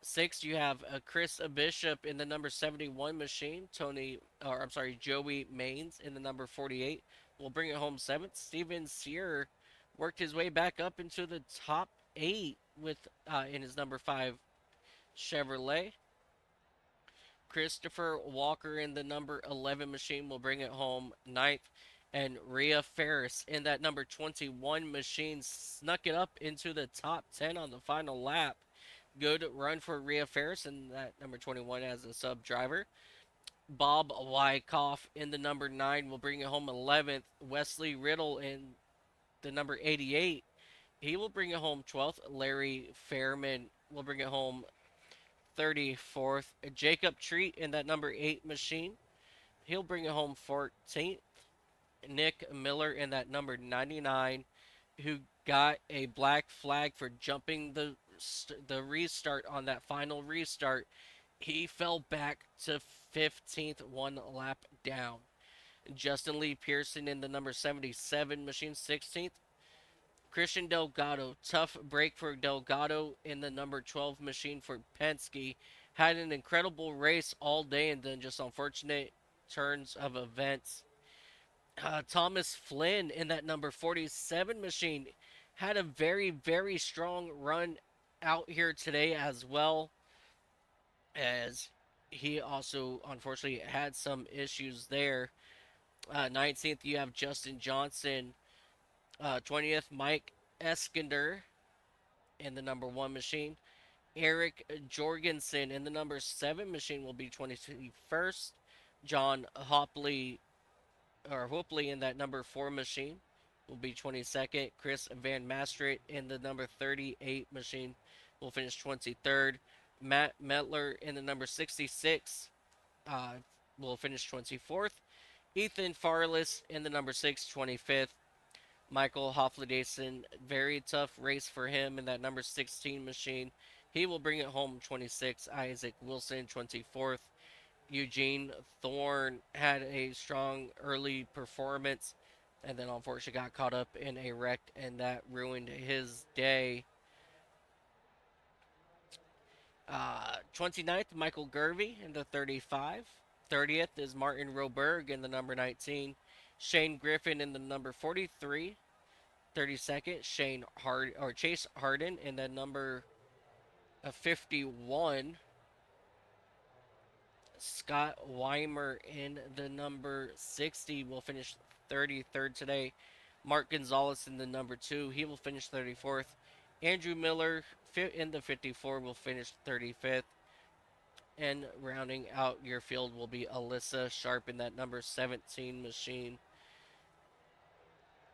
6, you have Chris Bishop in the number 71 machine. Joey Maines in the number 48 will bring it home 7th. Steven Sear worked his way back up into the top 8 with in his number 5 Chevrolet. Christopher Walker in the number 11 machine will bring it home ninth. And Rhea Ferris in that number 21 machine snuck it up into the top 10 on the final lap. Good run for Rhea Ferris in that number 21 as a sub driver. Bob Wyckoff in the number 9 will bring it home 11th. Wesley Riddle in the number 88, he will bring it home 12th. Larry Fairman will bring it home 34th. Jacob Treat in that number 8 machine, he'll bring it home 14th. Nick Miller in that number 99, who got a black flag for jumping the restart on that final restart. He fell back to 15th, one lap down. Justin Lee Pearson in the number 77 machine, 16th. Christian Delgado, tough break for Delgado in the number 12 machine for Penske. Had an incredible race all day and then just unfortunate turns of events. Thomas Flynn in that number 47 machine had a very, very strong run out here today as well, as he also unfortunately had some issues there. 19th, you have Justin Johnson. 20th, Mike Eskinder in the number 1 machine. Eric Jorgensen in the number 7 machine will be 21st. John Hopley in that number 4 machine will be 22nd. Chris Van Mastert in the number 38 machine will finish 23rd. Matt Metler in the number 66 will finish 24th. Ethan Farless in the number 6, 25th. Michael Hofledason, very tough race for him in that number 16 machine. He will bring it home 26th. Isaac Wilson, 24th. Eugene Thorne had a strong early performance and then unfortunately got caught up in a wreck and that ruined his day. 29th, Michael Gervey in the 35. 30th is Martin Roberg in the number 19. Shane Griffin in the number 43. 32nd, Chase Harden in the number 51. Scott Weimer in the number 60 will finish 33rd today. Mark Gonzalez in the number 2, he will finish 34th. Andrew Miller in the 54 will finish 35th. And rounding out your field will be Alyssa Sharp in that number 17 machine.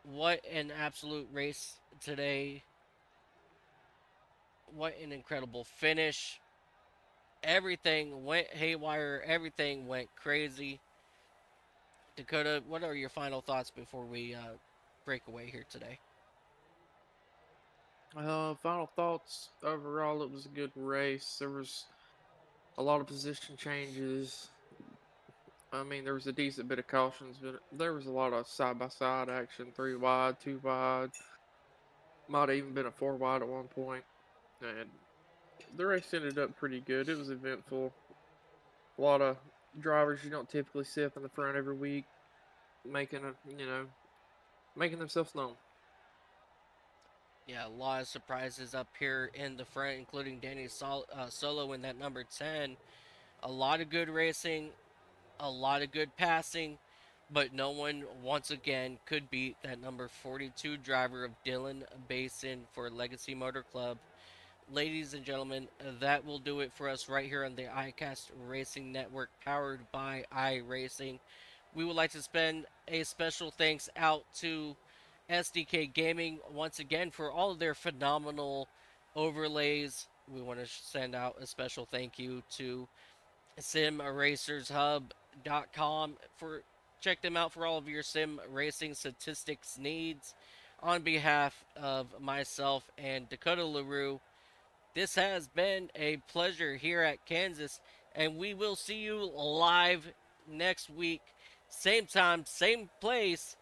What an absolute race today. What an incredible finish. Everything went haywire. Everything went crazy. Dakota, what are your final thoughts before we break away here today? Final thoughts. Overall, it was a good race. There was a lot of position changes. I mean, there was a decent bit of cautions, but there was a lot of side-by-side action. 3 wide, 2 wide. Might have even been a 4 wide at one point. And the race ended up pretty good. It was eventful. A lot of drivers you don't typically see up in the front every week, making themselves known. Yeah, a lot of surprises up here in the front, including Danny Solo in that number 10. A lot of good racing, a lot of good passing, but no one once again could beat that number 42 driver of Dylan Basin for Legacy Motor Club. Ladies and gentlemen, that will do it for us right here on the iCast Racing Network, powered by iRacing. We would like to spend a special thanks out to SDK Gaming once again for all of their phenomenal overlays. We want to send out a special thank you to SimRacersHub.com for check them out for all of your sim racing statistics needs. On behalf of myself and Dakota LaRue, this has been a pleasure here at Kansas, and we will see you live next week, same time, same place,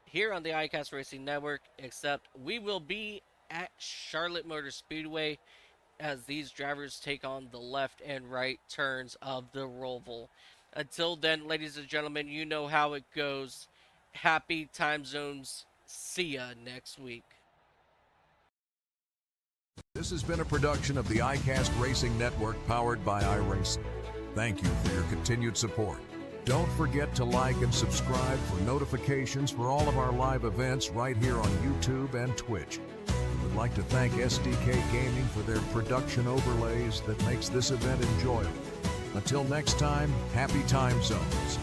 here on the iCast Racing Network, except we will be at Charlotte Motor Speedway as these drivers take on the left and right turns of the Roval. Until then, ladies and gentlemen, you know how it goes. Happy time zones. See ya next week. This has been a production of the iCast Racing Network powered by iRacing. Thank you for your continued support. Don't forget to like and subscribe for notifications for all of our live events right here on YouTube and Twitch. We would like to thank SDK Gaming for their production overlays that makes this event enjoyable. Until next time, happy time zones.